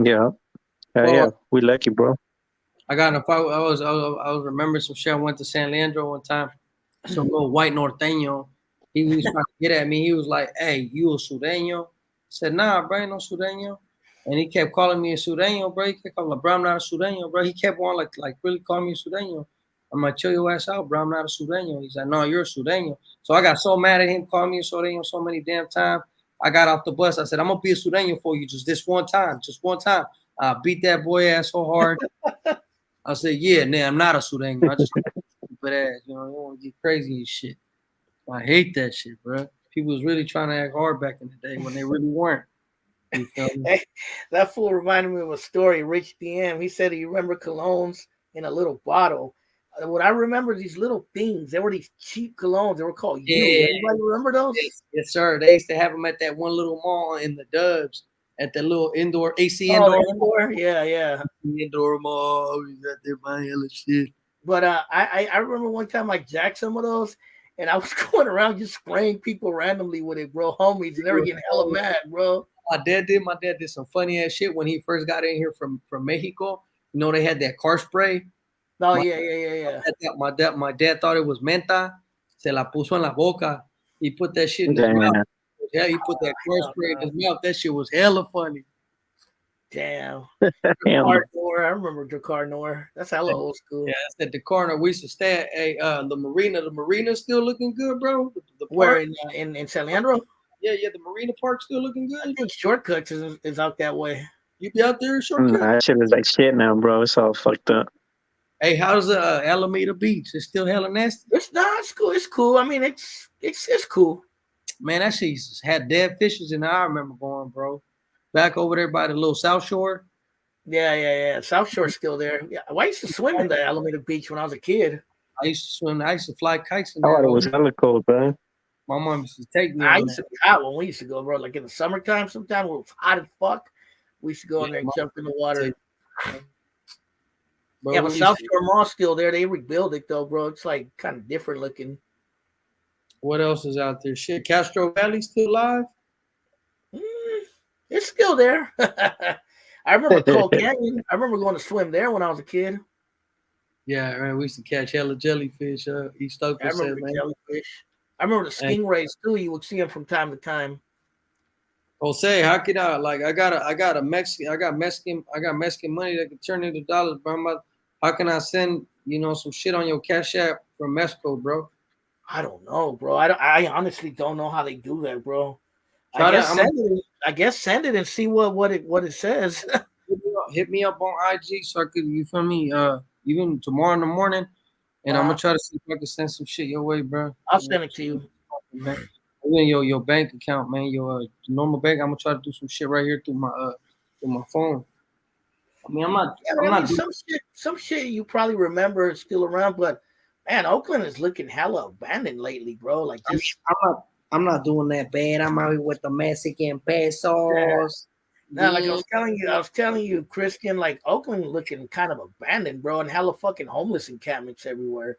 Yeah. Yeah. We lucky, bro. I got in a fight. I was remembering some shit. I went to San Leandro one time. Some little white norteño. He was trying to get at me. He was like, "Hey, you a sureño?" I said, "Nah, bro, ain't no sureño." And he kept calling me a sureño, bro. He kept calling me, "Bro, I'm not a sureño, bro." He kept on like really calling me a sureño. I'm like, "Chill your ass out, bro. I'm not a sureño." He's like, "No, you're a sureño." So I got so mad at him calling me a sureño so many damn times. I got off the bus. I said, "I'm gonna be a sureño for you just this one time, just one time." I beat that boy ass so hard. I said, "Yeah, nah, I'm not a sureño. I just stupid ass, you want to get crazy and shit." I hate that shit, bro. People was really trying to act hard back in the day when they really weren't. You feel me? Hey, that fool reminded me of a story. Rich DM. He said he remembered colognes in a little bottle. What I remember these little things. They were these cheap colognes. They were called You. Anybody remember those? Yes, sir. They used to have them at that one little mall in the Dubs at the little indoor AC indoor. Yeah. Indoor mall. We got there buying hella shit. But I remember one time I jacked some of those, and I was going around just spraying people randomly with it, bro. Homies, and they were getting hella mad, bro. My dad did some funny ass shit when he first got in here from Mexico. They had that car spray. Oh, yeah. My dad thought it was menta. Se la puso en la boca. He put that shit in his mouth. Yeah, he put that car spray in his mouth. That shit was hella funny. Damn. Dakar Noir. I remember Dakar Noir. That's hella old school. Yeah, that's at the corner. We used to stay at the marina. The marina's still looking good, bro. The Where in San Leandro? Yeah, the Marina Park still looking good. I think Shortcuts is out that way. You be out there, Shortcuts? Nah, that shit is like shit now, bro. It's all fucked up. Hey, how's Alameda Beach? It's still hella nasty. It's cool. It's cool. I mean, it's cool. Man, that shit had dead fishes in there. I remember going, bro. Back over there by the little South Shore. Yeah. South Shore's still there. Yeah, I used to swim in the Alameda Beach when I was a kid. I used to swim. I used to fly kites in there. Oh, it was hella cold, bro. My mom used to take me. I used to be hot when we used to go, bro. Like in the summertime, sometimes when it was hot as fuck, we used to go in there and jump in the water. Bro, yeah, but South Shore Mall's still there. They rebuild it though, bro. It's like kind of different looking. What else is out there? Shit, Castro Valley still alive? It's still there. I remember Cold Canyon. I remember going to swim there when I was a kid. Yeah, man, we used to catch hella jellyfish. East Oakland. I remember the jellyfish. I remember the stingrays too. You would see them from time to time. Jose, how can I like I got Mexican money that can turn into dollars, bro. How can I send some shit on your Cash App from Mexico, bro? I don't know, bro. I honestly don't know how they do that, bro. I Try to guess send it. I guess send it and see what it says. hit me up on IG so I could you feel me even tomorrow in the morning, and I'm gonna try to see if I can send some shit your way, bro. I'll send it to you, Man. Even your bank account, man, your normal bank. I'm gonna try to do some shit right here through my phone. I mean, Yeah, but I mean, some shit you probably remember is still around, but man, Oakland is looking hella abandoned lately, bro. Like just I'm not doing that bad. I'm out here with the Mexican yeah. pesos. Now, like Yeah. I was telling you, Christian, like Oakland looking kind of abandoned, bro, and hella fucking homeless encampments everywhere.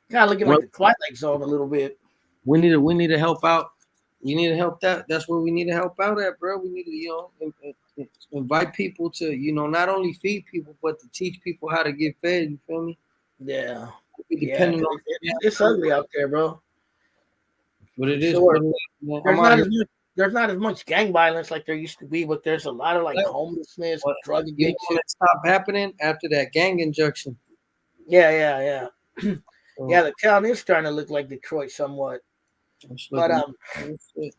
Kind of looking like Well, the Twilight Zone a little bit. we need to help out. We need to help that. That's where we need to help out at, bro. We need to invite people to not only feed people but to teach people how to get fed. You feel me? Yeah, yeah, Depending 'cause on it's ugly out there, bro. what For it is. sure. Man. There's I'm out not here. as much. There's not as much gang violence like there used to be, but there's a lot of like But homelessness, drug you know when addiction. it stopped happening after that gang injection. Yeah, yeah, yeah. So Yeah, the town is starting to look like Detroit somewhat. it's But looking. Shit.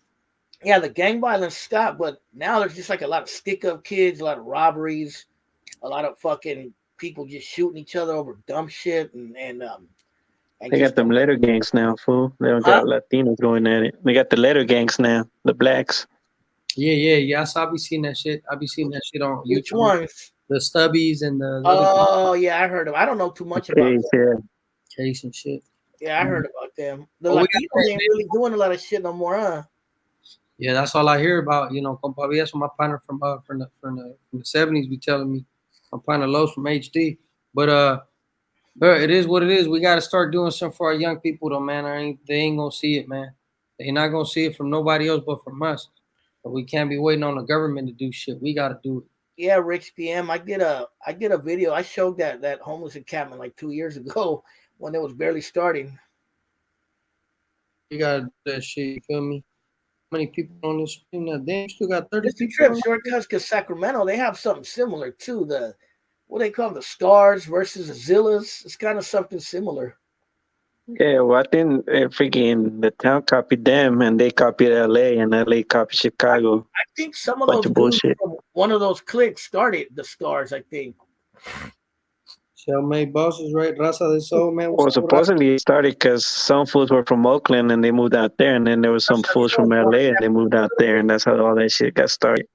yeah, the gang violence stopped, but now there's just like a lot of stick up kids, a lot of robberies, a lot of fucking people just shooting each other over dumb shit and They got just them letter gangs now, fool. They don't huh? got Latinos going at it. They got the letter gangs now, the blacks. Yeah. So I be seeing that shit. I be seeing that shit on Which YouTube. ones? The stubbies and the other Oh yeah, I heard of. I don't know too much about Crazy, them. yeah. case and shit. Yeah, I heard about them. The But we Latinos got ain't really doing a lot of shit no more, huh? yeah, that's all I hear about. Compa Viejas, my partner from the 70s be telling me. My partner Lowe's from HD. But bro, it is what it is. We gotta start doing something for our young people though, man. They ain't gonna see it, man. They not gonna see it from nobody else but from us. But we can't be waiting on the government to do shit. We gotta do it. Yeah, Rich PM. I did a video. I showed that homeless encampment like 2 years ago when it was barely starting. We gotta do that shit, you feel me? How many people on this stream now? Damn, you still got 30 It's a people trip on shortcuts because Sacramento they have something similar too. The what they call the stars versus the Zillas. It's kind of something similar. Yeah, well, I think freaking the town copied them and they copied LA and LA copied Chicago. I think some of Bunch those of dudes bullshit. from one of those cliques started the stars. I think. Shell made bosses, right? Raza de Soul, man. What's Well, up with Raza? supposedly it started because some fools were from Oakland and they moved out there, and then there was some fools from LA and they moved out there, and that's how all that shit got started.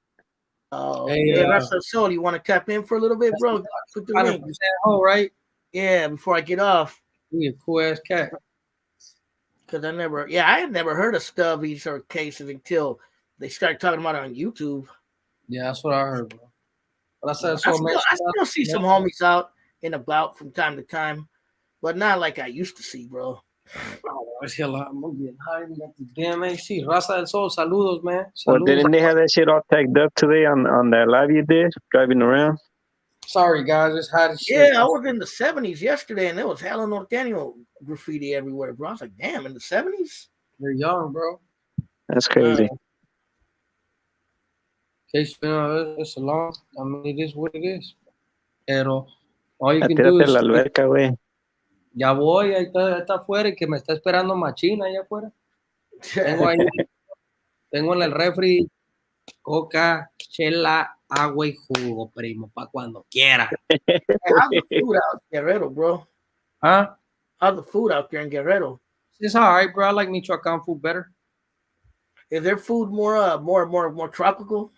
Oh, Hey, yeah, that's the soul. You want to tap in for a little bit, that's bro? Put the kind of link. from San Ho, right? Yeah, before I get off, You a cool ass cat. because I had never heard of stubbies or cases until they started talking about it on YouTube. Yeah, that's what I heard, bro. But I said I so, man. still see some homies out and about from time to time, but not like I used to see, bro. Oh, es que I'm getting high. We got the damn AC. Raza del Sol, saludos, man. Well, Saludos. didn't they have that shit all tagged up today on that live you did driving around? Sorry, guys. It's hot as shit. Yeah, I was in the 70s yesterday, and there was hella Norteño graffiti everywhere, bro. I was like, damn, in the 70s? You're young, bro. That's crazy. Case, it's a long. I mean, it is what it is. Pero all you can do Tírate is. la alberca, güey. Ya voy, ahí está afuera y que me está esperando machina allá afuera. Tengo ahí, tengo en el refri coca, chela, agua y jugo, primo, para cuando quiera. Hey, how's the food out in Guerrero, bro? Huh? How's the food out there in Guerrero? It's all right, bro. I like Michoacan food better. Is their food more tropical?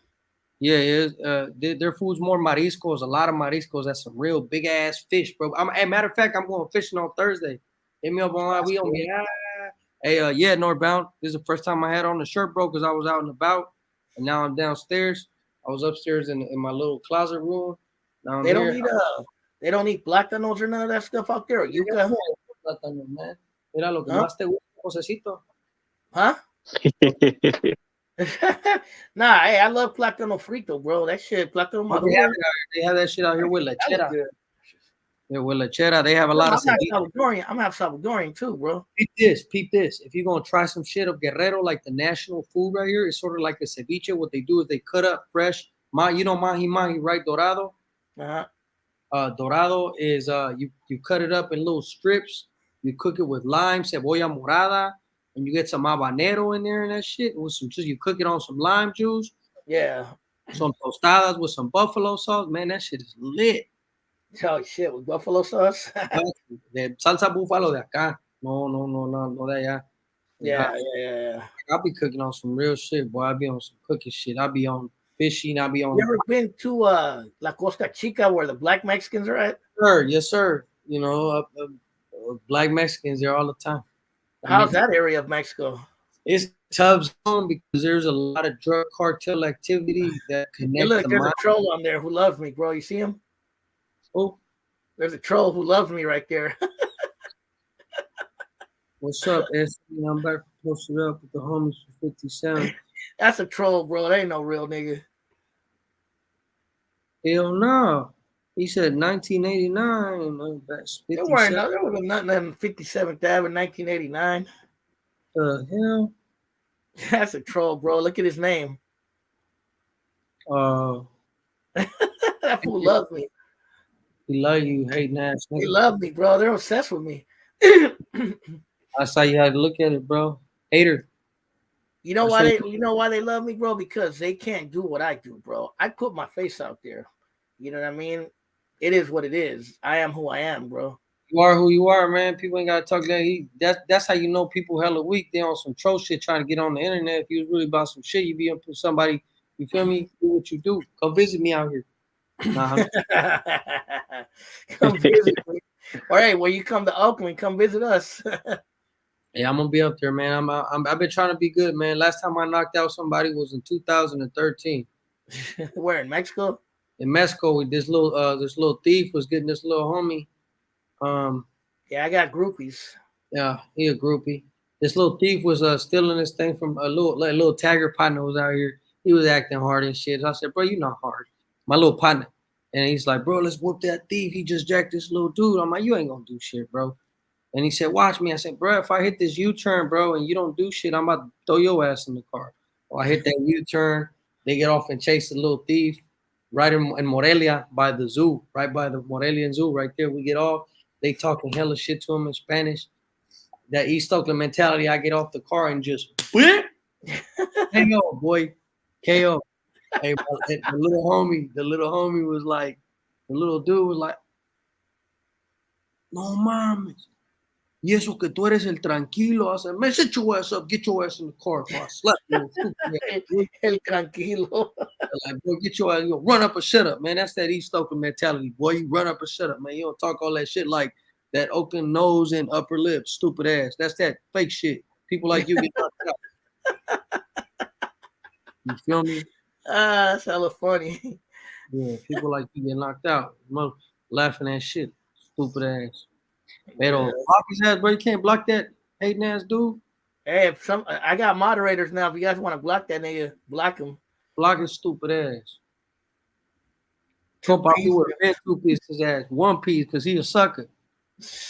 Yeah, it is. Their food's more mariscos, a lot of mariscos. That's some real big ass fish, bro. As a matter of fact, I'm going fishing on Thursday. Hit me up on we on me. Hey, yeah, Northbound. This is the first time I had on the shirt, bro, because I was out and about, and now I'm downstairs. I was upstairs in my little closet room. Now They don't eat platanos or none of that stuff out there, or yuca. Man. Mira lo que más te gusta, Josecito. Huh? Nah, hey, I love plátano frito, bro. That shit, plátano maduro. They have that shit out here with lechera. Yeah, with lechera, they have a No, lot of I'm not ceviche. Salvadorian. I'm half Salvadorian too, bro. Peep this, peep this. If you're gonna try some shit of Guerrero, like the national food right here, it's sort of like a ceviche. What they do is they cut up fresh, you know, mahi mahi, right? Dorado. Uh-huh. Dorado is you cut it up in little strips. You cook it with lime, cebolla morada, and you get some habanero in there and that shit. With some just you cook it on some lime juice, Yeah. some tostadas with some buffalo sauce. Man, that shit is lit. Oh shit, with buffalo sauce. De salsa búfalo de acá. No de allá. Yeah, yeah. I'll be cooking on some real shit, boy. I'll be on some cooking shit. I'll be on fishing. I'll be on. You ever been to La Costa Chica where the black Mexicans are at? Sir, yes, sir. You know, black Mexicans there all the time. How's that area of Mexico? It's tough zone because there's a lot of drug cartel activity that Hey, connects look, to there's my. a troll on there who loves me, bro. You see him? Oh, There's a troll who loves me right there. what's up, S? I'm back posted up with the homies for 57. That's a troll, bro. That ain't no real nigga. Hell no. He said 1989. That's There weren't 57. no, there was nothing on 57th Ave in 1989. The hell? That's a troll, bro. Look at his name. That fool loves me. He love you, hating ass They nigga. love me, bro. They're obsessed with me. That's how you had to look at it, bro. Hater. You know why they love me, bro? Because they can't do what I do, bro. I put my face out there. You know what I mean? It is what it is. I am who I am, bro. You are who you are, man. People ain't gotta talk that. That's how you know people hella weak. They on some troll shit trying to get on the internet. If you was really about some shit, you be up with somebody. You feel me? Do what you do. Come visit me out here. Nah, Come visit me. All right, when you come to Oakland, come visit us. yeah, I'm gonna be up there, man. I've been trying to be good, man. Last time I knocked out somebody was in 2013 Where in Mexico? in Mexico. With this little thief was getting this little homie. Yeah, I got groupies. Yeah, he a groupie. This little thief was stealing this thing from a little tagger partner was out here. He was acting hard and shit. So I said, bro, you not hard. My little partner. And he's like, bro, let's whoop that thief. He just jacked this little dude. I'm like, you ain't gonna do shit, bro. And he said, watch me. I said, bro, if I hit this U-turn, bro, and you don't do shit, I'm about to throw your ass in the car. Or I hit that U-turn. They get off and chase the little thief right in Morelia by the zoo, right by the Morelian Zoo right there. We get off. They talking hella shit to him in Spanish. That East Oakland mentality. I get off the car and just KO, boy, KO. Hey, the little homie was like, the little dude was like, no mames. Y eso que tú eres el tranquilo. I said, man, sit your ass up, get your ass in the car. Bro. I slept you. El tranquilo. Like, boy, get your ass, you know, run up or shut up, man. That's that East Oakland mentality, boy. You run up or shut up, man. You don't talk all that shit like that Oakland nose and upper lip, stupid ass. That's that fake shit. People like you get knocked out. You feel me? That's hella funny. Yeah, people like you get knocked out. Laughing at shit. Stupid ass. They don't block his ass, bro. You can't block that hating ass dude. Hey, I got moderators now. If you guys want to block that nigga, block him. Block his stupid ass. Trump, he would have been 2 pieces ass. 1 piece, because he a sucker.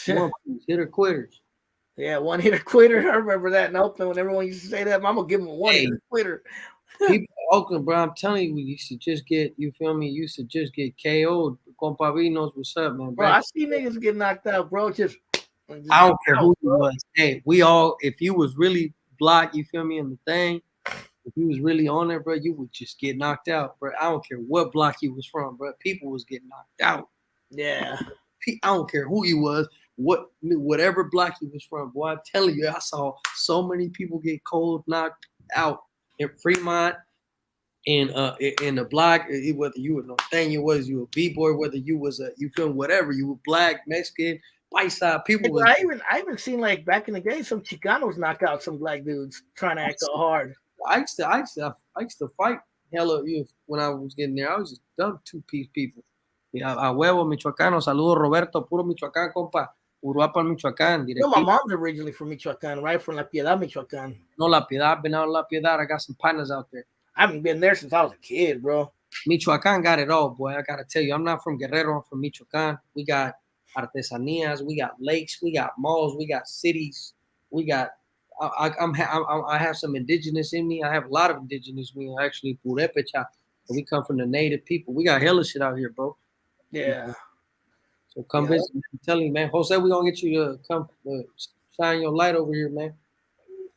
1 piece. Hitter quitters. Yeah, 1 hitter quitter. I remember that in Oakland when everyone used to say that. I'm gonna give him a 1 hitter quitter. People in Oakland, bro, I'm telling you, you used to just get, you feel me? You used to just get KO'd. Compa V knows what's up, man. Bro, I see niggas get knocked out, bro. Just I don't care who you was. Hey, we all, if you was really blocked, you feel me, in the thing, if you was really on there, bro, you would just get knocked out, bro. I don't care what block you was from, bro. People was getting knocked out. Yeah. I don't care who you was, whatever block you was from, boy. I'm telling you, I saw so many people get cold knocked out in Fremont, in the block, whether you were Nathaniel, whether you were a B-boy, whether you was you feel whatever, you were black, Mexican, white side, people was, I even seen like back in the day some Chicanos knock out some black dudes trying to act all hard. I used to fight hella when I was getting there. I was just dumb 2-piece people. Yeah, a huevo, Michoacano. Saludos, Roberto, puro Michoacán, compa. Uruapan, Michoacán. You know, my mom's originally from Michoacán, right? From La Piedad, Michoacán. No, La Piedad. I've been out of La Piedad. I got some partners out there. I haven't been there since I was a kid, bro. Michoacán got it all, boy. I gotta tell you, I'm not from Guerrero. I'm from Michoacán. We got artesanías, we got lakes, we got malls, we got cities, we got. I have some indigenous in me. I have a lot of indigenous in me. Actually, Purepecha. We come from the native people. We got hella shit out here, bro. Yeah. So come visit. I'm telling you, man. Jose, we gonna get you to come shine your light over here, man.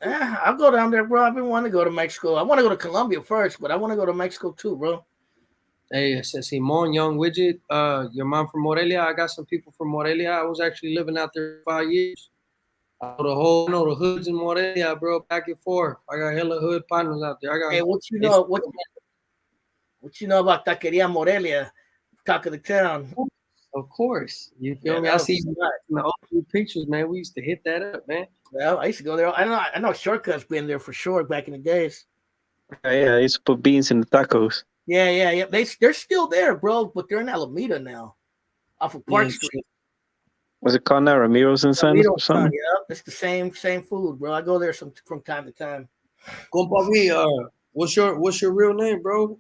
I'll go down there, bro. I've been wanting to go to Mexico. I want to go to Colombia first, but I want to go to Mexico too, bro. Hey, Simon, Young Widget, your mom from Morelia. I got some people from Morelia. I was actually living out there for 5 years. I know the hoods in Morelia, bro, back and forth. I got hella hood partners out there. Hey, what you know about Taqueria Morelia, Talk of the Town? Of course. You feel me? I see you in the old pictures, man. We used to hit that up, man. Well, I used to go there. I know Shortcut's been there for sure back in the days. Yeah, I used to put beans in the tacos. Yeah. They're still there, bro, but they're in Alameda now, off of Park Street. Was it called now Ramiro's and Sons or something? Yeah, it's the same food, bro. I go there from time to time. Compa V, what's your real name, bro?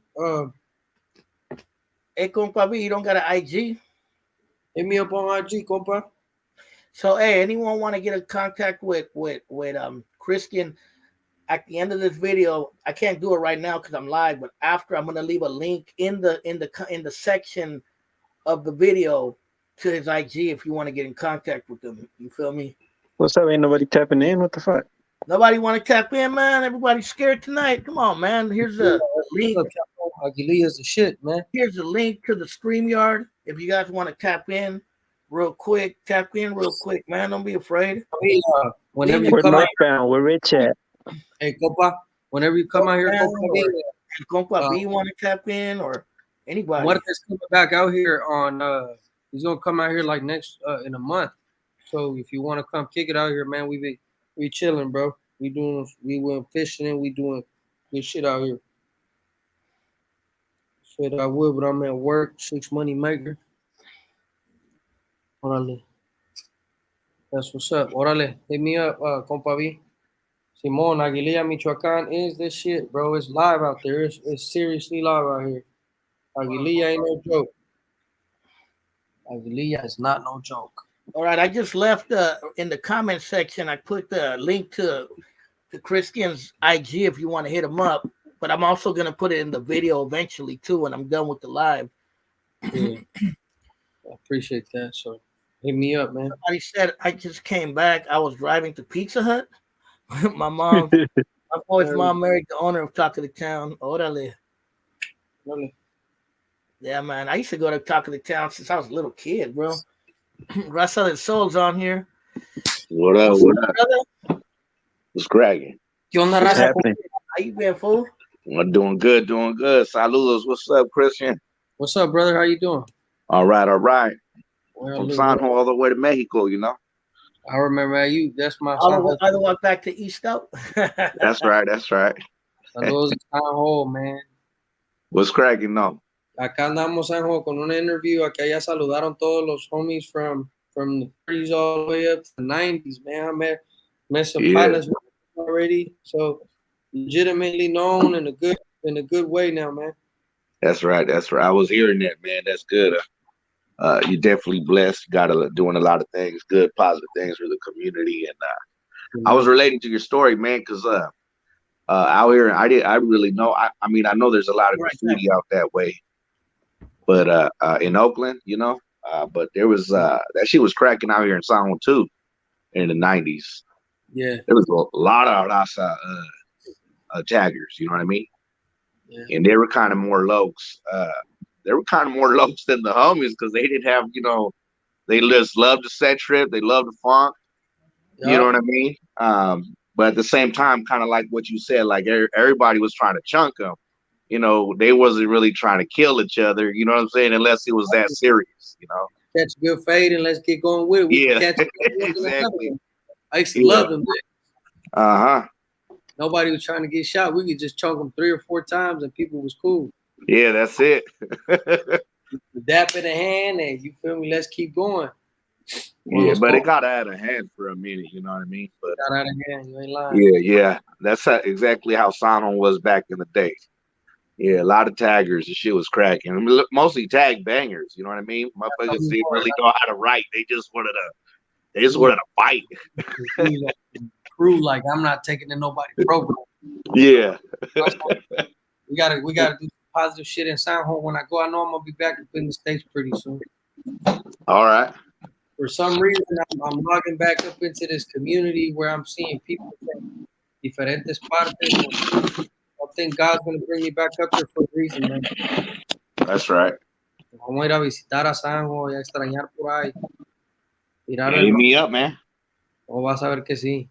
Hey, Compa V, you don't got an IG? Hit me up on IG, compa. So, hey, anyone want to get in contact with Christian? At the end of this video, I can't do it right now because I'm live, but after I'm gonna leave a link in the section of the video to his IG if you want to get in contact with him. You feel me? What's up? Ain't nobody tapping in? What the fuck? Nobody want to tap in, man. Everybody's scared tonight. Come on, man. Here's the link. Aguililla's the shit, man. Here's the link to the StreamYard. If you guys want to tap in real quick, man. Don't be afraid. Whenever you We're come northbound. We're rich at. Hey, compa. Whenever you come out here, Compa B want to tap in or anybody. What if it's coming back out here on? He's gonna come out here like next in a month. So if you want to come kick it out here, man, we chilling, bro. We went fishing and we doing good shit out here. Said I would, but I'm at work. 6 money maker. Orale. That's what's up. Orale. Hit me up, compa B. Simon, Aguililla, Michoacan is this shit, bro. It's live out there. It's seriously live out here. Aguililla ain't no joke. Aguililla is not no joke. All right, I just left in the comment section. I put the link to Christian's IG if you want to hit him up. But I'm also gonna put it in the video eventually too when I'm done with the live. Yeah. I appreciate that. So hit me up, man. Somebody said I just came back. I was driving to Pizza Hut. My boy's mom married the owner of Talk of the Town. Orale. Yeah, man. I used to go to Talk of the Town since I was a little kid, bro. Russell and Soul's on here. What up? Brother? What's cracking? What's happening? How you been, fool? I'm doing good. Saludos. What's up, Christian? What's up, brother? How you doing? All right. Well, from San Juan all the way to Mexico, you know. I remember you. That's my all the way back to East Out. That's right. Saludos San Juan, man. What's cracking, no? Acá andamos San Juan con un interview. Acá ya saludaron todos los homies from the 30s all the way up to the 90s, man. I met some partners already, so legitimately known in a good way now, man. That's right. I was hearing that, man. That's good. You're definitely blessed. Doing a lot of things, good, positive things for the community. And I was relating to your story, man, because out here, I really know. I mean, I know there's a lot of graffiti out that way, but in Oakland, you know, but there was that shit was cracking out here in San Juan too in the 90s. Yeah, there was a lot of Raza taggers. You know what I mean? Yeah. And they were kind of more lokes. They were kind of more lokes than the homies because they didn't have, you know, they just loved the set trip. They loved the funk. Yep. You know what I mean? But at the same time, kind of like what you said, like everybody was trying to chunk them. You know, they wasn't really trying to kill each other. You know what I'm saying? Unless it was that serious, you know. Catch a good fade and let's get going with it. Yeah, exactly. I used to love them. Uh-huh. Nobody was trying to get shot. We could just chunk them 3 or 4 times and people was cool. Yeah, that's it. The dap in the hand and you feel me? Let's keep going. Yeah, but it got out of hand for a minute, you know what I mean? But got out of hand, you ain't lying. Yeah. That's exactly how San Juan was back in the day. Yeah, a lot of taggers. The shit was cracking. I mean, mostly tag bangers. You know what I mean? Motherfuckers didn't really know how to write. They just wanted to fight. Crew, like I'm not taking to nobody program. Yeah. We gotta do positive shit in San Juan. When I go, I know I'm gonna be back up in the States pretty soon. All right. For some reason, I'm logging back up into this community where I'm seeing people from diferentes partes. I think God's gonna bring me back up there for a reason, man. That's right. Vamos a ir a visitar a San Juan y a extrañar por ahí. Tirar Hit me up, man. O vas a ver que sí.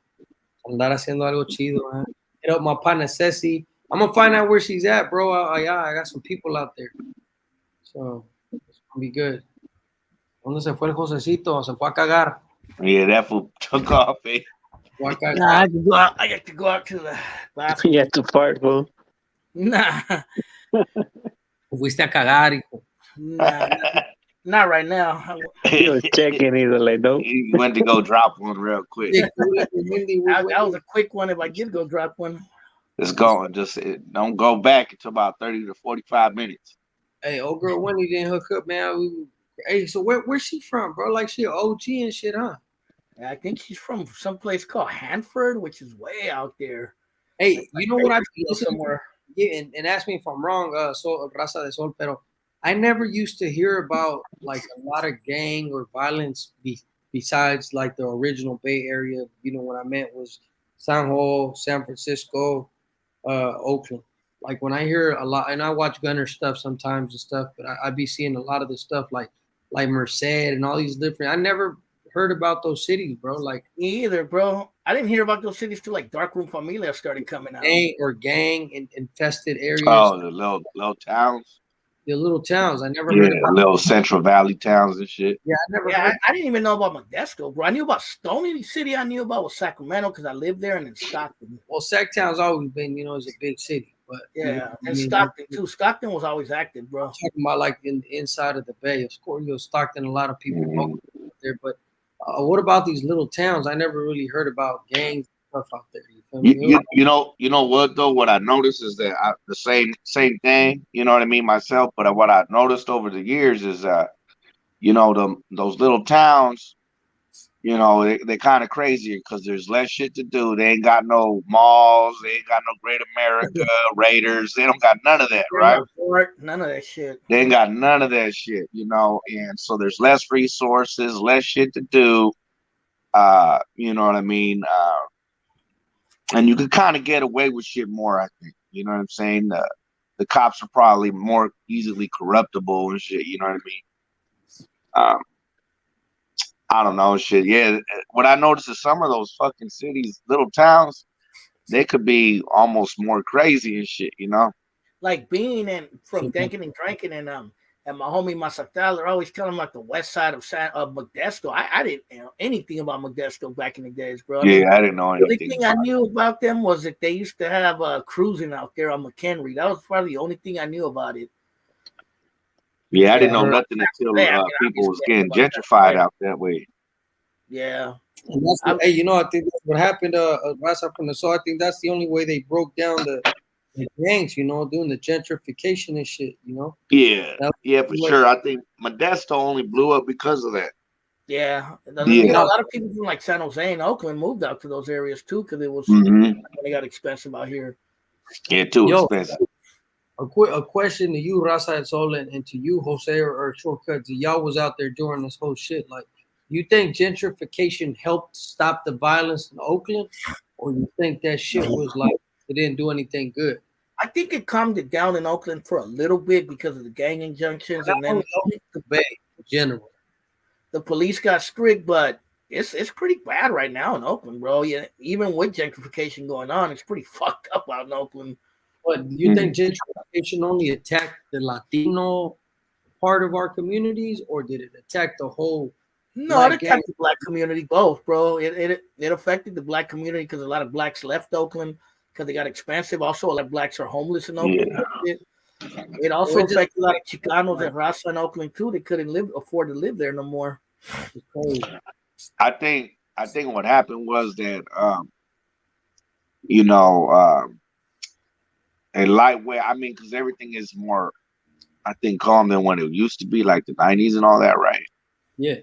Andar haciendo algo chido, man. Hit up my partner Ceci. I'm gonna find out where she's at, bro. I got some people out there. So it's gonna be good. ¿Dónde se fue el Josecito? Se fue a cagar. Yeah, that fool took off, eh? Nah, I got to go out to the bathroom. You have to fart, bro. Nah. Fuiste a cagar, hijo. Nah, not right now. He was checking. He was like, nope. He went to go drop one real quick. That was a quick one if I did go drop one. It's going. Just don't go back until about 30 to 45 minutes. Hey, old girl Wendy didn't hook up, man. Hey, so where's she from, bro? Like she an OG and shit, huh? I think she's from some place called Hanford, which is way out there. Hey, you know what I feel somewhere? Yeah, and ask me if I'm wrong, so Raza de Sol, pero I never used to hear about like a lot of gang or violence besides like the original Bay Area. You know what I meant was San Juan, San Francisco, Oakland. Like when I hear a lot, and I watch Gunner stuff sometimes and stuff, but I be seeing a lot of the stuff like Merced and all these different. I never heard about those cities, bro. Like me either, bro. I didn't hear about those cities till like Darkroom Familia started coming out. Gang infested areas. Oh, the little towns. The little towns. I never heard about little Central Valley towns and shit. Yeah, I never. I didn't even know about Modesto, bro. I knew about Stony City. I knew about was Sacramento because I lived there, and in Stockton. Well, Sacktown's always been, is a big city, but yeah, and Stockton too. Stockton was always active, bro. I'm talking about like in the inside of the Bay. Of course, Stockton. A lot of people there, but what about these little towns? I never really heard about gangs and stuff out there. You know what though? What I noticed is that the same thing. You know what I mean myself. But what I noticed over the years is those little towns, they kind of crazier because there's less shit to do. They ain't got no malls. They ain't got no Great America, Raiders. They don't got none of that, right? None of that shit. They ain't got none of that shit, and so there's less resources, less shit to do. You know what I mean? And you can kind of get away with shit more, I think. You know what I'm saying? The cops are probably more easily corruptible and shit. You know what I mean? I don't know, shit. Yeah, what I noticed is some of those fucking cities, little towns, they could be almost more crazy and shit, Like being from thinking and drinking and my homie Masatal, they're always telling like the west side of Modesto. I didn't know anything about Modesto back in the days, bro. I didn't know anything. The only thing I knew about them was that they used to have cruising out there on McHenry. That was probably the only thing I knew about it. Yeah, I didn't know nothing until people was getting gentrified out that way. Yeah. And that's I think that's what happened Raza from the so I think that's the only way they broke down the gangs, doing the gentrification and shit, Yeah, for sure. I think Modesto only blew up because of that. Yeah. A lot of people from like San Jose and Oakland moved out to those areas too because it was they got expensive out here. Yeah, too expensive. A question to you, Raza and Sol, and to you, Jose or Shortcuts. Y'all was out there during this whole shit. Like, you think gentrification helped stop the violence in Oakland, or you think that shit was like it didn't do anything good? I think it calmed it down in Oakland for a little bit because of the gang injunctions, and then the Bay in general. The police got strict, but it's pretty bad right now in Oakland, bro. Yeah, even with gentrification going on, it's pretty fucked up out in Oakland. But do you think gentrification only attacked the Latino part of our communities, or did it attack the whole? No, it attacked the black community both, bro. It affected the black community because a lot of blacks left Oakland because they got expensive. Also, a lot of blacks are homeless in Oakland. Yeah. It also affected a lot of Chicanos and Raza in Oakland too. They couldn't afford to live there no more. I think what happened was that and lightweight. I mean, because everything is more, I think, calm than when it used to be, like the '90s and all that, right? Yeah.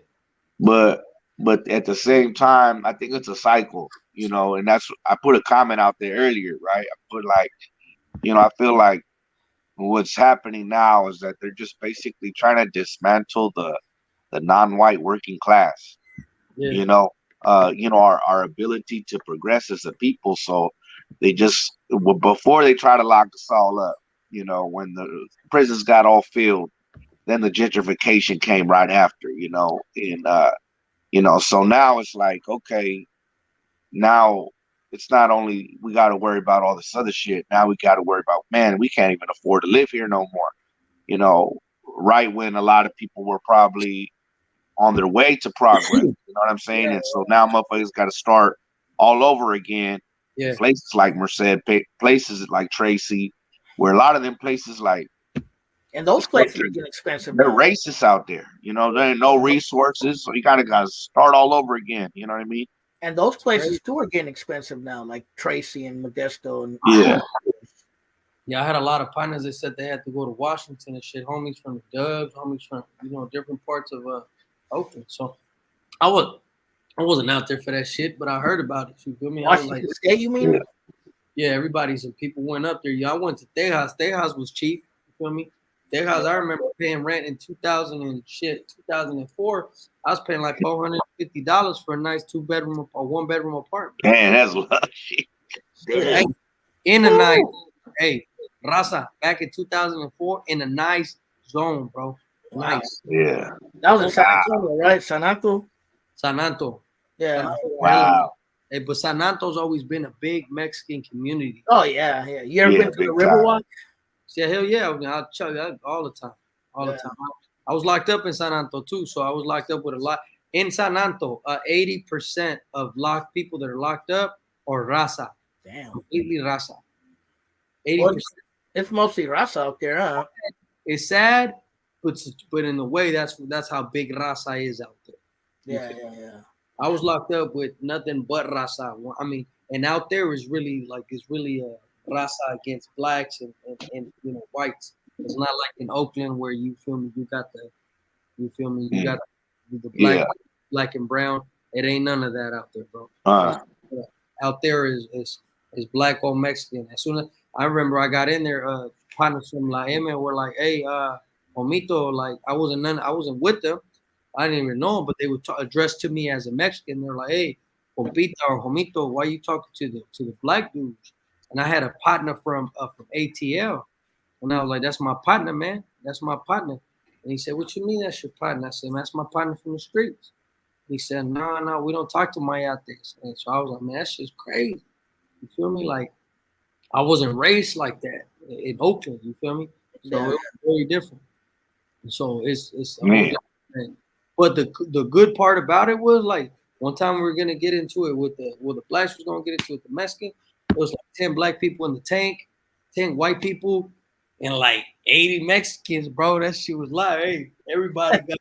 But at the same time, I think it's a cycle, and that's I put a comment out there earlier, right? I put like, I feel like what's happening now is that they're just basically trying to dismantle the non-white working class. Yeah. Our ability to progress as a people. So they just before they try to lock us all up, when the prisons got all filled, then the gentrification came right after, and so now it's like, okay, now it's not only we got to worry about all this other shit. Now we got to worry about, man, we can't even afford to live here no more. Right when a lot of people were probably on their way to progress. You know what I'm saying? And so now motherfuckers got to start all over again. Yeah. Places like Merced, places like Tracy, where a lot of them places like, and those places are getting expensive. They're racist out there. There ain't no resources, so you kind of got to start all over again. You know what I mean? And those places too are getting expensive now, like Tracy and Modesto. And yeah, I had a lot of partners that said they had to go to Washington and shit. Homies from the Dubs, homies from different parts of Oakland. So I wasn't out there for that shit, but I heard about it. You feel me? Washington State, you mean? Yeah, everybody's and people went up there. Yeah, I went to Tejas. Tejas was cheap. You feel me? Tejas, I remember paying rent in 2004. I was paying like $450 for a nice 2-bedroom or 1-bedroom apartment. Man, that's shit. Hey, in a nice, Raza, back in 2004, in a nice zone, bro. Nice. Yeah. That was in San Antonio, right? San Antonio? San Antonio. Yeah. Wow. Hey, but San Antonio's always been a big Mexican community. Oh, yeah. You ever been to the Riverwalk? Yeah, hell yeah. I'll tell you that all the time. All the time. I was locked up in San Antonio too, so I was locked up with a lot. In San Antonio, 80% of locked people that are locked up are raza. Damn. Completely raza. 80%. It's mostly raza out there, huh? It's sad, but in a way, that's how big raza is out there. Yeah. I was locked up with nothing but raza. I mean, and out there is really a raza against blacks and whites. It's not like in Oakland where you got the black and brown. It ain't none of that out there, bro. Out there is black or Mexican. As soon as I remember I got in there, partners from La M were like, hey, Homito, like I wasn't with them. I didn't even know them, but they would address to me as a Mexican. They're like, hey, Compita or Homito, why are you talking to the black dudes? And I had a partner from ATL. And I was like, that's my partner, man. That's my partner. And he said, what you mean that's your partner? I said, man, that's my partner from the streets. And he said, no, we don't talk to Mayates. And so I was like, man, that shit's crazy. You feel me? Like, I wasn't raised like that in Oakland. You feel me? So it was very different. And so it's a whole different thing. But the good part about it was, like, one time we were going to get into it with the blacks was going to get into it with the Mexican. It was like 10 black people in the tank, 10 white people, and like 80 Mexicans, bro. That shit was live. Hey, everybody got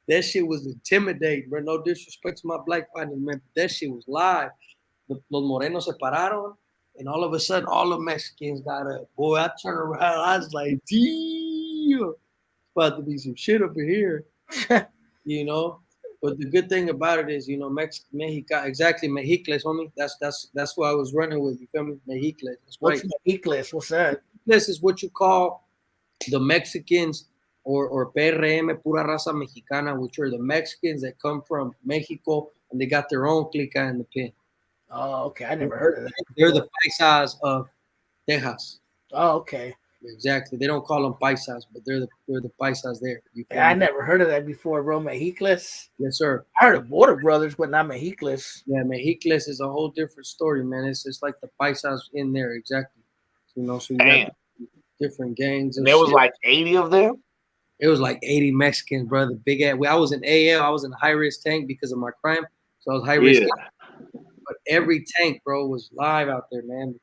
that shit was intimidating, bro. No disrespect to my black partners, man. That shit was live. Los Morenos se pararon, and all of a sudden, all the Mexicans got up. Boy, I turned around. I was like, damn, it's about to be some shit up in here. But the good thing about it is, Mexica, exactly, Mexicles, homie. That's what I was running with. You feel me? Mexicles. What's Mexicles? What's that? This is what you call the Mexicans or PRM, Pura Raza Mexicana, which are the Mexicans that come from Mexico and they got their own clica in the pin. Oh, okay. I never heard of that. They're the paisas of Tejas. Oh, okay. Exactly. They don't call them paisas, but they're the paisas there. I never heard of that before, bro. Mexicles. Yes, sir. I heard of Border Brothers, but not Mexicles. Yeah, Mexicles is a whole different story, man. It's like the paisas in there, exactly. So you got different gangs. And there was like 80 of them? It was like 80 Mexicans, brother. Big ass. I was in AL. I was in a high-risk tank because of my crime. So I was high-risk. Yeah. But every tank, bro, was live out there, man.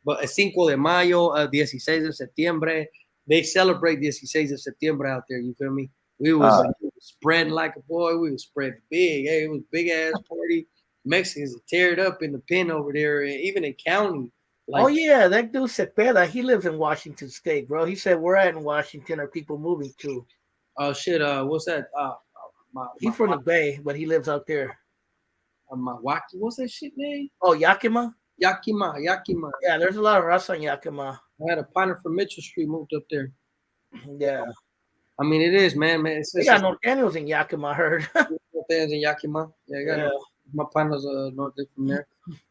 But 5 de Mayo, 16 de Septiembre, they celebrate 16 de Septiembre out there, you feel me? We was spreading like a boy. We was spreading big. Hey, it was big-ass party. Mexicans tear it up in the pen over there, and even in county. Like, oh yeah, that dude Cepeda, he lives in Washington State, bro. He said where at in Washington are people moving to? oh shit, what's that? He's from the Bay, but he lives out there. What's that shit name? Oh, Yakima? Yakima. Yeah, there's a lot of Raza in Yakima. I had a partner from Mitchell Street moved up there. Yeah. I mean, it is, man. It's They got no Daniels in Yakima, I heard. things in Yakima. Yeah, I got Yeah. my partners north from there.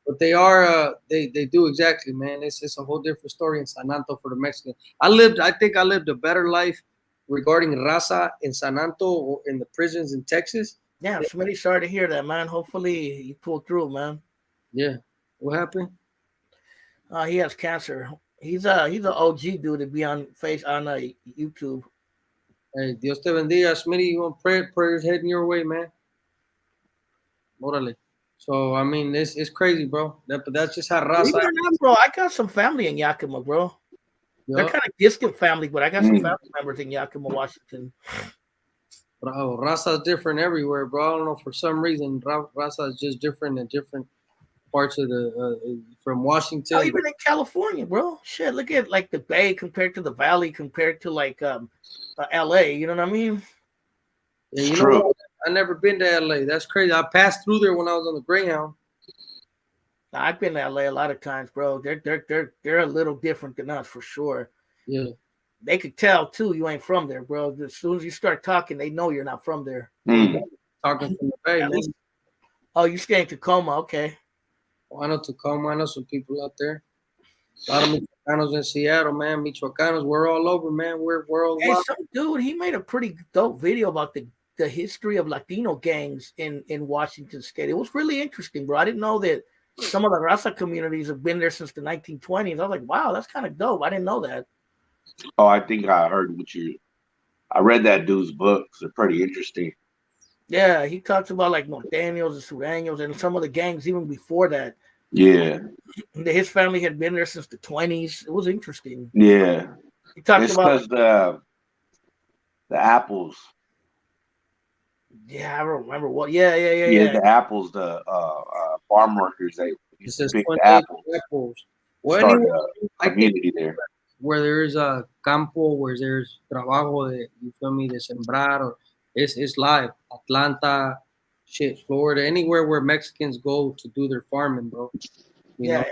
But they are they do exactly, man. It's a whole different story in San Anto for the Mexicans. I think I lived a better life regarding raza in San Anto or in the prisons in Texas. Yeah, somebody sorry to hear that, man. Hopefully you pull through, man. Yeah. What happened? He has cancer. He's an OG dude to be on YouTube. Hey, Dios te bendiga, Smitty. You want prayers heading your way, man. Órale. So I mean, it's crazy, bro. But that's just how raza. Believe it or not, bro, I got some family in Yakima, bro. They're kind of distant family, but I got some family members in Yakima, Washington. Bro, raza is different everywhere, bro. I don't know, for some reason, raza is just different in different parts of the from Washington. Oh, even in California, bro. Shit, look at like the Bay compared to the Valley compared to like LA. You know what I mean? Yeah, you know what? I never been to LA. That's crazy. I passed through there when I was on the Greyhound. I've been to LA a lot of times, bro. They're a little different than us for sure. Yeah. They could tell too you ain't from there, bro. As soon as you start talking, they know you're not from there. Talking from the Bay, man. Oh, you stay in Tacoma, okay. Oh, I know Tacoma. I know some people out there. A lot of Michoacanos in Seattle, man. Michoacanos, we're all over, man. We're all Hey, some dude, he made a pretty dope video about the history of Latino gangs in Washington State. It was really interesting, bro. I didn't know that some of the Raza communities have been there since the 1920s. I was like, wow, that's kind of dope. I didn't know that. Oh, I think I heard I read that dude's books. They're pretty interesting. Yeah, he talks about like Norteños and Sureños and some of the gangs even before that. Yeah. His family had been there since the 20s. It was interesting. Yeah. He talked about the apples. Yeah, I don't remember what. Yeah. The apples, the farm workers, they used to pick the apples. Well, anyway, community there. Where there's a campo, where there's trabajo, you feel me, de sembrar, or it's live. Atlanta, shit, Florida, anywhere where Mexicans go to do their farming, bro. You know?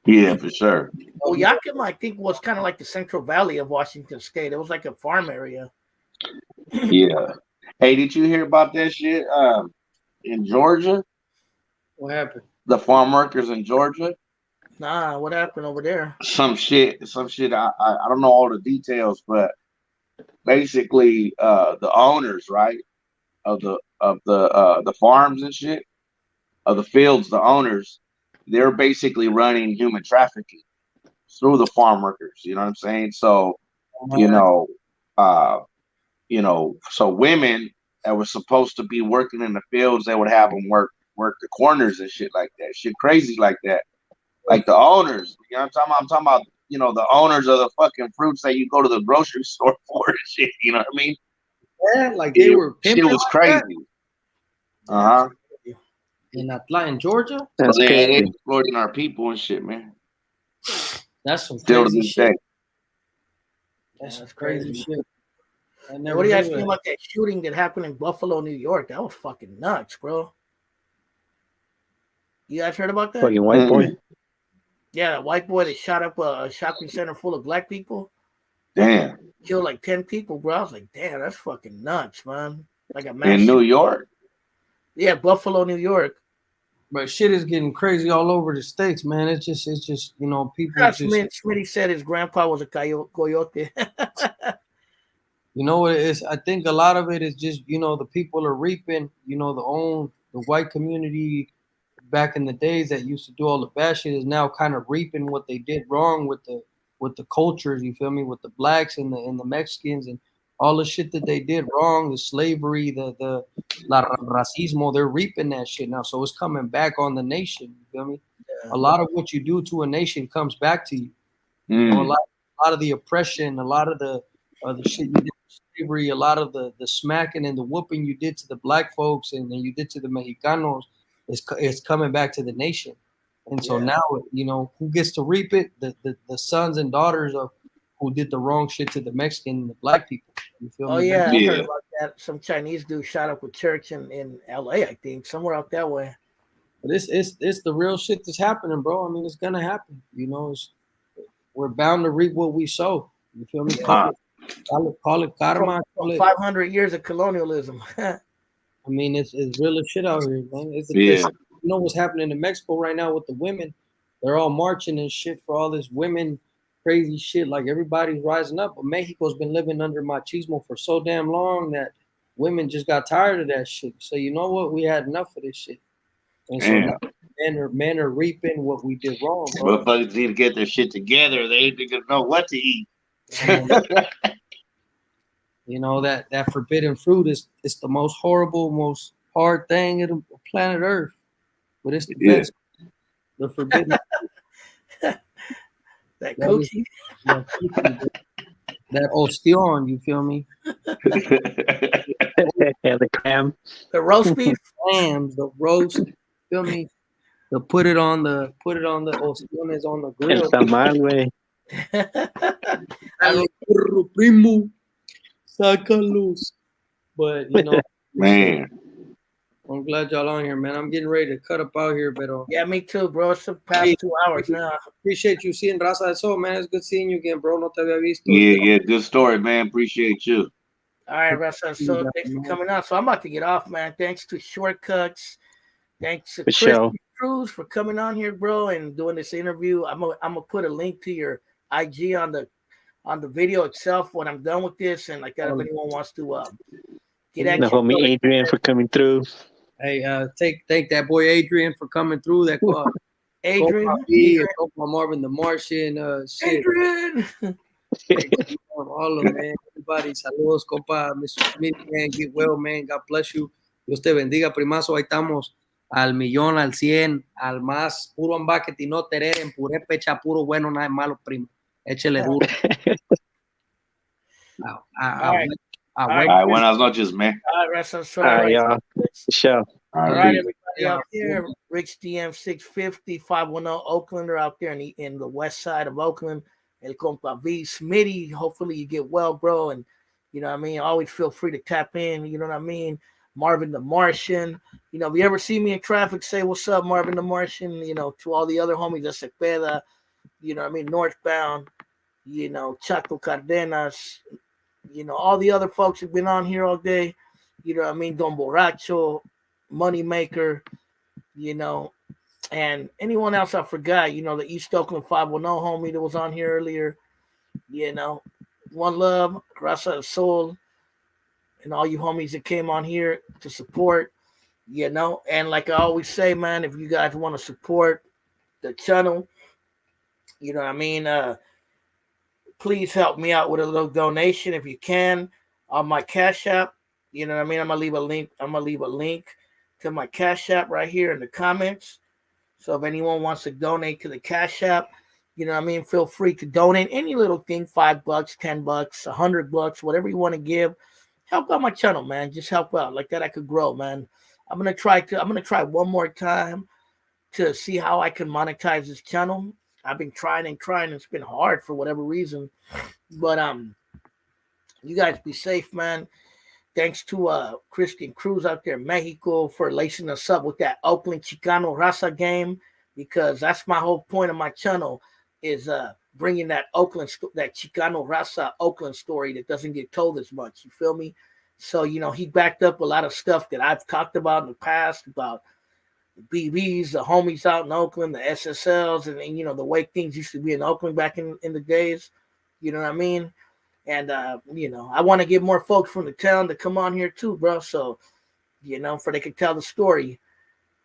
Yeah, for sure. Well, Yakima, I think, was kind of like the Central Valley of Washington State. It was like a farm area. Yeah. Hey, did you hear about that shit in Georgia? What happened? The farm workers in Georgia? Nah, what happened over there? Some shit. I don't know all the details, but basically, the owners, right, of the farms and shit, of the fields, the owners, they're basically running human trafficking through the farm workers. You know what I'm saying? So, so women that were supposed to be working in the fields, they would have them work the corners and shit like that. Shit crazy like that. Like the owners, you know what I'm talking about, the owners of the fucking fruits that you go to the grocery store for and shit, you know what I mean? Yeah, like they were pimping. Shit was crazy. Uh-huh. In Atlanta, in Georgia? That's they exploiting our people and shit, man. That's some crazy shit. That's crazy shit. What do you guys think about that shooting that happened in Buffalo, New York? That was fucking nuts, bro. You guys heard about that? Fucking white boy. Yeah, that white boy that shot up a shopping center full of black people. Damn. Killed like 10 people, bro. I was like, damn, that's fucking nuts, man. Like a mass in New York? Yeah, Buffalo, New York. But shit is getting crazy all over the states, man. It's just people. Smitty said his grandpa was a coyote. You know what it is? I think a lot of it is just, the people are reaping, the white community back in the days that used to do all the bad shit is now kind of reaping what they did wrong with the cultures, you feel me, with the blacks and the Mexicans and all the shit that they did wrong, the slavery, the racismo, they're reaping that shit now. So it's coming back on the nation, you feel me? Yeah. A lot of what you do to a nation comes back to you. A lot of the oppression, a lot of the shit you did to slavery, a lot of the smacking and the whooping you did to the black folks and you did to the Mexicanos, it's coming back to the nation. And so now, you know, who gets to reap it? The sons and daughters of who did the wrong shit to the Mexican and the black people. You feel Oh me? yeah, I heard about that. Some Chinese dude shot up a church in LA, I think, somewhere out that way. But it's the real shit that's happening, bro. I mean, it's gonna happen. You know, we're bound to reap what we sow. You feel me? Call it karma. From 500 years of colonialism. I mean, it's real as shit out here, man. Yeah. You know what's happening in Mexico right now with the women? They're all marching and shit for all this women crazy shit. Like everybody's rising up, but Mexico's been living under machismo for so damn long that women just got tired of that shit. So you know what? We had enough of this shit. And so now men are reaping what we did wrong, bro. Motherfuckers need to get their shit together. They ain't gonna know what to eat. You know that forbidden fruit is the most horrible, most hard thing in planet Earth, but it's the best. The forbidden. that coochie. That ostion, you feel me? The clam. The roast beef. Clams, the roast. Feel me? To put it on the ostiones on the grill. El tamal, güey. Primo, sácalos. But you know, Man. I'm glad y'all on here, man. I'm getting ready to cut up out here, but yeah, me too, bro. It's the past 2 hours now. Appreciate you seeing Raza del Sol, man. It's good seeing you again, bro. No te había visto. Yeah, good story, man. Appreciate you. All right, Raza del Sol, thanks for coming on. So I'm about to get off, man. Thanks to Shortcuts. Thanks to Christian Cruz for coming on here, bro, and doing this interview. I'm gonna put a link to your IG on the video itself when I'm done with this, and like that, if anyone wants to get at the homie Adrian for coming through. Hey, thank that boy Adrian for coming through. That Adrian, Marvin the Martian, shit. Adrian. All of them, man. Everybody, saludos, compa. Mr. Smith, man, get well, man. God bless you. Dios te bendiga, primazo. Ahí estamos al millón, al 100, al más puro ambaquete y no tereren, puré pecha, puro bueno, nada malo, primo. Échele duro. All right, buenas noches, man. All right, Raza. All right, y'all. Sure. All right, everybody out there. Rich DM 650 510 Oakland are out there in the west side of Oakland. El compa V Smitty. Hopefully you get well, bro. And you know what I mean? Always feel free to tap in. You know what I mean? Marvin the Martian. You know, if you ever see me in traffic, say what's up, Marvin the Martian. You know, to all the other homies, that's Cepeda, you know what I mean, northbound, you know, Chaco Cardenas, you know, all the other folks have been on here all day. You know what I mean? Don Borracho, Moneymaker, you know, and anyone else I forgot, you know, the East Oakland 510 homie that was on here earlier, you know, one love, Raza del Sol, and all you homies that came on here to support, you know, and like I always say, man, if you guys want to support the channel, you know what I mean, please help me out with a little donation if you can on my Cash App. You know what I mean? I'm gonna leave a link to my Cash App right here in the comments. So if anyone wants to donate to the Cash App, you know what I mean, feel free to donate any little thing, $5, $10, $100, whatever you want to give. Help out my channel, man. Just help out. Like that I could grow, man. I'm gonna try one more time to see how I can monetize this channel. I've been trying. It's been hard for whatever reason. But you guys be safe, man. Thanks to Christian Cruz out there in Mexico for lacing us up with that Oakland Chicano Raza game, because that's my whole point of my channel is bringing that that Chicano Raza Oakland story that doesn't get told as much. You feel me? So, you know, he backed up a lot of stuff that I've talked about in the past about the BBs, the homies out in Oakland, the SSLs, and you know, the way things used to be in Oakland back in the days. You know what I mean? And, you know, I want to get more folks from the town to come on here too, bro. So, you know, for they can tell the story.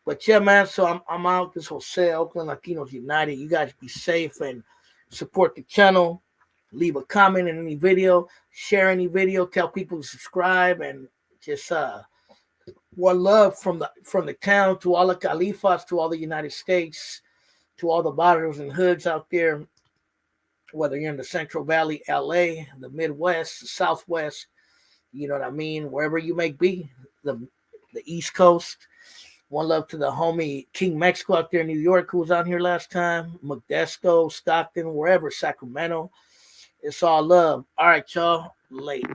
But yeah, man, so I'm out. This Jose, Oakland Latinos United. You guys be safe and support the channel. Leave a comment in any video, share any video, tell people to subscribe, and just one love from the town to all the Califas, to all the United States, to all the barrios and hoods out there, whether you're in the Central Valley, LA, the Midwest, the Southwest, you know what I mean, wherever you may be, the East Coast, One love to the homie King Mexico out there in New York who was on here last time. Modesto, Stockton, wherever, Sacramento. It's all love. All right, y'all. Late.